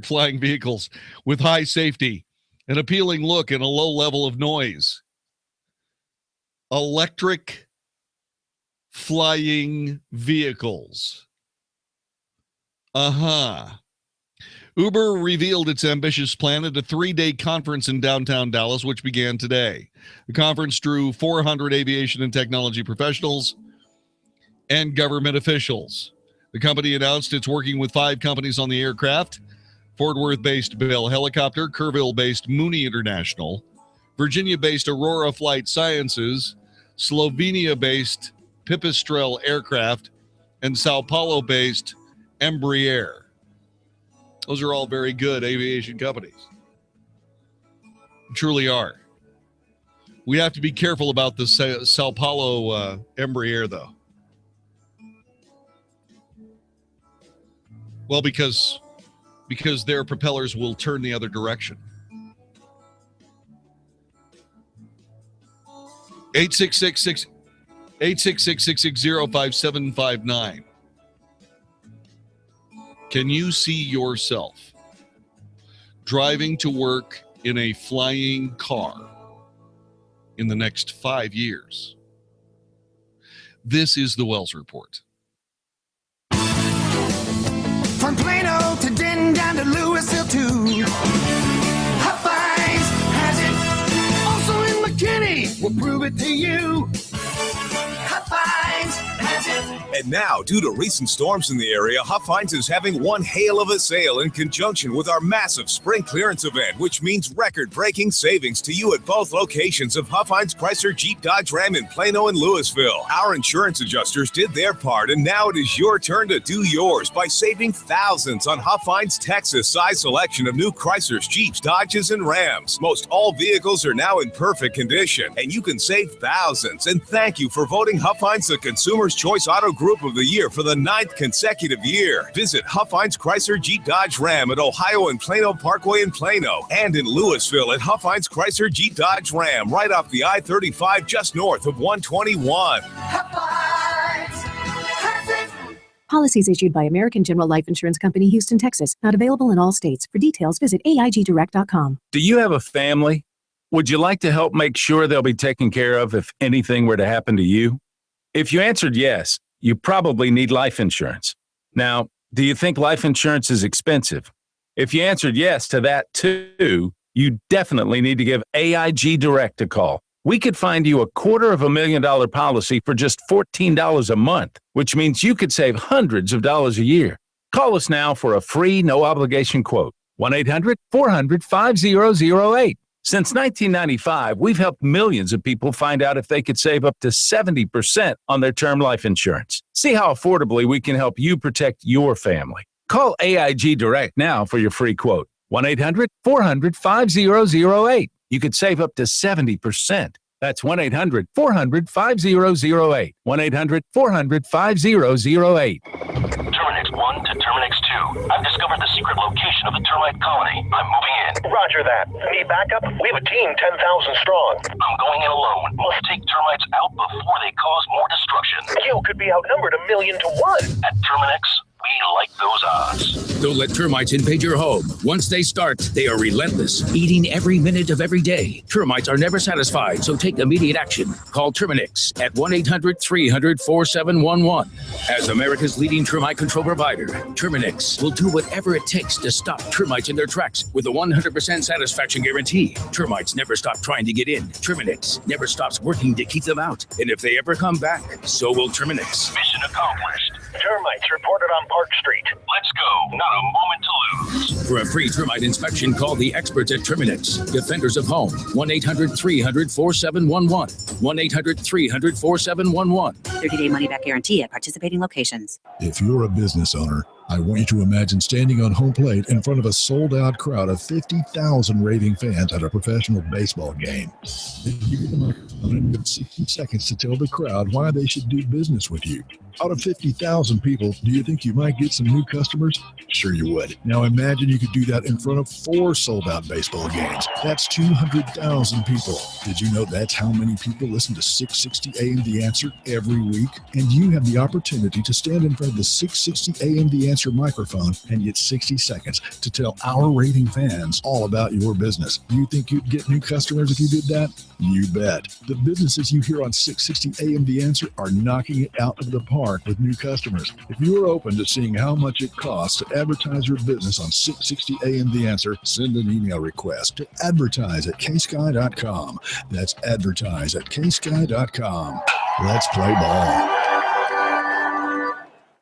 flying vehicles with high safety, an appealing look, and a low level of noise. Electric flying vehicles. Uber revealed its ambitious plan at a 3-day conference in downtown Dallas, which began today. The conference drew 400 aviation and technology professionals and government officials. The company announced it's working with 5 companies on the aircraft: Fort Worth-based Bell Helicopter, Kerrville-based Mooney International, Virginia-based Aurora Flight Sciences, Slovenia-based Pipistrel Aircraft, and Sao Paulo-based Embraer. Those are all very good aviation companies. Truly are. We have to be careful about the Sao Paulo Embraer, though. Well, because their propellers will turn the other direction. 866-660-5759. Can you see yourself driving to work in a flying car in the next 5 years? This is the Wells Report. From Plano to Denton down to Louisville too. Hot-Finds has it. Also in McKinney, we'll prove it to you. Hot-Finds has it. And now, due to recent storms in the area, Hot-Finds is having one hail of a sale in conjunction with our massive spring clearance event, which means record-breaking savings to you at both locations of Hot-Finds Chrysler Jeep Dodge Ram in Plano and Louisville. Our insurance adjusters did their part, and now it is your turn to do yours by saving thousands on Hot-Finds' Texas-size selection of new Chryslers, Jeeps, Dodges, and Rams. Most all vehicles are now in perfect condition, and you can save thousands. And thank you for voting Hot-Finds the Consumer's Choice Auto Group of the Year for the 9th consecutive year. Visit Hot-Finds Chrysler Jeep Dodge Ram at Ohio and Plano Parkway in Plano, and in Louisville at Hot-Finds Chrysler Jeep Dodge Ram right off the I-35 just north of 121. Policies issued by American General Life Insurance Company, Houston, Texas. Not available in all states. For details, visit AIGdirect.com. Do you have a family? Would you like to help make sure they'll be taken care of if anything were to happen to you? If you answered yes, you probably need life insurance. Now, do you think life insurance is expensive? If you answered yes to that too, you definitely need to give AIG Direct a call. We could find you a $250,000 policy for just $14 a month, which means you could save hundreds of dollars a year. Call us now for a free, no-obligation quote. 1-800-400-5008. Since 1995, we've helped millions of people find out if they could save up to 70% on their term life insurance. See how affordably we can help you protect your family. Call AIG Direct now for your free quote. 1-800-400-5008. You could save up to 70%. That's 1-800-400-5008. 1-800-400-5008. Terminix 1 to Terminix 2. I've discovered the secret location of the termite colony. I'm moving in. Roger that. Need backup? We have a team 10,000 strong. I'm going in alone. Must take termites out before they cause more destruction. You could be outnumbered 1,000,000 to 1. At Terminix, we like those odds. Don't let termites invade your home. Once they start, they are relentless, eating every minute of every day. Termites are never satisfied, so take immediate action. Call Terminix at 1-800-300-4711. As America's leading termite control provider, Terminix will do whatever it takes to stop termites in their tracks with a 100% satisfaction guarantee. Termites never stop trying to get in. Terminix never stops working to keep them out. And if they ever come back, so will Terminix. Mission accomplished. Termites reported on Park Street. Let's go. Not a moment to lose. For a free termite inspection, call the experts at Terminix, Defenders of Home. 1-800-300-4711. 1-800-300-4711. 30-day money-back guarantee at participating locations. If you're a business owner, I want you to imagine standing on home plate in front of a sold-out crowd of 50,000 raving fans at a professional baseball game. Then you get the microphone and you have 60 seconds to tell the crowd why they should do business with you. Out of 50,000 people, do you think you might get some new customers? Sure you would. Now imagine you could do that in front of 4 sold-out baseball games. That's 200,000 people. Did you know that's how many people listen to 660 AM The Answer every week? And you have the opportunity to stand in front of the 660 AM The Answer microphone and get 60 seconds to tell our raving fans all about your business. Do you think you'd get new customers if you did that? You bet. The businesses you hear on 660 AM The Answer are knocking it out of the park with new customers. If you are open to seeing how much it costs to advertise your business on 660 AM The Answer, send an email request to advertise@ksky.com. That's advertise@ksky.com. Let's play ball.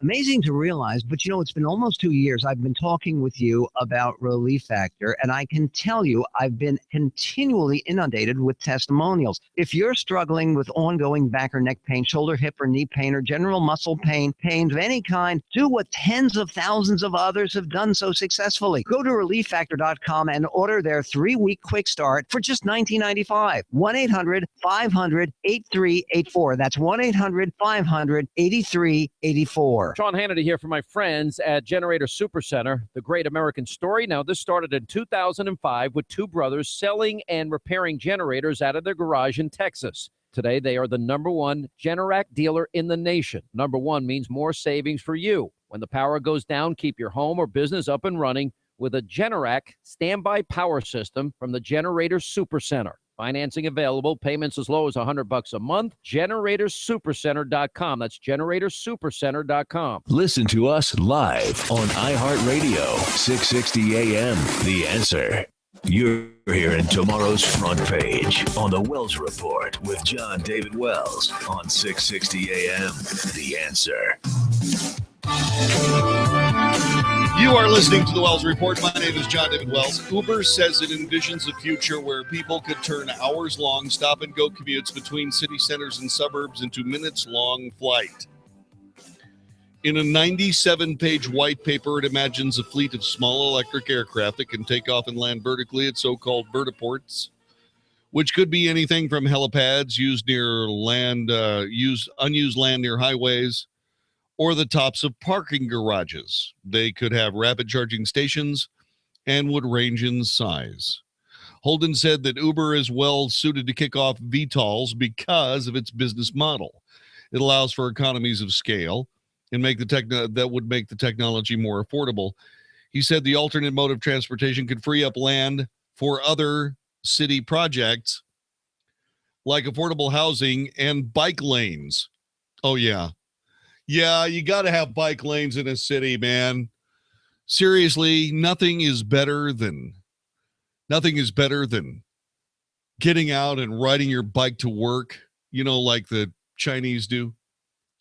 Amazing to realize, but it's been almost 2 years I've been talking with you about Relief Factor, and I can tell you I've been continually inundated with testimonials. If you're struggling with ongoing back or neck pain, shoulder, hip, or knee pain, or general muscle pain, pains of any kind, do what tens of thousands of others have done so successfully. Go to ReliefFactor.com and order their 3-week quick start for just $19.95. 1-800-500-8384. That's 1-800-500-8384. Sean Hannity here from my friends at Generator Supercenter, the great American story. Now, this started in 2005 with 2 brothers selling and repairing generators out of their garage in Texas. Today, they are the #1 Generac dealer in the nation. #1 means more savings for you. When the power goes down, keep your home or business up and running with a Generac standby power system from the Generator Supercenter. Financing available, payments as low as $100 a month. GeneratorSupercenter.com. That's GeneratorSupercenter.com. Listen to us live on iHeartRadio, 660 AM. The Answer. You're hearing tomorrow's front page on the Wells Report with John David Wells on 660 AM. The Answer. You are listening to the Wells Report. My name is John David Wells. Uber says it envisions a future where people could turn hours-long stop-and-go commutes between city centers and suburbs into minutes-long flight. In a 97-page white paper, it imagines a fleet of small electric aircraft that can take off and land vertically at so-called vertiports, which could be anything from helipads used near land, unused land near highways, or the tops of parking garages. They could have rapid charging stations and would range in size. Holden said that Uber is well suited to kick off VTOLs because of its business model. It allows for economies of scale and that would make the technology more affordable. He said the alternate mode of transportation could free up land for other city projects like affordable housing and bike lanes. Oh, yeah. Yeah, you got to have bike lanes in a city, man. Seriously, nothing is better than getting out and riding your bike to work, like the Chinese do,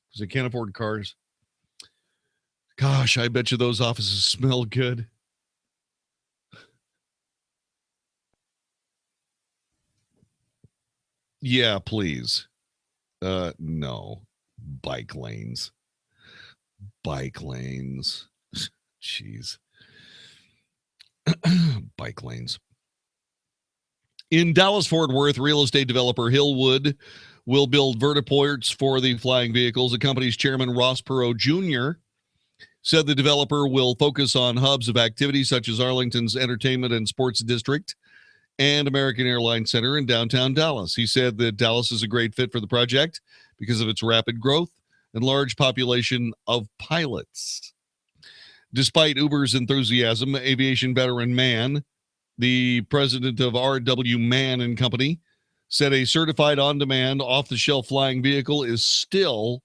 because they can't afford cars. Gosh, I bet you those offices smell good. Yeah, please. No. Bike lanes. Jeez. Bike lanes. In Dallas-Fort Worth, real estate developer Hillwood will build vertiports for the flying vehicles. The company's chairman, Ross Perot Jr., said the developer will focus on hubs of activity such as Arlington's Entertainment and Sports District and American Airlines Center in downtown Dallas. He said that Dallas is a great fit for the project because of its rapid growth and large population of pilots. Despite Uber's enthusiasm, aviation veteran Mann, the president of R.W. Mann and Company, said a certified on-demand, off-the-shelf flying vehicle is still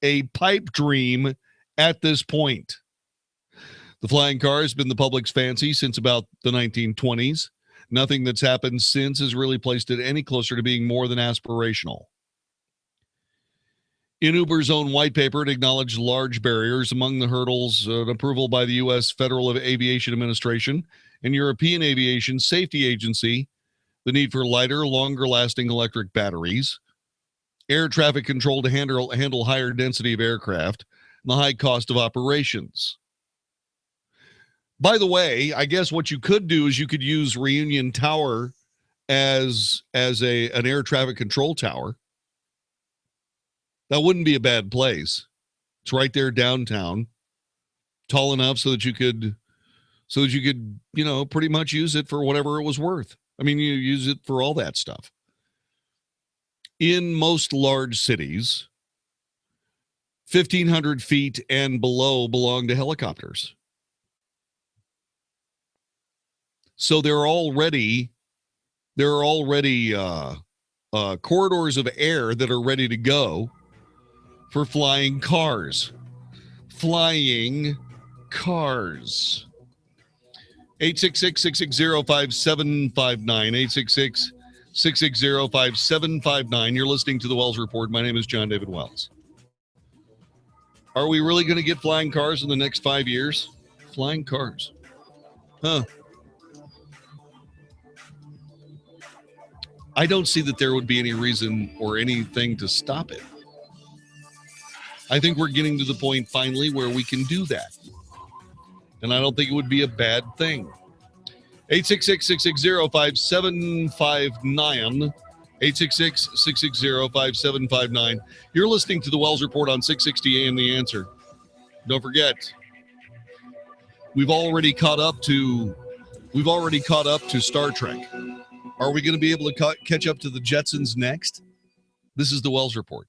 a pipe dream at this point. The flying car has been the public's fancy since about the 1920s. Nothing that's happened since has really placed it any closer to being more than aspirational. In Uber's own white paper, it acknowledged large barriers. Among the hurdles, an approval by the U.S. Federal Aviation Administration and European Aviation Safety Agency, the need for lighter, longer-lasting electric batteries, air traffic control to handle higher density of aircraft, and the high cost of operations. By the way, I guess what you could do is you could use Reunion Tower as an air traffic control tower. That wouldn't be a bad place. It's right there downtown, tall enough so that you could, pretty much use it for whatever it was worth. I mean, you use it for all that stuff. In most large cities, 1,500 feet and below belong to helicopters. So there are already corridors of air that are ready to go for flying cars. 866-660-5759. 866-660-5759. You're listening to the Wells Report. My name is John David Wells. Are we really going to get flying cars in the next 5 years? Flying cars. Huh. I don't see that there would be any reason or anything to stop it. I think we're getting to the point finally where we can do that. And I don't think it would be a bad thing. 866-660-5759. 866-660-5759. You're listening to the Wells Report on 660 AM The Answer. Don't forget, we've already caught up to Star Trek. Are we going to be able to catch up to the Jetsons next? This is the Wells Report.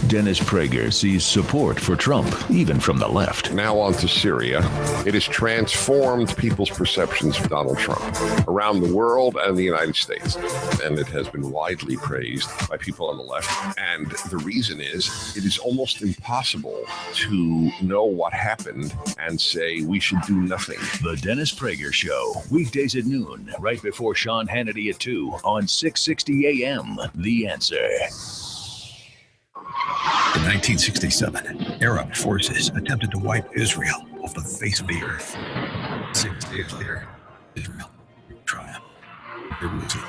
Dennis Prager sees support for Trump, even from the left. Now on to Syria. It has transformed people's perceptions of Donald Trump around the world and the United States. And it has been widely praised by people on the left. And the reason is it is almost impossible to know what happened and say we should do nothing. The Dennis Prager Show, weekdays at noon, right before Sean Hannity at 2 on 660 AM. The Answer. In 1967, Arab forces attempted to wipe Israel off the face of the earth. 6 days later, Israel triumphed. Jerusalem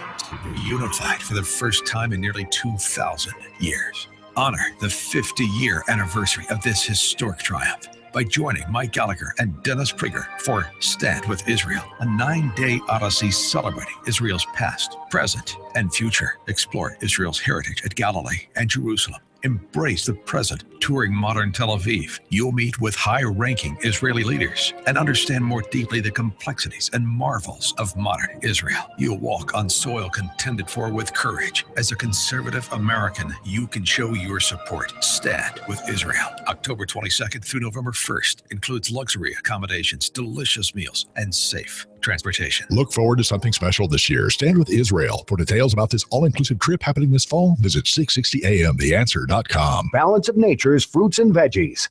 unified for the first time in nearly 2,000 years. Honor the 50-year anniversary of this historic triumph by joining Mike Gallagher and Dennis Prager for Stand With Israel, a 9-day odyssey celebrating Israel's past, present, and future. Explore Israel's heritage at Galilee and Jerusalem. Embrace the present, touring modern Tel Aviv. You'll meet with high-ranking Israeli leaders and understand more deeply the complexities and marvels of modern Israel. You'll walk on soil contended for with courage. As a conservative American, you can show your support. Stand with Israel. October 22nd through November 1st includes luxury accommodations, delicious meals, and safe transportation. Look forward to something special this year. Stand with Israel. For details about this all-inclusive trip happening this fall, visit 660amtheanswer.com. Balance of Nature's fruits and veggies.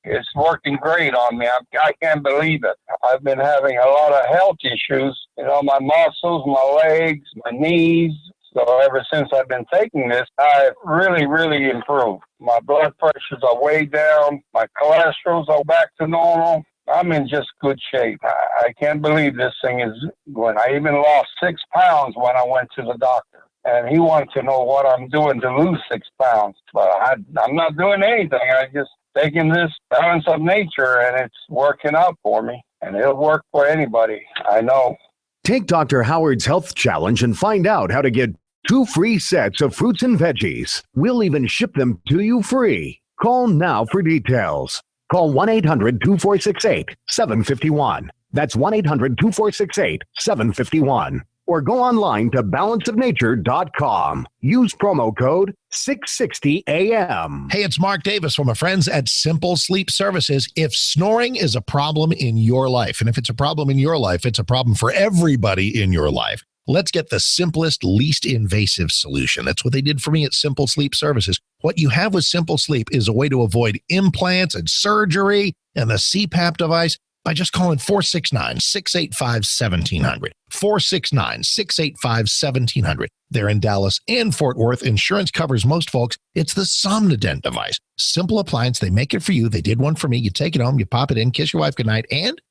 It's working great on me. I can't believe it. I've been having a lot of health issues, my muscles, my legs, my knees. So ever since I've been taking this, I've really, really improved. My blood pressures are way down. My cholesterol's are back to normal. I'm in just good shape. I can't believe this thing is going. I even lost 6 pounds when I went to the doctor. And he wanted to know what I'm doing to lose 6 pounds. But I'm not doing anything. I just taking this Balance of Nature, and it's working out for me. And it'll work for anybody, I know. Take Dr. Howard's Health Challenge and find out how to get 2 free sets of fruits and veggies. We'll even ship them to you free. Call now for details. Call 1-800-2468-751. That's 1-800-2468-751. Or go online to balanceofnature.com. Use promo code 660AM. Hey, it's Mark Davis from my friends at Simple Sleep Services. If snoring is a problem in your life, and if it's a problem in your life, it's a problem for everybody in your life. Let's get the simplest, least invasive solution. That's what they did for me at Simple Sleep Services. What you have with Simple Sleep is a way to avoid implants and surgery and the CPAP device. by just calling 469-685-1700. 469-685-1700. They're in Dallas and Fort Worth. Insurance covers most folks. It's the Somnodent device. Simple appliance. They make it for you. They did one for me. You take it home, you pop it in, kiss your wife goodnight, and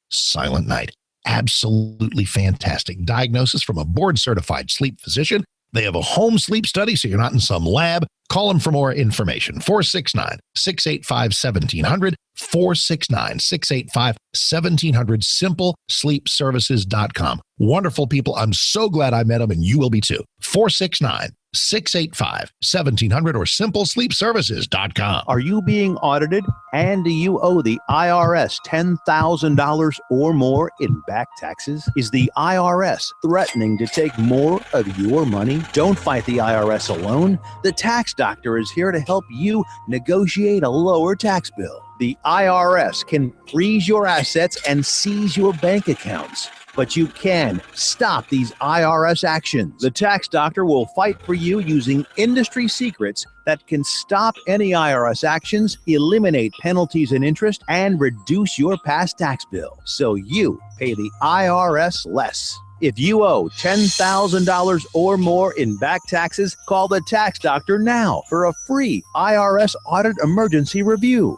silent night. Absolutely fantastic. Diagnosis from a board-certified sleep physician. They have a home sleep study, so you're not in some lab. Call them for more information. 469-685-1700. 469-685-1700. SimpleSleepServices.com. Wonderful people. I'm so glad I met them, and you will be too. 469-685-1700 or SimpleSleepServices.com. Are you being audited and do you owe the IRS $10,000 or more in back taxes? Is the IRS threatening to take more of your money? Don't fight the IRS alone. The Tax Doctor is here to help you negotiate a lower tax bill. The IRS can freeze your assets and seize your bank accounts. But you can stop these IRS actions. The Tax Doctor will fight for you using industry secrets that can stop any IRS actions, eliminate penalties and interest, and reduce your past tax bill so you pay the IRS less. If you owe $10,000 or more in back taxes, call the Tax Doctor now for a free IRS audit emergency review.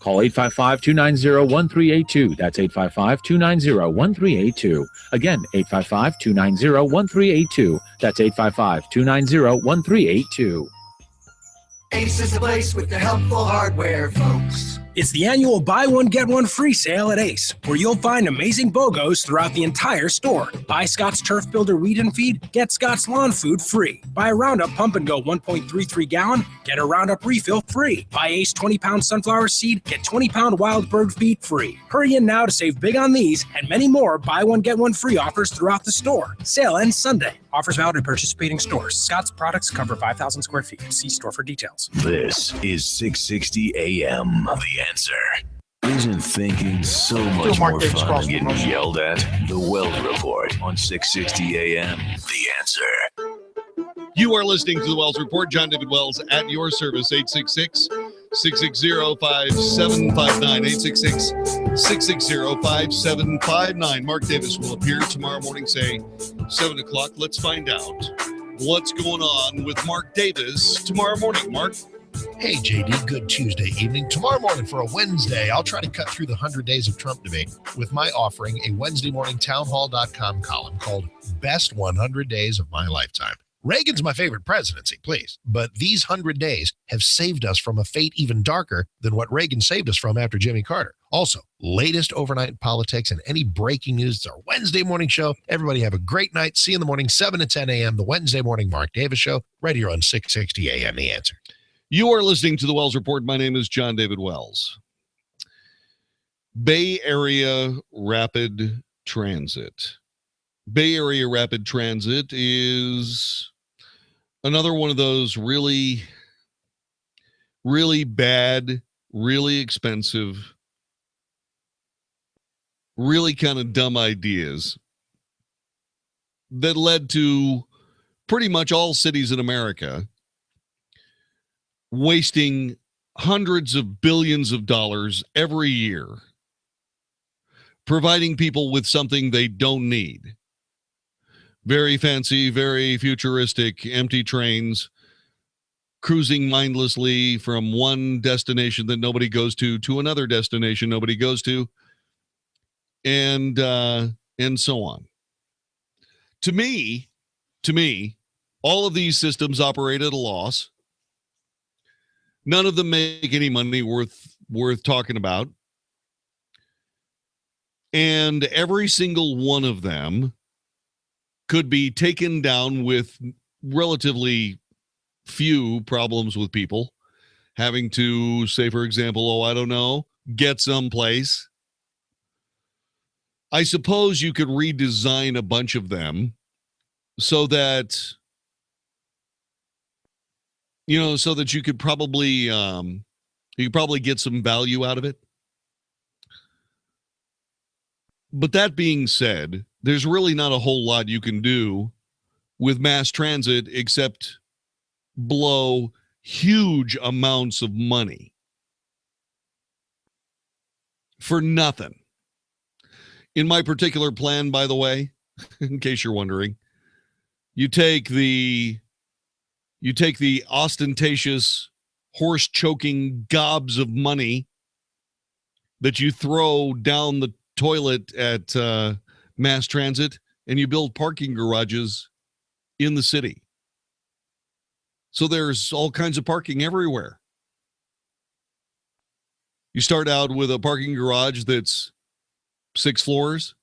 Call 855-290-1382. That's 855-290-1382. Again, 855-290-1382. That's 855-290-1382. Ace is the place with the helpful hardware, folks. It's the annual buy one, get one free sale at Ace, where you'll find amazing BOGOs throughout the entire store. Buy Scott's Turf Builder Weed and Feed, get Scott's Lawn Food free. Buy a Roundup Pump and Go 1.33 gallon, get a Roundup Refill free. Buy Ace 20-pound sunflower seed, get 20-pound wild bird feed free. Hurry in now to save big on these and many more buy one, get one free offers throughout the store. Sale ends Sunday. Offers valid at participating stores. Scott's products cover 5,000 square feet. See store for details. This is 660 AM. The Answer. Isn't thinking so much more fun than getting yelled at? The Wells Report on 660 AM. The Answer. You are listening to the Wells Report. John David Wells at your service, 866-660-5759, 866-660-5759. Mark Davis will appear tomorrow morning, say 7 o'clock. Let's find out what's going on with Mark Davis tomorrow morning. Mark? Hey, JD, good Tuesday evening. Tomorrow morning for a Wednesday, I'll try to cut through the 100 Days of Trump debate with my offering a Wednesday morning townhall.com column called Best 100 Days of My Lifetime. Reagan's my favorite presidency, please. But these 100 days have saved us from a fate even darker than what Reagan saved us from after Jimmy Carter. Also, latest overnight politics and any breaking news. It's our Wednesday morning show. Everybody have a great night. See you in the morning, 7 to 10 a.m., the Wednesday morning Mark Davis show, right here on 660 a.m. The Answer. You are listening to the Wells Report. My name is John David Wells. Bay Area Rapid Transit. Bay Area Rapid Transit is another one of those really, really bad, really expensive, really kind of dumb ideas that led to pretty much all cities in America wasting hundreds of billions of dollars every year, providing people with something they don't need. Very fancy, very futuristic, empty trains cruising mindlessly from one destination that nobody goes to another destination nobody goes to, and so on. To me, all of these systems operate at a loss. None of them make any money worth talking about. And every single one of them could be taken down with relatively few problems with people having to say, for example, get someplace. I suppose you could redesign a bunch of them so that you could probably get some value out of it. But that being said, there's really not a whole lot you can do with mass transit except blow huge amounts of money. for nothing. In my particular plan, by the way, in case you're wondering, you take the ostentatious, horse-choking gobs of money that you throw down the toilet at mass transit, and you build parking garages in the city. So there's all kinds of parking everywhere. You start out with a parking garage that's 6 floors,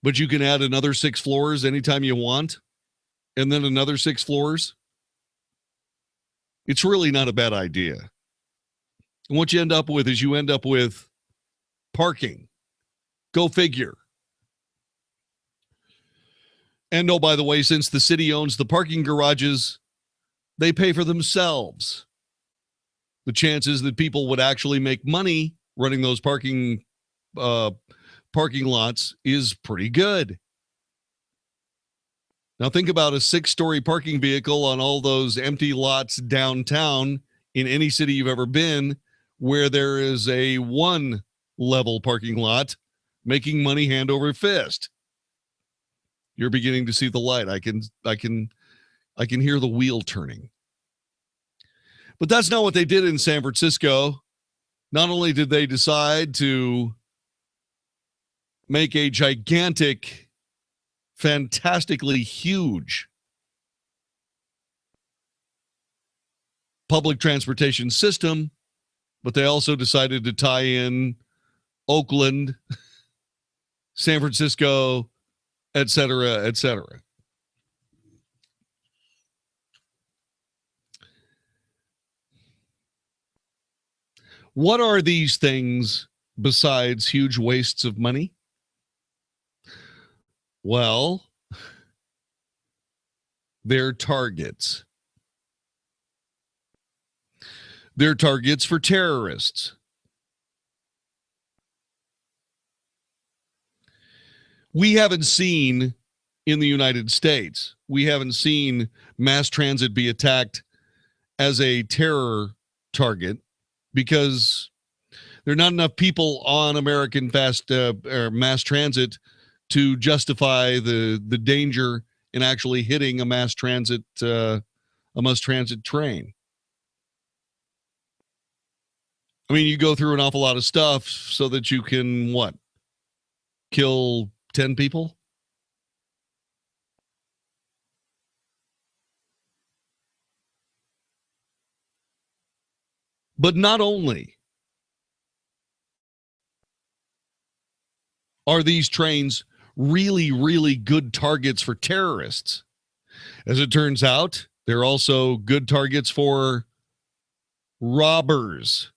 but you can add another 6 floors anytime you want, and then another 6 floors. It's really not a bad idea. And what you end up with is parking. Go figure. And oh, by the way, since the city owns the parking garages, they pay for themselves. The chances that people would actually make money running those parking lots is pretty good. Now think about a 6-story parking vehicle on all those empty lots downtown in any city you've ever been, where there is a 1-level parking lot making money hand over fist. You're beginning to see the light. I can hear the wheel turning. But that's not what they did in San Francisco. Not only did they decide to make a gigantic, fantastically huge public transportation system, but they also decided to tie in Oakland, San Francisco, et cetera, et cetera. What are these things besides huge wastes of money? Well, they're targets. They're targets for terrorists. We haven't seen in the United States, we haven't seen mass transit be attacked as a terror target because there are not enough people on American mass transit to justify the danger in actually hitting a mass transit train. I mean, you go through an awful lot of stuff so that you can kill 10 people? But not only are these trains really, really good targets for terrorists, as it turns out, they're also good targets for robbers.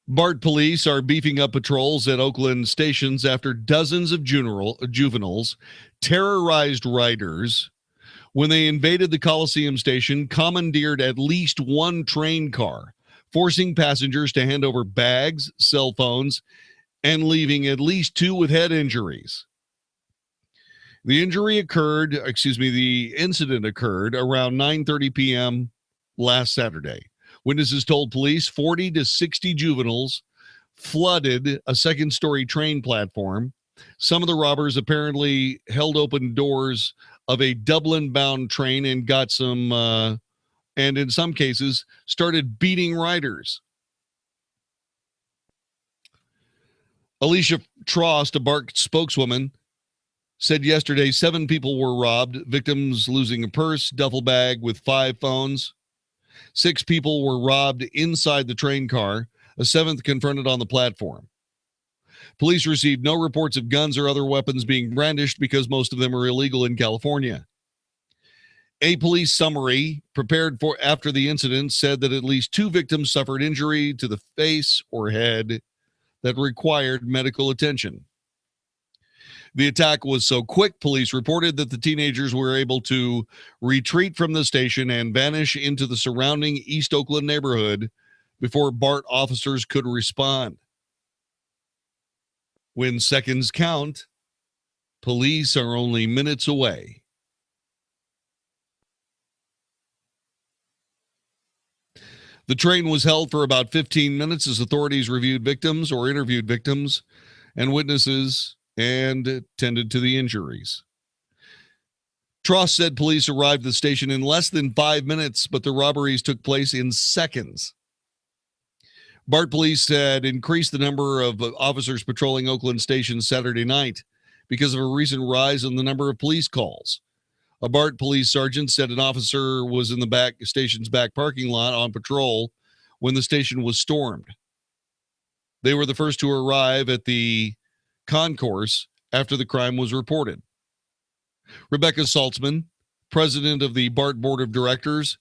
BART police are beefing up patrols at Oakland stations after dozens of juveniles terrorized riders when they invaded the Coliseum station, commandeered at least one train car, forcing passengers to hand over bags, cell phones, and leaving at least 2 with head injuries. The incident occurred around 9:30 p.m. last Saturday. Witnesses told police 40 to 60 juveniles flooded a second-story train platform. Some of the robbers apparently held open doors of a Dublin-bound train and and in some cases, started beating riders. Alicia Trost, a BART spokeswoman, said yesterday 7 people were robbed, victims losing a purse, duffel bag with 5 phones. 6 people were robbed inside the train car. A 7th confronted on the platform. Police received no reports of guns or other weapons being brandished because most of them are illegal in California. A police summary prepared for after the incident said that at least 2 victims suffered injury to the face or head that required medical attention. The attack was so quick, police reported, that the teenagers were able to retreat from the station and vanish into the surrounding East Oakland neighborhood before BART officers could respond. When seconds count, police are only minutes away. The train was held for about 15 minutes as authorities reviewed victims or interviewed victims and witnesses and tended to the injuries. Tross said police arrived at the station in less than 5 minutes, but the robberies took place in seconds. BART police had increased the number of officers patrolling Oakland Station Saturday night because of a recent rise in the number of police calls. A BART police sergeant said an officer was in the station's back parking lot on patrol when the station was stormed. They were the first to arrive at the concourse after the crime was reported. Rebecca Saltzman, president of the BART Board of Directors,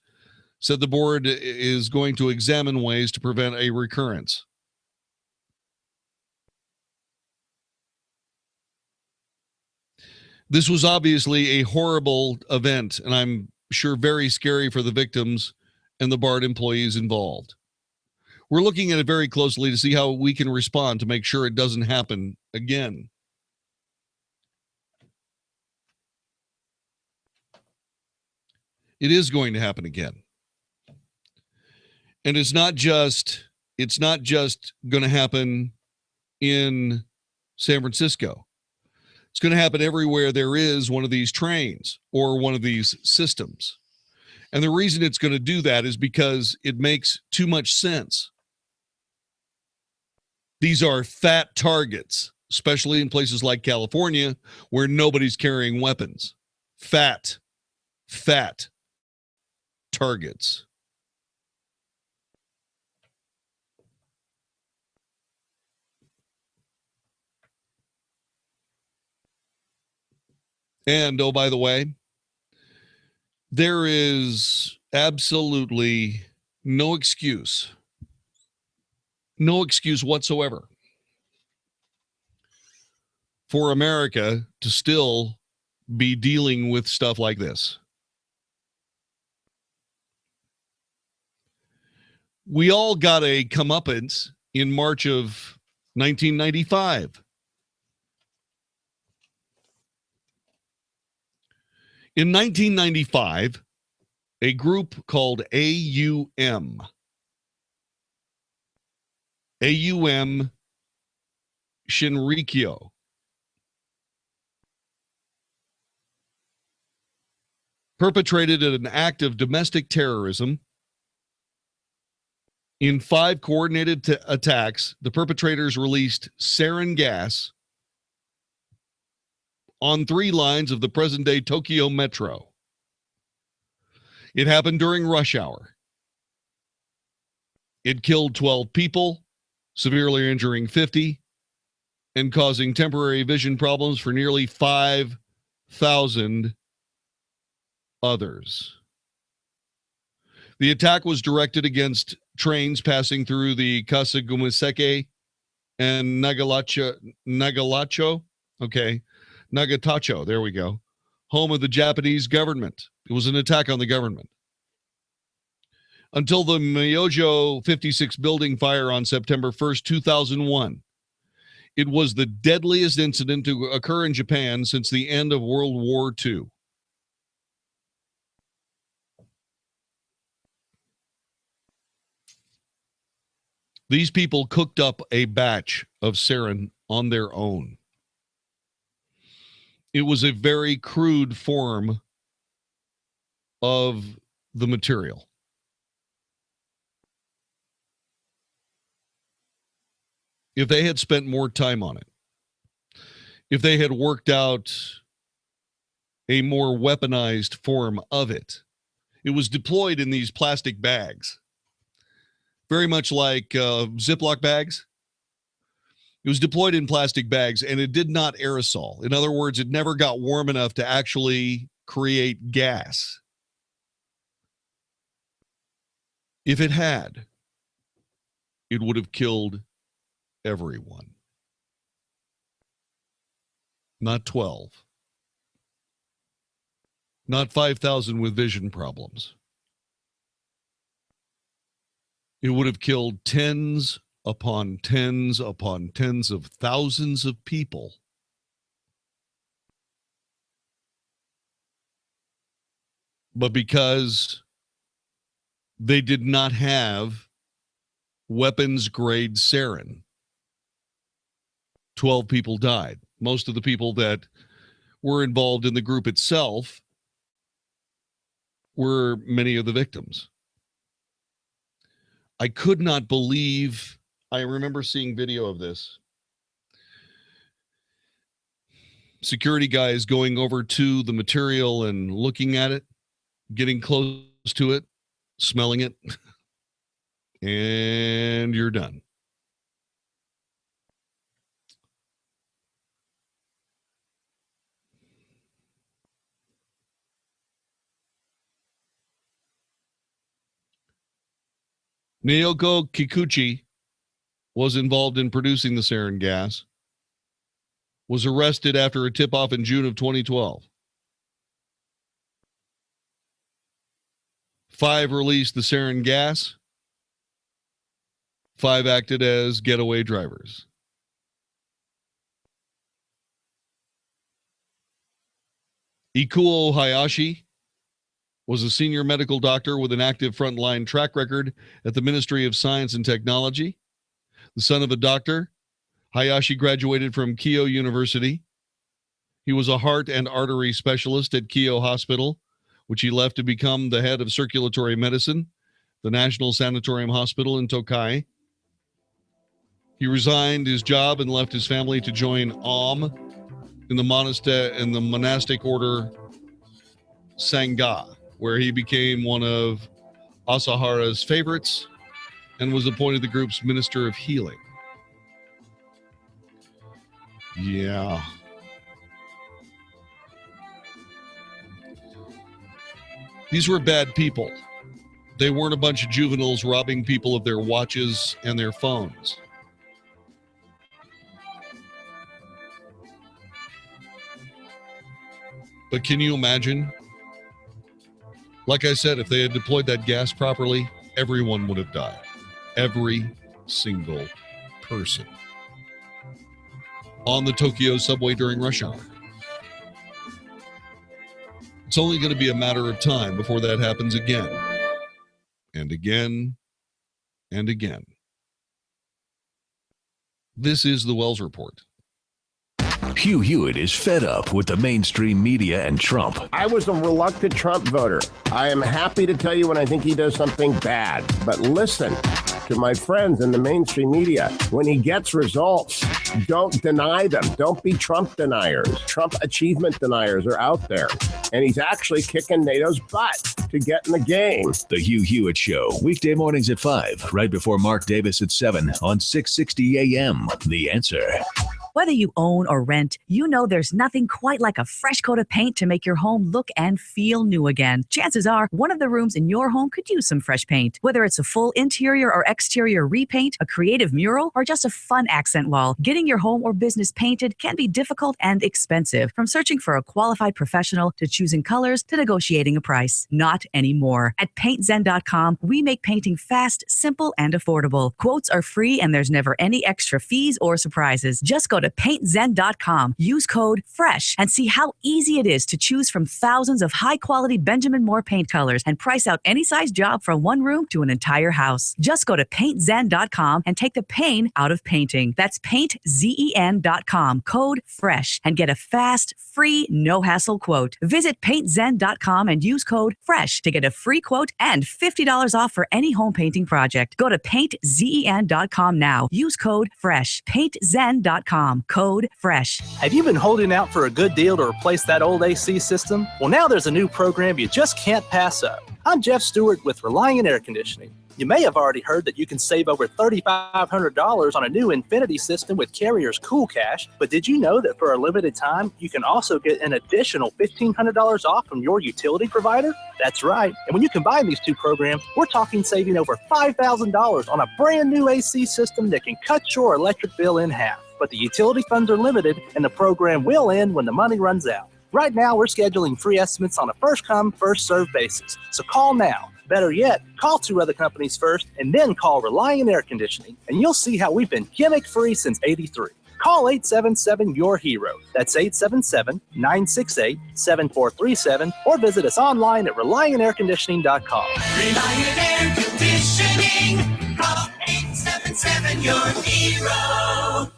said the board is going to examine ways to prevent a recurrence. This was obviously a horrible event, and I'm sure very scary for the victims and the BART employees involved. We're looking at it very closely to see how we can respond to make sure it doesn't happen again. It is going to happen again. And it's not just going to happen in San Francisco. It's going to happen everywhere there is one of these trains or one of these systems. And the reason it's going to do that is because it makes too much sense. These are fat targets, especially in places like California where nobody's carrying weapons. Fat targets. And, oh, by the way, there is absolutely no excuse whatsoever for America to still be dealing with stuff like this. We all got a comeuppance in March of 1995. In 1995, a group called AUM Shinrikyo perpetrated an act of domestic terrorism. In 5 coordinated attacks, the perpetrators released sarin gas on 3 lines of the present-day Tokyo Metro. It happened during rush hour. It killed 12 people, severely injuring 50, and causing temporary vision problems for nearly 5,000 others. The attack was directed against trains passing through the Kasagumiseke and Nagatacho, there we go, home of the Japanese government. It was an attack on the government. Until the Myojo 56 building fire on September 1st, 2001. It was the deadliest incident to occur in Japan since the end of World War II. These people cooked up a batch of sarin on their own. It was a very crude form of the material. If they had spent more time on it, if they had worked out a more weaponized form of it, it was deployed in these plastic bags, very much like Ziploc bags. It was deployed in plastic bags, and it did not aerosol. In other words, it never got warm enough to actually create gas. If it had, it would have killed everyone. Not 12. Not 5,000 with vision problems. It would have killed tens upon tens upon tens of thousands of people. But because They did not have weapons-grade sarin. 12 people died. Most of the people that were involved in the group itself were many of the victims. I could not believe, I remember seeing video of this. Security guys going over to the material and looking at it, getting close to it, smelling it, and you're done. Naoko Kikuchi was involved in producing the sarin gas, was arrested after a tip-off in June of 2012. 5 released the sarin gas. 5 acted as getaway drivers. Ikuo Hayashi was a senior medical doctor with an active frontline track record at the Ministry of Science and Technology. The son of a doctor, Hayashi graduated from Keio University. He was a heart and artery specialist at Keio Hospital, which he left to become the head of circulatory medicine, the National Sanatorium Hospital in Tokai. He resigned his job and left his family to join Aum in the monastic order Sangha, where he became one of Asahara's favorites and was appointed the group's Minister of Healing. Yeah. These were bad people. They weren't a bunch of juveniles robbing people of their watches and their phones. But can you imagine? Like I said, if they had deployed that gas properly, everyone would have died. Every single person on the Tokyo subway during rush hour. It's only going to be a matter of time before that happens again and again and again. This is the Wells Report. Hugh Hewitt is fed up with the mainstream media and Trump. I was a reluctant Trump voter. I am happy to tell you when I think he does something bad. But listen to my friends in the mainstream media. When he gets results, don't deny them. Don't be Trump deniers. Trump achievement deniers are out there. And he's actually kicking NATO's butt to get in the game. The Hugh Hewitt Show, weekday mornings at 5, right before Mark Davis at 7 on 660 AM. The Answer. Whether you own or rent, you know there's nothing quite like a fresh coat of paint to make your home look and feel new again. Chances are one of the rooms in your home could use some fresh paint. Whether it's a full interior or exterior repaint, a creative mural, or just a fun accent wall, getting your home or business painted can be difficult and expensive. From searching for a qualified professional to choosing colors to negotiating a price. Not anymore. At PaintZen.com, we make painting fast, simple, and affordable. Quotes are free and there's never any extra fees or surprises. Just go to PaintZen.com. Use code FRESH and see how easy it is to choose from thousands of high-quality Benjamin Moore paint colors and price out any size job from one room to an entire house. Just go to PaintZen.com and take the pain out of painting. That's PaintZen.com. Code FRESH and get a fast, free, no-hassle quote. Visit PaintZen.com and use code FRESH to get a free quote and $50 off for any home painting project. Go to PaintZen.com now. Use code FRESH. PaintZen.com. Code FRESH. Have you been holding out for a good deal to replace that old AC system? Well, now there's a new program you just can't pass up. I'm Jeff Stewart with Reliant Air Conditioning. You may have already heard that you can save over $3,500 on a new Infinity system with Carrier's Cool Cash, but did you know that for a limited time, you can also get an additional $1,500 off from your utility provider? That's right. And when you combine these two programs, we're talking saving over $5,000 on a brand new AC system that can cut your electric bill in half. But the utility funds are limited, and the program will end when the money runs out. Right now, we're scheduling free estimates on a first-come, first-served basis. So call now. Better yet, call 2 other companies first, and then call Reliant Air Conditioning, and you'll see how we've been gimmick-free since '83. Call 877-YOUR-HERO. That's 877-968-7437, or visit us online at ReliantAirConditioning.com. Reliant Air Conditioning. Call 877-YOUR-HERO.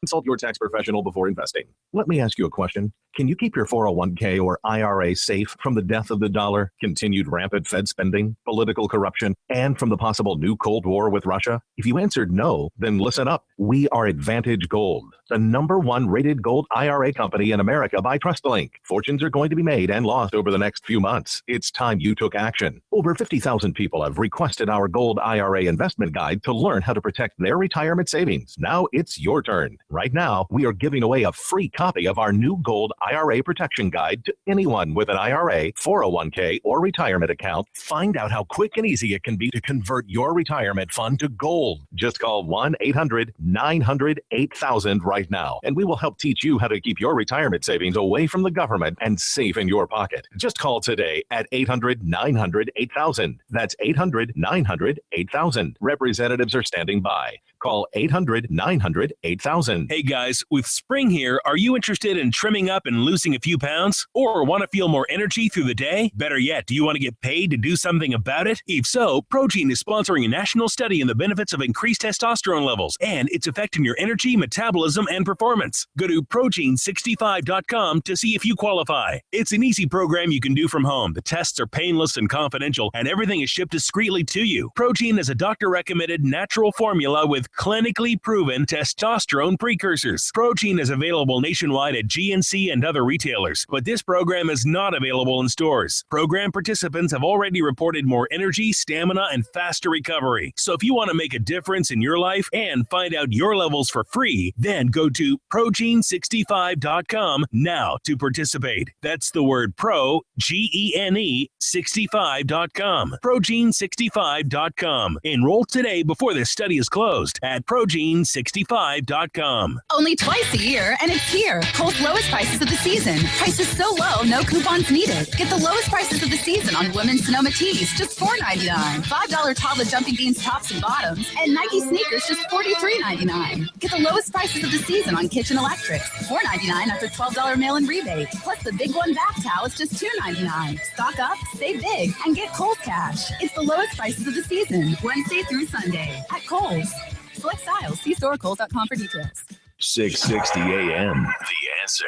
Consult your tax professional before investing. Let me ask you a question. Can you keep your 401k or IRA safe from the death of the dollar, continued rampant Fed spending, political corruption, and from the possible new Cold War with Russia? If you answered no, then listen up. We are Advantage Gold, the #1 rated gold IRA company in America by TrustLink. Fortunes are going to be made and lost over the next few months. It's time you took action. Over 50,000 people have requested our gold IRA investment guide to learn how to protect their retirement savings. Now it's your turn. Right now, we are giving away a free copy of our new gold IRA protection guide to anyone with an IRA, 401k, or retirement account. Find out how quick and easy it can be to convert your retirement fund to gold. Just call 1-800-900-8000 right now, and we will help teach you how to keep your retirement savings away from the government and safe in your pocket. Just call today at 800-900-8000. That's 800-900-8000. Representatives are standing by. Call 800-900-8000. Hey guys, with spring here, are you interested in trimming up and losing a few pounds? Or want to feel more energy through the day? Better yet, do you want to get paid to do something about it? If so, Protein is sponsoring a national study in the benefits of increased testosterone levels and its effect on your energy, metabolism, and performance. Go to protein65.com to see if you qualify. It's an easy program you can do from home. The tests are painless and confidential, and everything is shipped discreetly to you. Protein is a doctor-recommended natural formula with clinically proven testosterone precursors. Protein is available nationwide at GNC and other retailers, but this program is not available in stores. Program participants have already reported more energy, stamina, and faster recovery. So if you want to make a difference in your life and find out your levels for free, then go to protein65.com now to participate. That's the word pro, G-E-N-E, 65.com. Protein65.com. Enroll today before this study is closed at protein65.com. Only twice a year, and it's here. Kohl's lowest prices of the season. Prices so low, no coupons needed. Get the lowest prices of the season on women's Sonoma tees, just $4.99. $5 Tava Jumping Beans tops and bottoms, and Nike sneakers, just $43.99. Get the lowest prices of the season on kitchen electrics, $4.99 after $12 mail-in rebate. Plus the Big One bath towel is just $2.99. Stock up, save big, and get Kohl's cash. It's the lowest prices of the season, Wednesday through Sunday at Kohl's. Select styles. See storekohls.com for details. 660 AM. The Answer.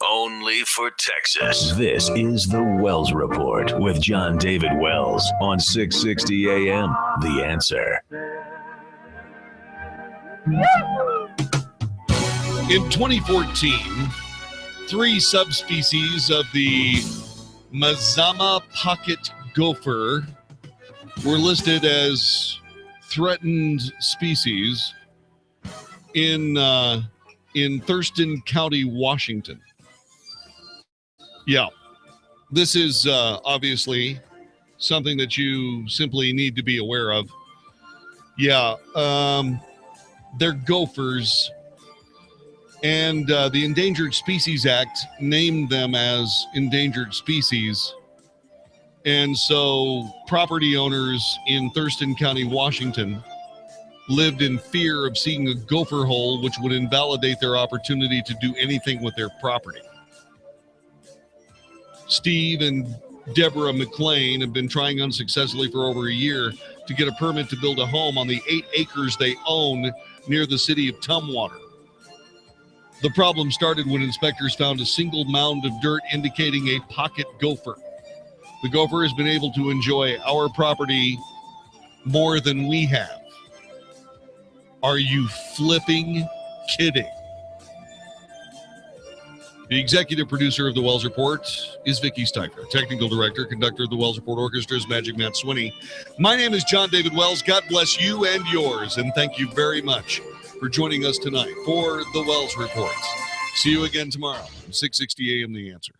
Only for Texas. This is the Wells Report with John David Wells on 660 AM. The Answer. In 2014, 3 subspecies of the Mazama pocket gopher were listed as threatened species in Thurston County, Washington. Yeah, this is obviously something that you simply need to be aware of. Yeah, they're gophers, and the Endangered Species Act named them as endangered species. And so property owners in Thurston County, Washington, lived in fear of seeing a gopher hole, which would invalidate their opportunity to do anything with their property. Steve and Deborah McLean have been trying unsuccessfully for over a year to get a permit to build a home on the 8 acres they own near the city of Tumwater. The problem started when inspectors found a single mound of dirt indicating a pocket gopher. The gopher has been able to enjoy our property more than we have. Are you flipping kidding? The executive producer of the Wells Report is Vicki Steifer. Technical director, conductor of the Wells Report Orchestra is Magic Matt Swinney. My name is John David Wells. God bless you and yours, and thank you very much for joining us tonight for the Wells Report. See you again tomorrow, 6:60 a.m. The Answer.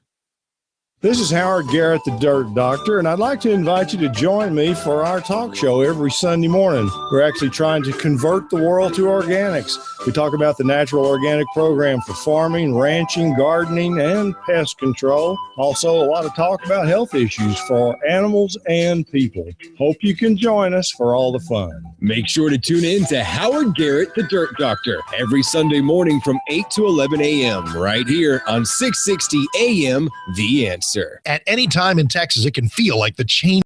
This is Howard Garrett, the Dirt Doctor, and I'd like to invite you to join me for our talk show every Sunday morning. We're actually trying to convert the world to organics. We talk about the natural organic program for farming, ranching, gardening, and pest control. Also, a lot of talk about health issues for animals and people. Hope you can join us for all the fun. Make sure to tune in to Howard Garrett, the Dirt Doctor, every Sunday morning from 8 to 11 a.m. right here on 660 a.m. The Answer. At any time in Texas, it can feel like the change